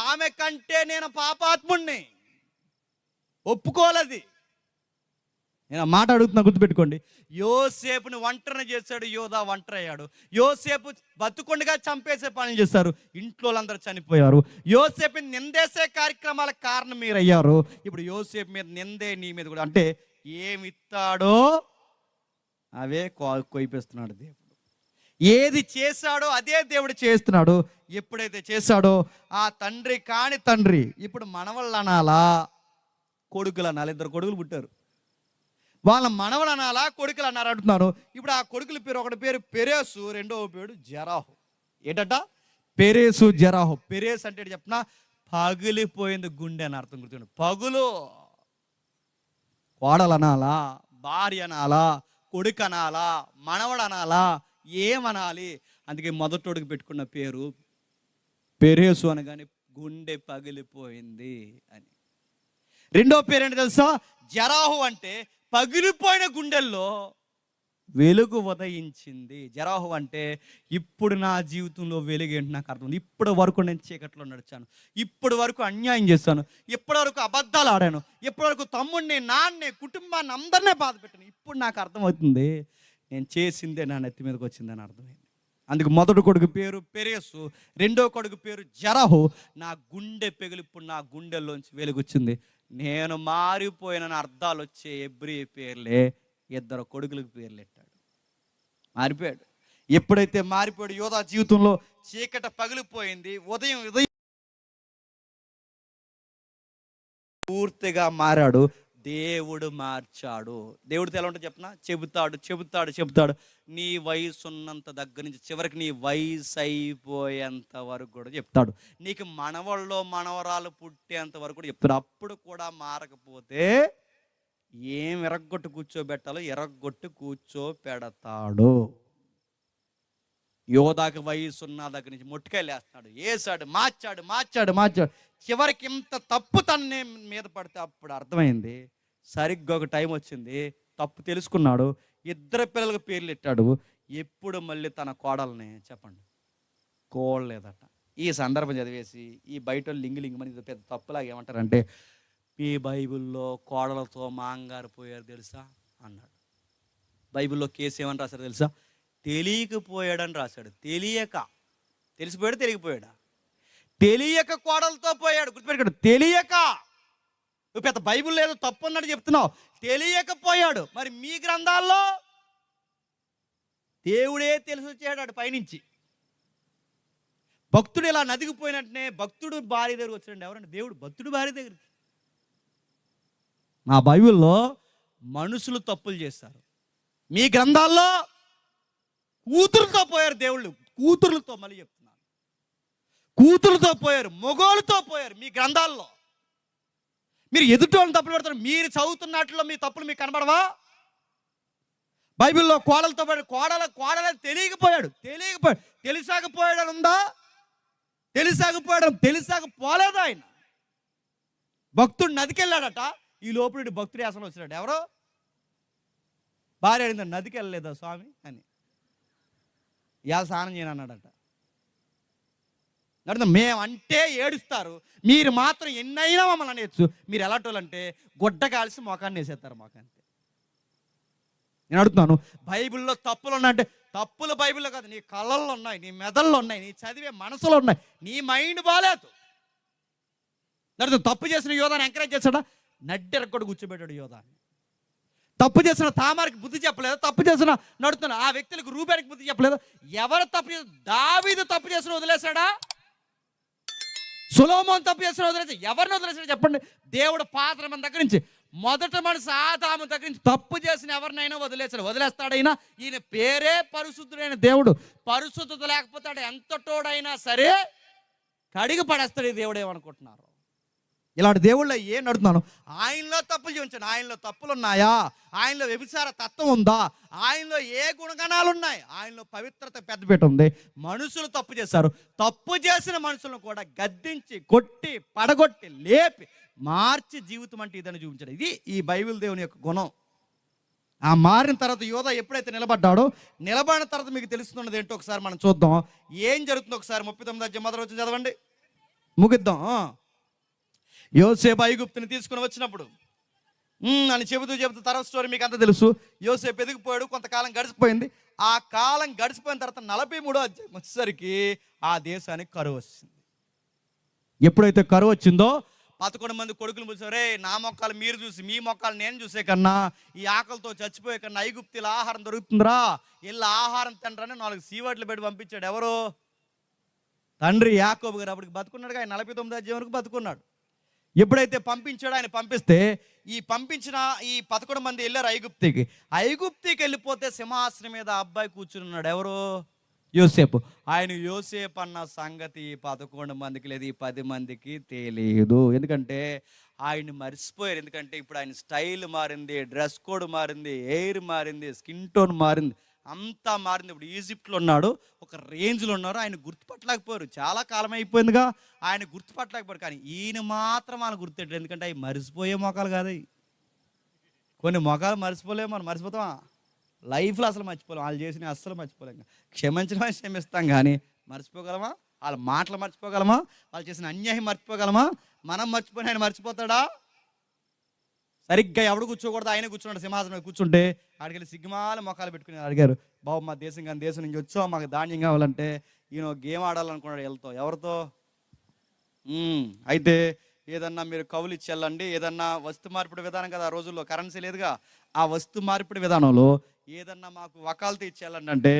ఆమె కంటే నేను పాపాత్ముణ్ణి. ఒప్పుకోలేదు. నేను ఆ మాట అడుగుతున్నా, గుర్తుపెట్టుకోండి. యోసేపుని ఒంటరిని చేశాడు, యోధా ఒంటరి అయ్యాడు. యోసేపు బతుకుండగా చంపేసే పనులు చేశారు, ఇంట్లో వాళ్ళందరూ చనిపోయారు. యోసేపుని నిందేసే కార్యక్రమాలకు కారణం మీరు అయ్యారు. ఇప్పుడు యోసేపు మీద నిందే నీ మీద కూడా. అంటే ఏమిస్తాడో అవే కొయిపిస్తున్నాడు దేవుడు. ఏది చేశాడో అదే దేవుడు చేస్తున్నాడు. ఎప్పుడైతే చేశాడో ఆ తండ్రి కాని తండ్రి ఇప్పుడు మనవళ్ళు అనాలా, కొడుకులు అనాలి. 2 కొడుకులు పుట్టారు. వాళ్ళ మనవలు అనాలా, కొడుకులు అన్నారు అంటున్నారు. ఇప్పుడు ఆ కొడుకుల పేరు, ఒకటి పేరు పెరేసు, రెండవ పేరు జెరహు. ఏంటట? పెరేసు జెరహు. పెరేస్ అంటే చెప్పిన పగిలిపోయింది గుండె అని అర్థం. గుర్తుండి, పగులు. కోడలు అనాలా, భార్య అనాలా, కొడుకు అనాలా, మనవడు అనాలా, ఏమనాలి? అందుకే మొదటోడికి పెట్టుకున్న పేరు పెరేసు అనగానే గుండె పగిలిపోయింది అని. రెండో పేరు ఏంటి తెలుసా? జెరహు అంటే పగిలిపోయిన గుండెల్లో వెలుగు ఉదయించింది. జెరహు అంటే ఇప్పుడు నా జీవితంలో వెలుగు ఏంటి నాకు అర్థం. ఇప్పటి వరకు నేను చీకట్లో నడిచాను, ఇప్పటి వరకు అన్యాయం చేశాను, ఇప్పటి వరకు అబద్ధాలు ఆడాను, ఇప్పటి వరకు తమ్ముడిని, నాన్నే, కుటుంబాన్ని అందరినీ బాధ పెట్టాను. ఇప్పుడు నాకు అర్థమవుతుంది నేను చేసిందే నా నెత్తి మీదకి వచ్చిందని అర్థమైంది. అందుకు మొదటి కొడుకు పేరు పెరేసు, రెండో కొడుకు పేరు జెరహు. నా గుండె ఇప్పుడు నా గుండెల్లోంచి వెలుగొచ్చింది. నేను మారిపోయిన అర్థాలు వచ్చే ఎబ్రీ పేర్లే 2 కొడుకులకు పేర్లు పెట్టాడు. మారిపోయాడు. ఎప్పుడైతే మారిపోయాడు, యోధా జీవితంలో చీకట పగిలిపోయింది. ఉదయం పూర్తిగా మారాడు. దేవుడు మార్చాడు. దేవుడితో ఎలా ఉంటుంది చెప్పనా? చెబుతాడు. నీ వయసు ఉన్నంత దగ్గర నుంచి చివరికి నీ వయసు అయిపోయేంత వరకు కూడా చెప్తాడు. నీకు మనవల్లో మనవరాలు పుట్టేంత వరకు కూడా చెప్తాడు. అప్పుడు కూడా మారకపోతే ఏం ఎరగొట్టు కూర్చోబెట్టాలో ఎరగొట్టు కూర్చోపెడతాడు. యోధాకి వయసు ఉన్న దగ్గర నుంచి మొట్టికాయలు వేస్తున్నాడు, వేసాడు, మార్చాడు. చివరికి ఇంత తప్పు తన మీద పడితే అప్పుడు అర్థమైంది. సరిగ్గా ఒక టైం వచ్చింది, తప్పు తెలుసుకున్నాడు, 2 పిల్లలకు పేర్లు పెట్టాడు. ఎప్పుడు మళ్ళీ తన కోడల్ని చెప్పండి కోడలేదట. ఈ సందర్భం చదివేసి ఈ బయట లింగి మన ఇది పెద్ద తప్పులాగా ఏమంటారంటే, మీ బైబిల్లో కోడలతో మాంగారు పోయారు తెలుసా అన్నాడు. బైబిల్లో కేసు ఏమని రాశారు తెలుసా? తెలియకపోయాడని రాశాడు. తెలిసిపోయాడు, తెలియకపోయాడా? తెలియక కోడలతో పోయాడు. గుర్తుపెట్టుకోడు, తెలియక. నువ్వు పెద్ద బైబిల్ ఏదో తప్పు అన్నట్టు చెప్తున్నావు, తెలియకపోయాడు. మరి మీ గ్రంథాల్లో దేవుడే తెలిసి వచ్చాడు పైనుంచి. భక్తుడు ఇలా నదిగిపోయినట్టునే భక్తుడు భార్య దగ్గరికి వచ్చాడు. ఎవరంటే దేవుడు భక్తుడు భార్య దగ్గరికి. మా బైబిల్లో మనుషులు తప్పులు చేస్తారు, మీ గ్రంథాల్లో కూతురుతో పోయారు దేవుళ్ళు. కూతురులతో, మళ్ళీ చెప్తున్నాను, కూతురులతో పోయారు, మొగోళ్ళతో పోయారు మీ గ్రంథాల్లో. మీరు ఎదుటి వాళ్ళని తప్పులు పెడతారు. మీరు చదువుతున్నట్లో మీ తప్పులు మీకు కనబడవా? బైబిల్లో కోడలతో పాటు కోడలని తెలియకపోయాడు. తెలిసాకపోయాడు అని ఉందా? తెలిసాకపోలేదు. ఆయన భక్తుడు నదికెళ్ళాడట. ఈ లోపల భక్తుడు అసలు వచ్చినాడు. ఎవరో భార్య అడిగింది, నదికి వెళ్ళలేదా స్వామి అని. ఇవాళ స్నానం చేయను అన్నాడట. మేమంటే ఏడుస్తారు, మీరు మాత్రం ఎన్నైనా మమ్మల్ని అనేచ్చు. మీరు ఎలాంటోళ్ళంటే గుడ్డ కాల్సి మొఖాన్ని వేసేస్తారు మాకు, అంతే. నేను అడుగుతున్నాను, బైబిల్లో తప్పులు ఉన్నాయంటే తప్పులు బైబిల్లో కాదు, నీ కళ్ళల్లో ఉన్నాయి, నీ మెదల్లో ఉన్నాయి, నీ చదివే మనసులో ఉన్నాయి, నీ మైండ్ బాగాలేదు. తప్పు చేసిన యోధాన్ని ఎంకరేజ్ చేశాడా? నడ్డెరగొడు కూర్చోబెట్టాడు యోధాన్ని. తప్పు చేసిన తామారికి బుద్ధి చెప్పలేదు, తప్పు చేసిన నడుతున్నా ఆ వ్యక్తులకు రూబేనికి బుద్ధి చెప్పలేదు. ఎవరు తప్పు చేసిన? దావీదు తప్పు చేసిన వదిలేశాడా? సొలొమోను తప్పు చేసిన వదిలేసి ఎవరిని వదిలేశాడు చెప్పండి? దేవుడు పాత్ర మన దగ్గర నుంచి, మొదట మనసు ఆదాము దగ్గర నుంచి తప్పు చేసిన ఎవరినైనా వదిలేస్తాడైనా. ఈయన పేరే పరిశుద్ధుడైన దేవుడు. పరిశుద్ధత లేకపోతే ఎంతటోడైనా సరే కడిగి పడేస్తాడు ఈ దేవుడు. ఏమనుకుంటున్నారు? ఇలాంటి దేవుళ్ళ ఏం నడుతున్నాను? ఆయనలో తప్పులు చూపించండి. ఆయనలో తప్పులు ఉన్నాయా? ఆయనలో వ్యభిచార తత్వం ఉందా? ఆయనలో ఏ గుణగణాలు ఉన్నాయి? ఆయనలో పవిత్రత పెద్దపీట ఉంది. మనుషులు తప్పు చేశారు. తప్పు చేసిన మనుషులను కూడా గద్దించి, కొట్టి, పడగొట్టి, లేపి, మార్చి జీవితం అంటే ఇదని చూపించడం. ఇది ఈ బైబిల్ దేవుని యొక్క గుణం. ఆ మారిన తర్వాత యోధా ఎప్పుడైతే నిలబడ్డాడో, నిలబడిన తర్వాత మీకు తెలుస్తున్నది ఏంటో ఒకసారి మనం చూద్దాం. ఏం జరుగుతుందో ఒకసారి 39వ అధ్యాయం మొదటి వచనం చదవండి, ముగిద్దాం. యోసేపు ఐగుప్తుని తీసుకుని వచ్చినప్పుడు అని చెబుతూ తర్వాత స్టోరీ మీకు అంతా తెలుసు. యోసేపు ఎదిగిపోయాడు, కొంతకాలం గడిచిపోయింది. ఆ కాలం గడిచిపోయిన తర్వాత 43వ అధ్యాయం వచ్చేసరికి ఆ దేశానికి కరువు వచ్చింది. ఎప్పుడైతే కరువు వచ్చిందో 11 మంది కొడుకులు పిలిచారు, నా మొక్కలు మీరు చూసి మీ మొక్కలు నేను చూసే కన్నా, ఈ ఆకలితో చచ్చిపోయే కన్నా ఐగుప్తుల ఆహారం దొరుకుతుందిరా, ఇల్లు ఆహారం తినరని 4 సీవర్డ్లు పెట్టి పంపించాడు. ఎవరు? తండ్రి యాకోబు గారు. అప్పటికి బతుకున్నాడుగా, ఆయన 49వ అధ్యాయం వరకు బతుకున్నాడు. ఎప్పుడైతే పంపించాడో, ఆయన పంపిస్తే ఈ పంపించిన ఈ 11 మంది వెళ్ళారు ఐగుప్తికి వెళ్ళిపోతే సింహాసనం మీద అబ్బాయి కూర్చుని ఉన్నాడు. ఎవరు? యోసేపు. ఆయన యోసేపు అన్న సంగతి 11 మందికి లేదు, 10 మందికి తెలియదు. ఎందుకంటే ఆయన్ని మర్చిపోయారు. ఎందుకంటే ఇప్పుడు ఆయన స్టైల్ మారింది, డ్రెస్ కోడ్ మారింది, ఎయిర్ మారింది, స్కిన్ టోన్ మారింది, అంతా మారింది. ఇప్పుడు ఈజిప్ట్లో ఉన్నాడు, ఒక రేంజ్లో ఉన్నారు. ఆయన గుర్తుపట్టలేకపోయారు. చాలా కాలం అయిపోయిందిగా, ఆయన గుర్తుపట్టలేకపోయారు. కానీ ఈయన మాత్రం ఆయన గుర్తెట్టారు. ఎందుకంటే అవి మరిసిపోయే మొఖాలు కాదు. కొన్ని మొఖాలు మర్చిపోలేము, మనం మర్చిపోతామా? లైఫ్లో అసలు మర్చిపోలేము. వాళ్ళు చేసిన అస్సలు మర్చిపోలేము. క్షమించడమే క్షమిస్తాం కానీ మర్చిపోగలమా? వాళ్ళ మాటలు మర్చిపోగలమా? వాళ్ళు చేసిన అన్యాయం మర్చిపోగలమా? మనం మర్చిపోయిన ఆయన మర్చిపోతాడా? సరిగ్గా ఎవడు కూర్చోకూడదు, ఆయన కూర్చున్నాడు సింహాసనం. కూర్చుంటే ఆడికెళ్ళి సిగ్గుమాల మొఖాలు పెట్టుకుని అడిగారు, బాబు మా దేశం కానీ దేశం నుంచి వచ్చావు, మాకు ధాన్యం కావాలంటే ఈయన గేమ్ ఆడాలనుకున్నాడు. వెళ్తావు ఎవరితో? అయితే ఏదన్నా మీరు కవులు ఇచ్చి వెళ్ళండి, ఏదన్నా వస్తు మార్పిడి విధానం కదా, ఆ రోజుల్లో కరెన్సీ లేదుగా, ఆ వస్తు మార్పిడి విధానంలో ఏదన్నా మాకు వకాలతో ఇచ్చి వెళ్ళండి అంటే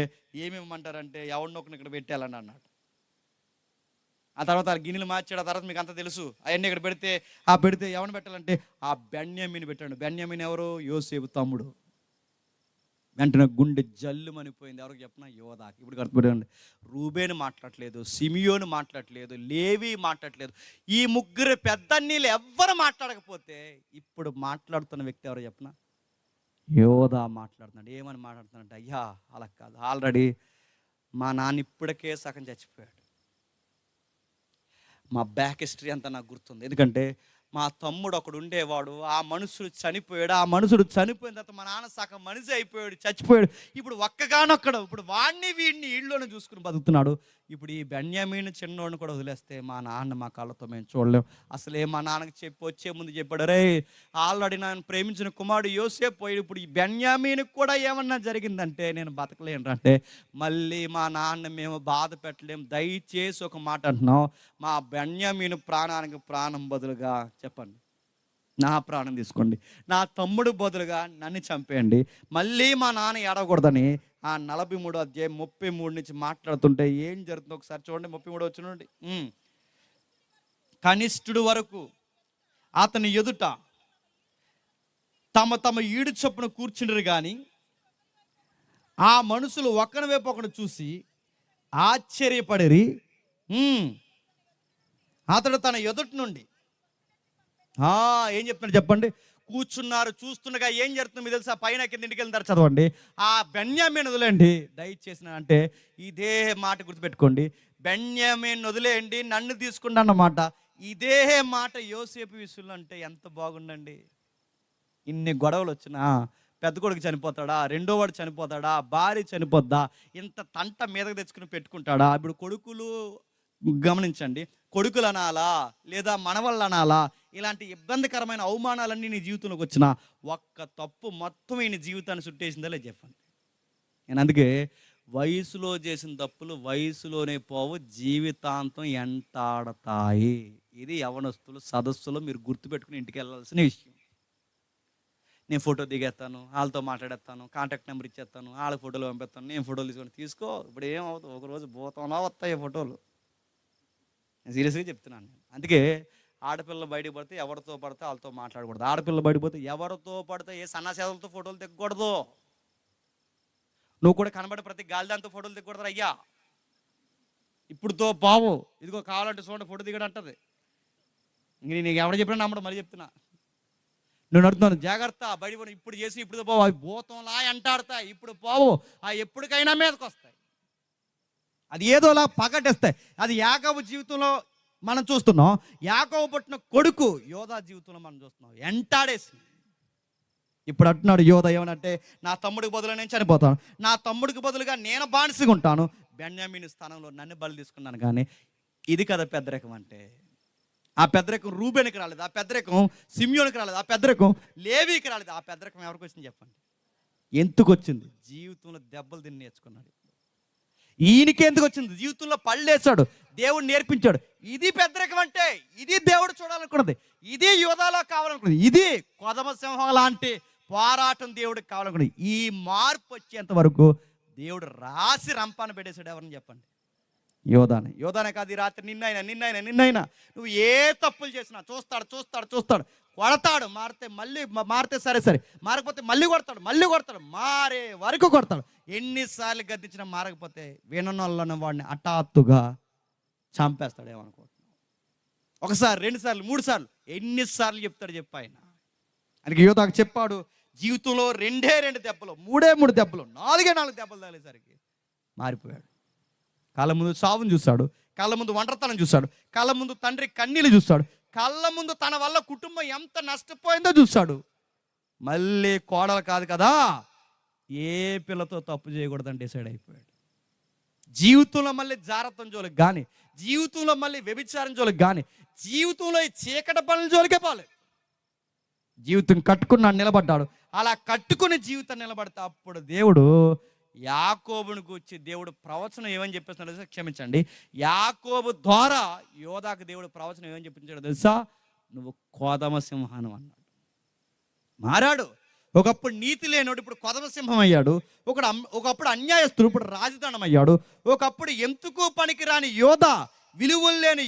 ఏమేమంటారంటే ఎవరినొకరిని ఇక్కడ పెట్టేయాలండి అన్నాడు. ఆ తర్వాత ఆ గిన్నెలు మార్చాడు. ఆ తర్వాత మీకు అంతా తెలుసు. అవన్నీ ఇక్కడ పెడితే ఎవరిని పెట్టాలంటే ఆ బెన్యామీని పెట్టాడు. బెన్యామీన్ ఎవరు? యోసేపు తమ్ముడు. వెంటనే గుండె జల్లుమనిపోయింది. ఎవరికి చెప్పినా? యోధాకి. ఇప్పుడు గుర్తుపెట్టండి, రూబేను మాట్లాడట్లేదు, సిమియోను మాట్లాడట్లేదు, లేవి మాట్లాడట్లేదు. ఈ ముగ్గురు పెద్దన్నీళ్ళు ఎవ్వరు మాట్లాడకపోతే ఇప్పుడు మాట్లాడుతున్న వ్యక్తి ఎవరు చెప్పినా? యోధా మాట్లాడుతున్నాడు. ఏమని మాట్లాడుతున్నాడంటే, అయ్యా అలా కాదు, ఆల్రెడీ మా నాన్న ఇప్పటికే సగం చచ్చిపోయాడు. మా బ్యాక్ హిస్టరీ అంతా నాకు గుర్తుంది. ఎందుకంటే మా తమ్ముడు ఒకడు ఉండేవాడు, ఆ మనుషుడు చనిపోయాడు. ఆ మనుషుడు చనిపోయిన తర్వాత మా నాన్న సగం మనిషి అయిపోయాడు, చచ్చిపోయాడు. ఇప్పుడు ఒక్కగానొక్కడు, ఇప్పుడు వాడిని వీడిని ఇళ్ళలోనే చూసుకుని బతుకుతున్నాడు. ఇప్పుడు ఈ బెన్యామీను చిన్నోడిని కూడా వదిలేస్తే మా నాన్న మా కళ్ళతో మేము చూడలేము. అసలే మా నాన్నకి చెప్పి వచ్చే ముందు చెప్పాడు, రే ఆల్రెడీ నేను ప్రేమించిన కుమారుడు యోసేపు పోయి ఇప్పుడు ఈ బెన్యామీనుకు కూడా ఏమన్నా జరిగిందంటే నేను బతకలేను అంటే మళ్ళీ మా నాన్న మేము బాధ పెట్టలేము. దయచేసి ఒక మాట అంటున్నాం, మా బెన్యామీను ప్రాణానికి ప్రాణం బదులుగా చెప్పండి నా ప్రాణం తీసుకోండి, నా తమ్ముడు బదులుగా నన్ను చంపేయండి. మళ్ళీ మా నాన్న ఏడవకూడదని ఆ 43 అధ్యాయం 33 నుంచి మాట్లాడుతుంటే ఏం జరుగుతుందో ఒకసారి చూడండి. 33 వచ్చినండి. కనిష్ఠుడు వరకు అతని ఎదుట తమ తమ ఈడు చొప్పున కూర్చుండరు కానీ ఆ మనుషులు ఒకరి వైపు ఒకరు చూసి ఆశ్చర్యపడిరి. అతడు తన ఎదుటి నుండి ఏం చెప్తున్నాడు చెప్పండి. కూర్చున్నారు, చూస్తుండగా ఏం జరుగుతుంది మీకు తెలుసా? పైన కింద ఇంటికి వెళ్తారు, చదవండి. ఆ బెన్యామీను వదిలేండి దయచేసిన అంటే ఇదే మాట గుర్తుపెట్టుకోండి. బెన్యామీను వదిలేయండి, నన్ను తీసుకుంటా అన్నమాట. ఇదే మాట యోసేపు విషయంలో అంటే ఎంత బాగుండండి. ఇన్ని గొడవలు వచ్చినా పెద్ద కొడుకు చనిపోతాడా, రెండో వాడు చనిపోతాడా, భార్య చనిపోద్దా, ఇంత తంట మీదకు తెచ్చుకుని పెట్టుకుంటాడా? ఇప్పుడు కొడుకులు గమనించండి, కొడుకులు అనాలా లేదా మనవళ్ళు అనాలా, ఇలాంటి ఇబ్బందికరమైన అవమానాలన్నీ నీ జీవితంలోకి వచ్చిన ఒక్క తప్పు మొత్తం ఈ జీవితాన్ని చుట్టేసిందా లేదు చెప్పండి. నేను అందుకే వయసులో చేసిన తప్పులు వయసులోనే పోవు, జీవితాంతం ఎంటాడతాయి. ఇది యవనస్తులు సదస్సులో మీరు గుర్తుపెట్టుకుని ఇంటికి వెళ్ళాల్సిన విషయం. నేను ఫోటో దిగేస్తాను, వాళ్ళతో మాట్లాడేస్తాను, కాంటాక్ట్ నెంబర్ ఇచ్చేస్తాను, వాళ్ళ ఫోటోలు పంపిస్తాను, నేను ఫోటోలు తీసుకొని తీసుకో. ఇప్పుడు ఏమవుతుంది, ఒకరోజు భూతంలో వస్తాయి ఫోటోలు. నేను సీరియస్గా చెప్తున్నాను. అందుకే ఆడపిల్లలు బయటకు పడితే ఎవరితో పడితే వాళ్ళతో మాట్లాడకూడదు. ఆడపిల్లలు బయటకు పోతే ఎవరితో పడితే ఏ సన్నాసేదలతో ఫోటోలు దిగకూడదు. నువ్వు కూడా కనబడే ప్రతి గాలిదాంతో ఫోటోలు దిగకూడదు. అయ్యా ఇప్పుడుతో బావు ఇదిగో కావాలంటే చూడండి ఫోటో దిగడం అంటది. ఇంక నీకు ఎవడ చెప్పినా నమ్మడం, మళ్ళీ చెప్తున్నా. నువ్వు నడుతున్నాను జాగ్రత్త, బయట పోయి ఇప్పుడు చేసి ఇప్పుడు పోవు, అవి భూతంలా ఎంటాడతాయి. ఇప్పుడు పోవు, ఆ ఎప్పటికైనా మీదకి వస్తాయి. అది ఏదోలా పగటేస్తాయి. అది యాకోబు జీవితంలో మనం చూస్తున్నాం. యాకోబు పుట్టిన కొడుకు యోధా జీవితంలో మనం చూస్తున్నాం, ఎంటాడేసి. ఇప్పుడు అంటున్నాడు యోధా ఏమనంటే, నా తమ్ముడికి బదులుగా నేను చనిపోతాను, నా తమ్ముడికి బదులుగా నేను బానిసగా ఉంటాను, బెన్యామీను స్థానంలో నన్ను బలి తీసుకున్నాను. కానీ ఇది కదా పెద్దరికం అంటే. ఆ పెద్దరికం రూబేనికి రాలేదు, ఆ పెద్దరికం సిమ్యోనికి రాలేదు, ఆ పెద్దరికం లేవీకి రాలేదు. ఆ పెద్దరికం ఎవరికి వచ్చింది చెప్పండి? ఎందుకు వచ్చింది? జీవితంలో దెబ్బలు తిని నేర్చుకున్నాడు. ఈయనకి ఎందుకు వచ్చింది? జీవితంలో పళ్ళేశాడు, దేవుడు నేర్పించాడు. ఇది పెద్దరికం అంటే, ఇది దేవుడు చూడాలనుకున్నది, ఇది యోధాలో కావాలనుకున్నది, ఇది కొదమ సింహం లాంటి పోరాటం దేవుడికి కావాలనుకున్నది. ఈ మార్పు వచ్చేంత వరకు దేవుడు రాసి రంపాన పెట్టేశాడు. ఎవరిని చెప్పండి? యోధానే కాదు. ఈ రాత్రి నిన్నైనా నువ్వు ఏ తప్పులు చేసినా చూస్తాడు, కొడతాడు. మారితే సరే, మారకపోతే మళ్ళీ కొడతాడు, మారే వరకు కొడతాడు. ఎన్నిసార్లు గద్దించినా మారకపోతే విననొల్లని వాడిని హఠాత్తుగా చంపేస్తాడు. ఏమనుకుంటున్నావు? ఒకసారి, 2 సార్లు, 3 సార్లు, ఎన్నిసార్లు చెప్తాడు చెప్పు ఆయన. ఆయనకి యోధాకు చెప్పాడు, జీవితంలో 2 దెబ్బలు, 3 దెబ్బలు, 4 దెబ్బలు తగిలేసరికి మారిపోయాడు. కళ్ళ ముందు సావును చూశాడు, కళ్ళ ముందు ఒంటరితనం చూశాడు, కళ్ళ ముందు తండ్రి కన్నీళ్ళు చూశాడు, కళ్ళ ముందు తన వల్ల కుటుంబం ఎంత నష్టపోయిందో చూశాడు. మళ్ళీ కోడలు కాదు కదా, ఏ పిల్లతో తప్పు చేయకూడదని డిసైడ్ అయిపోయాడు. జీవితంలో మళ్ళీ జాగ్రత్త జోలికి కానీ, జీవితంలో మళ్ళీ వ్యభిచారం జోలికి కానీ, జీవితంలో ఈ చీకటి పనుల జోలికే పోలేదు. జీవితం కట్టుకున్నాడు, నిలబడ్డాడు. అలా కట్టుకుని జీవితం నిలబడితే అప్పుడు దేవుడు యాకోబుని గురించి దేవుడు ప్రవచనం ఏమని చెప్పేస్తున్నాడు తెలుసా? క్షమించండి, యాకోబు ద్వారా యోధాకు దేవుడు ప్రవచనం ఏమని చెప్పించాడు తెలుసా? నువ్వు కోదమ సింహానం అన్నాడు. మారాడు. ఒకప్పుడు నీతి లేనోడు ఇప్పుడు కొదమ సింహం అయ్యాడు. ఒకప్పుడు అన్యాయస్తుడు ఇప్పుడు రాజధానం అయ్యాడు. ఒకప్పుడు ఎందుకు పనికిరాని యోధ, విలువలు లేని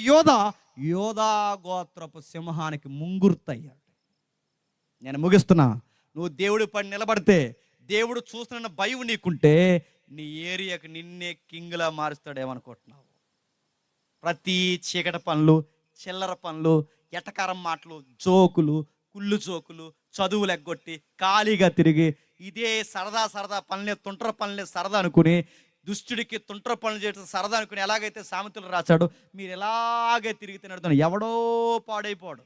యోధా గోత్రపు సింహానికి ముంగుర్తయ్యాడు. నేను ముగిస్తున్నా. నువ్వు దేవుడి పని నిలబడితే, దేవుడు చూస్తున్న భయం నీకుంటే, నీ ఏరియాకి నిన్నే కింగ్లా మారుస్తాడేమనుకుంటున్నావు? ప్రతి చీకటి పనులు, చిల్లర పనులు, ఎటకారం మాటలు, జోకులు, కుళ్ళు జోకులు, చదువులు ఎగ్గొట్టి ఖాళీగా తిరిగి ఇదే సరదా పనులే, తుంటర పనులే సరదా అనుకుని దుష్టుడికి తుంట్ర పనులు చేయడం సరదా అనుకుని ఎలాగైతే సామెతలు రాశాడో మీరు ఎలాగే తిరిగితే నడుతున్నాడు, ఎవడో పాడైపోడు,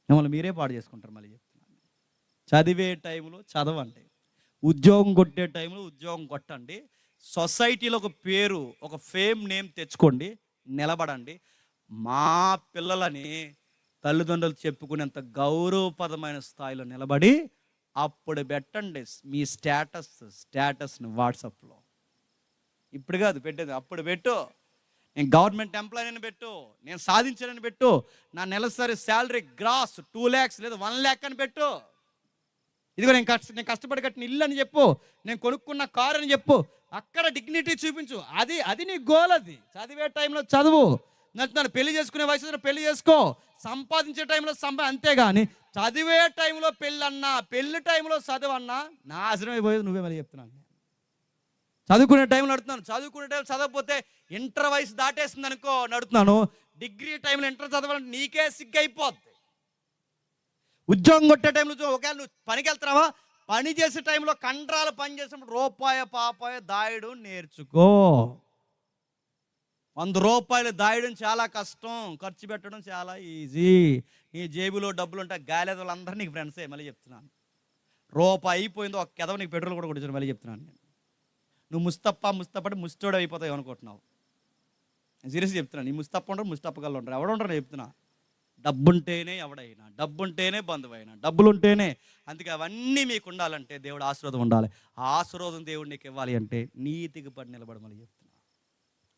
మిమ్మల్ని మీరే పాడు చేసుకుంటారు. మళ్ళీ చెప్తున్నాను, చదివే టైంలో చదవండి, ఉద్యోగం కొట్టే టైంలో ఉద్యోగం కొట్టండి, సొసైటీలో ఒక పేరు, ఒక ఫేమ్ నేమ్ తెచ్చుకోండి, నిలబడండి. మా పిల్లలని తల్లిదండ్రులు చెప్పుకునేంత గౌరవపదమైన స్థాయిలో నిలబడి అప్పుడు పెట్టండి మీ స్టేటస్ని వాట్సాప్లో. ఇప్పుడు కాదు పెట్టేది, అప్పుడు పెట్టు. నేను గవర్నమెంట్ ఎంప్లాయీని పెట్టు, నేను సాధించానని పెట్టు, నా నెలసరి శాలరీ గ్రాస్ 2 lakhs లేదా 1 lakh అని పెట్టు. ఇదిగో నేను కష్టపడి కట్టిన ఇల్లు అని చెప్పు, నేను కొనుక్కున్న కారు అని చెప్పు. అక్కడ డిగ్నిటీ చూపించు. అది నీ గోల్. అది చదివే టైంలో చదువు, నన్ను పెళ్లి చేసుకునే వయసులో పెళ్లి చేసుకో, సంపాదించే టైంలో అంతేగాని చదివే టైంలో పెళ్ళి అన్నా, పెళ్లి టైంలో చదువు అన్నా నాశనం అయిపోయేది నువ్వే. మళ్ళీ చెప్తున్నాను, చదువుకునే టైంలో నడుతున్నాను, చదువుకునే టైంలో చదవకపోతే ఇంటర్ వయసు దాటేస్తుంది అనుకో నడుతున్నాను, డిగ్రీ టైంలో ఇంటర్ చదవాలంటే నీకే సిగ్గు అయిపోద్ది. ఉద్యోగం కొట్టే టైంలో ఒకవేళ నువ్వు పనికి వెళ్తున్నావా, పని చేసే టైంలో కండరాలు పని చేసినప్పుడు రూపాయ పాపాయ దాయడం నేర్చుకో. 100 రూపాయలు దాయడం చాలా కష్టం, ఖర్చు పెట్టడం చాలా ఈజీ. నీ జేబులో డబ్బులు ఉంటాయి, గాలేదు వాళ్ళందరూ నీకు ఫ్రెండ్సే. మళ్ళీ చెప్తున్నాను, రూపాయి అయిపోయిందో ఒక కెదవ నీకు పెట్రోల్ కూడా కొట్టించాను. మళ్ళీ చెప్తున్నాను, నేను నువ్వు ముస్తప్పటి ముస్టోడు అయిపోతావు అనుకుంటున్నావు. నేను సీరియస్ చెప్తున్నాను, నీ ముస్తప్ప ఉండరు, ముస్తప్పగల్లో ఉంటారు, ఎవడుంటారు చెప్తున్నా. డబ్బుంటేనే ఎవడైనా, డబ్బుంటేనే బంధువైనా, డబ్బులుంటేనే. అందుకే అవన్నీ మీకు ఉండాలంటే దేవుడు ఆశీర్వాదం ఉండాలి. ఆ ఆశీర్వాదం దేవుడు నీకు ఇవ్వాలి అంటే నీతికి పడి నిలబడమని చెప్తున్నా.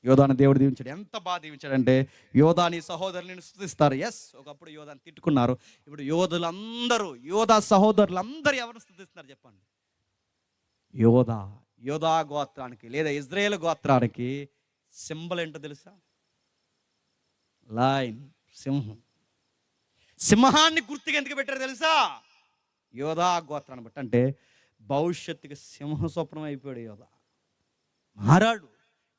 యోధాని దేవుడు దీవించాడు. ఎంత బాగా దీవించాడంటే యోధాని సహోదరులను స్తుతిస్తారు. ఎస్, ఒకప్పుడు యోధాని తిట్టుకున్నారు, ఇప్పుడు యోధా సహోదరులందరూ ఎవరిని స్తుతిస్తున్నారు చెప్పండి? యోధా గోత్రానికి లేదా ఇజ్రాయేల్ గోత్రానికి సింబల్ ఏంటో తెలుసా? లయన్, సింహం. సింహాన్ని గుర్తుగా ఎందుకు పెట్టారు తెలుసా? యోధా గోత్రాన్ని బట్టి. అంటే భవిష్యత్తుకి సింహ స్వప్నం అయిపోయాడు యోధా. మారాడు,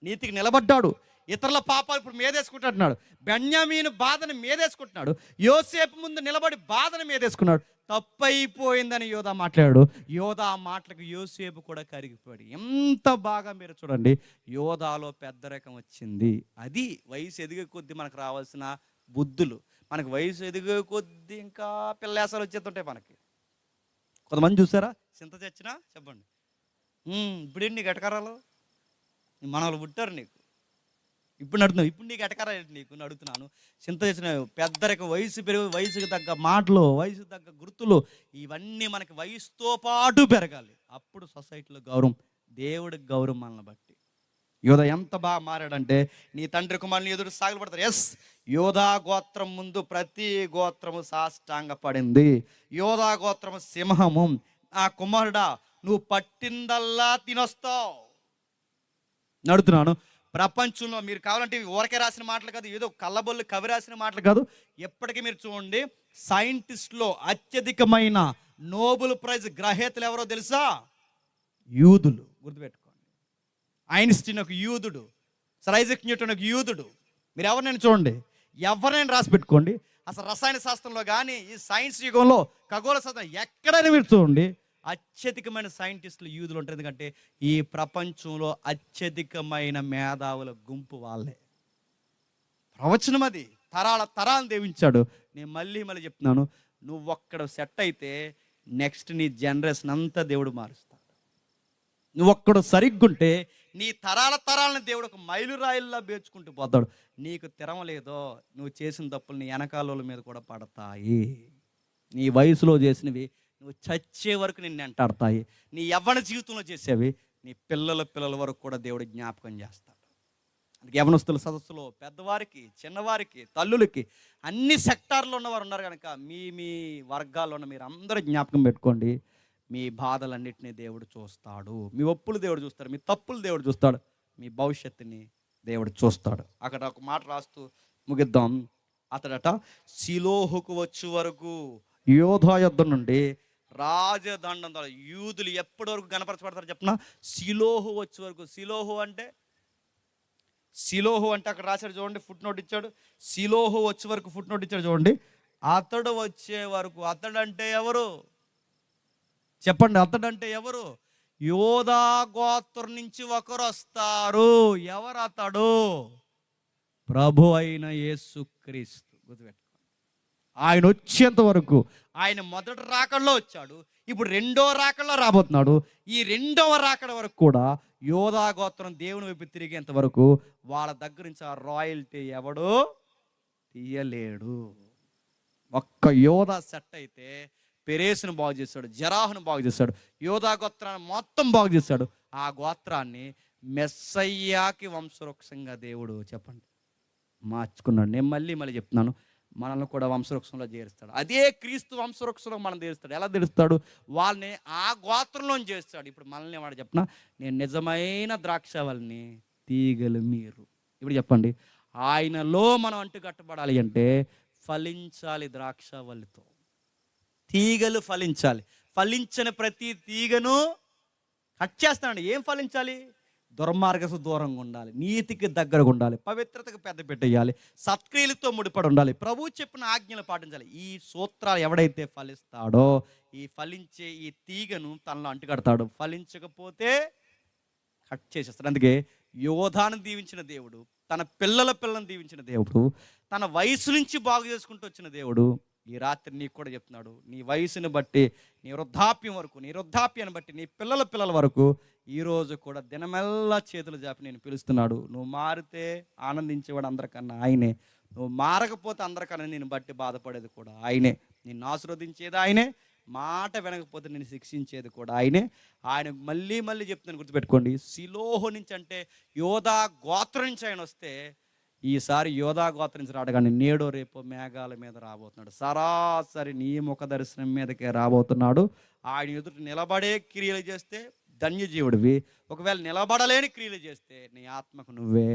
నీతికి నిలబడ్డాడు, ఇతరుల పాపాలు ఇప్పుడు మీదేసుకుంటున్నాడు, బెన్యామీను బాధను మీదేసుకుంటున్నాడు, యోసేపు ముందు నిలబడి బాధను మీదేసుకున్నాడు. తప్పైపోయిందని యోధా మాట్లాడాడు. యోధా మాటలకు యోసేపు కూడా కరిగిపోయాడు. ఎంత బాగా మీరు చూడండి, యోధాలో పెద్ద రకం వచ్చింది. అది వయసు ఎదిగే కొద్దీ మనకు రావాల్సిన బుద్ధులు. మనకు వయసు ఎదిగే కొద్దీ ఇంకా పిల్లేసాలు వచ్చేస్తుంటాయి మనకి. కొంతమంది చూసారా, చింత చచ్చినా చెప్పండి, ఇప్పుడేంటి నీకు ఎటకరాలు, మనవాళ్ళు పుట్టారు నీకు, ఇప్పుడు నడుతున్నావు, ఇప్పుడు నీకు ఎటకరాలు నీకు నడుతున్నాను. చింత చచ్చిన పెద్దరికి వయసు పెరుగు, వయసుకు తగ్గ మాటలు, వయసుకు తగ్గ గుర్తులు, ఇవన్నీ మనకి వయసుతో పాటు పెరగాలి. అప్పుడు సొసైటీలో గౌరవం, దేవుడికి గౌరవం మనల్ని బట్టి. యోధా ఎంత బాగా మారాడంటే నీ తండ్రి కుమారుని ఎదురు సాగిలపడతారు. ఎస్, యోధా గోత్రం ముందు ప్రతి గోత్రము సాష్టాంగ పడింది. యోధా గోత్రము సింహము. ఆ కుమారుడా, నువ్వు పట్టిందల్లా తినొస్తావు. నడుతున్నాను ప్రపంచంలో. మీరు కావాలంటే ఊరకే రాసిన మాటలు కాదు, ఏదో కళ్ళబొల్లు కవి రాసిన మాటలు కాదు. ఎప్పటికీ మీరు చూడండి, సైంటిస్ట్లో అత్యధికమైన నోబెల్ ప్రైజ్ గ్రహీతలు ఎవరో తెలుసా? యూదులు. గుర్తుపెట్టుకోండి, ఐన్స్టీన్ ఒక యూదుడు, సర్ ఐజాక్ న్యూటన్ ఒక యూదుడు. మీరు ఎవరినైనా చూడండి, ఎవరినైనా రాసి పెట్టుకోండి. అసలు రసాయన శాస్త్రంలో కానీ ఈ సైన్స్ యుగంలో ఖగోళ శాస్త్రం ఎక్కడైనా మీరు చూడండి, అత్యధికమైన సైంటిస్టులు యూదులు ఉంటారు. ఎందుకంటే ఈ ప్రపంచంలో అత్యధికమైన మేధావుల గుంపు వాళ్ళే. ప్రవచనం అది, తరాలను దేవించాడు. నేను మళ్ళీ చెప్తున్నాను, నువ్వు ఒక్కడ సెట్ అయితే నెక్స్ట్ నీ జనరేషన్ అంతా దేవుడు మారుస్తాడు. నువ్వు ఒక్కడు సరిగ్గుంటే నీ తరాలను దేవుడు ఒక మైలురాయిల్లా బేర్చుకుంటూ పోతాడు. నీకు తెరవలేదో నువ్వు చేసిన తప్పులు నీ వెనకాల మీద కూడా పడతాయి. నీ వయసులో చేసినవి నువ్వు చచ్చే వరకు నిన్ను వెంటాడతాయి. నీ యవ్వన జీవితంలో చేసేవి నీ పిల్లల వరకు కూడా దేవుడు జ్ఞాపకం చేస్తాడు. అందుకే యవ్వనస్తుల సదస్సులో పెద్దవారికి, చిన్నవారికి, తల్లులకి, అన్ని సెక్టార్లో ఉన్నవారు ఉన్నారు కనుక మీ వర్గాల్లో ఉన్న మీరు అందరూ జ్ఞాపకం పెట్టుకోండి. మీ బాధలన్నింటినీ దేవుడు చూస్తాడు. మీ ఒప్పులు దేవుడు చూస్తాడు, మీ తప్పులు దేవుడు చూస్తాడు, మీ భవిష్యత్తుని దేవుడు చూస్తాడు. అక్కడ ఒక మాట రాస్తూ ముగిద్దాం. అతడట షిలోహుకు వచ్చే వరకు యోధా యుద్ధం నుండి రాజదండం ద్వారా యూదులు ఎప్పటి వరకు కనపరచబడతారు చెప్పిన? షిలోహు వచ్చే వరకు. షిలోహు అంటే అక్కడ రాశాడు చూడండి, ఫుట్ నోట్ ఇచ్చాడు. షిలోహు వచ్చే వరకు ఫుట్ నోట్ ఇచ్చాడు చూడండి. అతడు వచ్చే వరకు. అతడంటే ఎవరు చెప్పండి? అతడంటే ఎవరు? యోధా గోత్రం నుంచి ఒకరు వస్తారు. ఎవరు అతడు? ప్రభు అయిన యేసుక్రీస్తు. గుర్తుపెట్టుకో, ఆయన వచ్చేంత వరకు, ఆయన మొదటి రాకడలో వచ్చాడు, ఇప్పుడు రెండో రాకడలో రాబోతున్నాడు. ఈ రెండవ రాకడ వరకు కూడా యోధా గోత్రం దేవుని వైపు తిరిగేంత వరకు వాళ్ళ దగ్గర నుంచి ఆ రాయల్టీ ఎవడో తీయలేడు. ఒక్క యోధా సెట్ అయితే పెరేసును బాగు చేస్తాడు, జరాహును బాగు చేస్తాడు, యోధా గోత్రాన్ని మొత్తం బాగు చేస్తాడు. ఆ గోత్రాన్ని మెస్సయ్యాకి వంశవృక్షంగా దేవుడు చెప్పండి మార్చుకున్నాడు. నేను మళ్ళీ చెప్తున్నాను, మనల్ని కూడా వంశవృక్షంలో చేరుస్తాడు. అదే క్రీస్తు వంశవృక్షంలో మనం చేరుస్తాడు. ఎలా తెరుస్తాడు? వాళ్ళని ఆ గోత్రంలో చేస్తాడు. ఇప్పుడు మనల్ని వాడు చెప్పిన, నేను నిజమైన ద్రాక్షవల్లిని, తీగలు మీరు. ఇప్పుడు చెప్పండి, ఆయనలో మనం అంటు కట్టబడాలి అంటే ఫలించాలి. ద్రాక్షవల్లితో తీగలు ఫలించాలి. ఫలించని ప్రతి తీగను కట్ చేస్తానండి. ఏం ఫలించాలి? దుర్మార్గకు దూరంగా ఉండాలి, నీతికి దగ్గరగా ఉండాలి, పవిత్రతకు పెద్ద పెట్టేయాలి, సత్క్రియలతో ముడిపడి ఉండాలి, ప్రభువు చెప్పిన ఆజ్ఞలు పాటించాలి. ఈ సూత్రాలు ఎవడైతే ఫలిస్తాడో, ఈ ఫలించే ఈ తీగను తనలో అంటుకడతాడు. ఫలించకపోతే కట్ చేసేస్తాడు. అందుకే యోధాను దీవించిన దేవుడు, తన పిల్లలను దీవించిన దేవుడు, తన వయసు నుంచి బాగు చేసుకుంటూ వచ్చిన దేవుడు ఈ రాత్రి నీకు కూడా చెప్తున్నాడు. నీ వయసుని బట్టి, నీ వృద్ధాప్యం వరకు, నీ వృద్ధాప్యాన్ని బట్టి, నీ పిల్లల వరకు ఈరోజు కూడా దినమెల్లా చేతులు జాపి నేను పిలుస్తున్నాడు. నువ్వు మారితే ఆనందించేవాడు అందరికన్నా ఆయనే, నువ్వు మారకపోతే అందరికన్నా నేను బట్టి బాధపడేది కూడా ఆయనే, నిన్ను ఆశీర్వదించేది ఆయనే, మాట వినకపోతే నేను శిక్షించేది కూడా ఆయనే. ఆయన మళ్ళీ చెప్తున్నాను, గుర్తుపెట్టుకోండి. సిలోహు నుంచి అంటే యోధా గోత్రం నుంచి ఆయన వస్తే, ఈసారి యోధా గోత్రం నుంచి రాడు కానీ నేడో రేపో మేఘాల మీద రాబోతున్నాడు. సరాసరి నీ ముఖ దర్శనం మీదకే రాబోతున్నాడు. ఆయన ఎదుట నిలబడే క్రియలు చేస్తే ధన్యజీవుడివి. ఒకవేళ నిలబడలేని క్రియలు చేస్తే నీ ఆత్మకు నువ్వే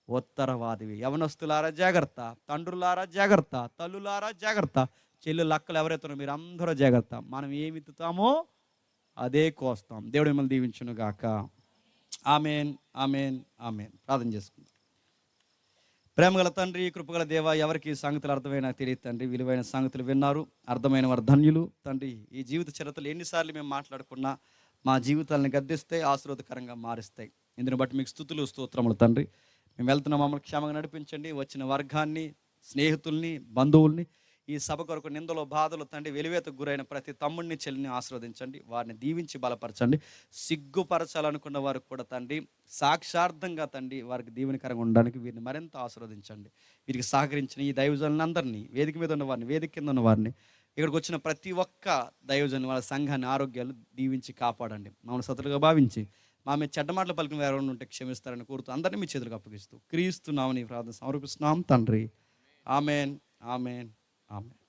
ఉత్తరవాదివి. యవనస్తులారా జాగ్రత్త, తండ్రులారా జాగ్రత్త, తల్లులారా జాగ్రత్త, చెల్లు అక్కలు ఎవరైతే మీరు అందరూ జాగ్రత్త. మనం ఏమి ఎత్తుతామో అదే కోస్తాం. దేవుడు మిమ్మల్ని దీవించును గాక. Amen, amen, amen. ప్రార్థన చేసుకుందాం. ప్రేమగల తండ్రి, కృపగల దేవ, ఎవరికి ఈ సంగతులు అర్థమైనా తెలియదు తండ్రి. విలువైన సంగతులు విన్నారు, అర్థమైన వారు ధన్యులు తండ్రి. ఈ జీవిత చరిత్రలు ఎన్నిసార్లు మేము మాట్లాడుకున్నా మా జీవితాలను గద్దిస్తాయి, ఆశీర్వాదకరంగా మారుస్తాయి. ఇందుని బట్టి మీకు స్తుతులు, స్తోత్రములు తండ్రి. మేము వెళ్తున్న మమ్మల్ని క్షేమంగా నడిపించండి. వచ్చిన వర్గాన్ని, స్నేహితుల్ని, బంధువుల్ని, ఈ సభ కొరకు నిందలో బాధలు తండ్రి వెలివేతకు గురైన ప్రతి తమ్ముడిని, చెల్లిని ఆశీర్వదించండి. వారిని దీవించి బలపరచండి. సిగ్గుపరచాలనుకున్న వారికి కూడా తండ్రి సాక్షార్థంగా తండ్రి వారికి దీవెనకరంగా ఉండడానికి వీరిని మరింత ఆశీర్వదించండి. వీరికి సహకరించిన ఈ దైవజనులందరినీ, వేదిక మీద ఉన్న వారిని, వేదిక కింద ఉన్న వారిని, ఇక్కడికి వచ్చిన ప్రతి ఒక్క దైవజను వాళ్ళ సంఘాన్ని ఆరోగ్యాలు దీవించి కాపాడండి. మమ్మల్ని సతులుగా భావించి మా మీద చెడ్డ మాటలు పలికిన ఎవరైనా ఉంటే క్షమిస్తారని కోరుతూ అందరినీ మీ చేతులకు అప్పగిస్తూ క్రీస్తు నామమున ఈ ప్రార్థన సమర్పిస్తున్నాం తండ్రి. Amen, amen, amen.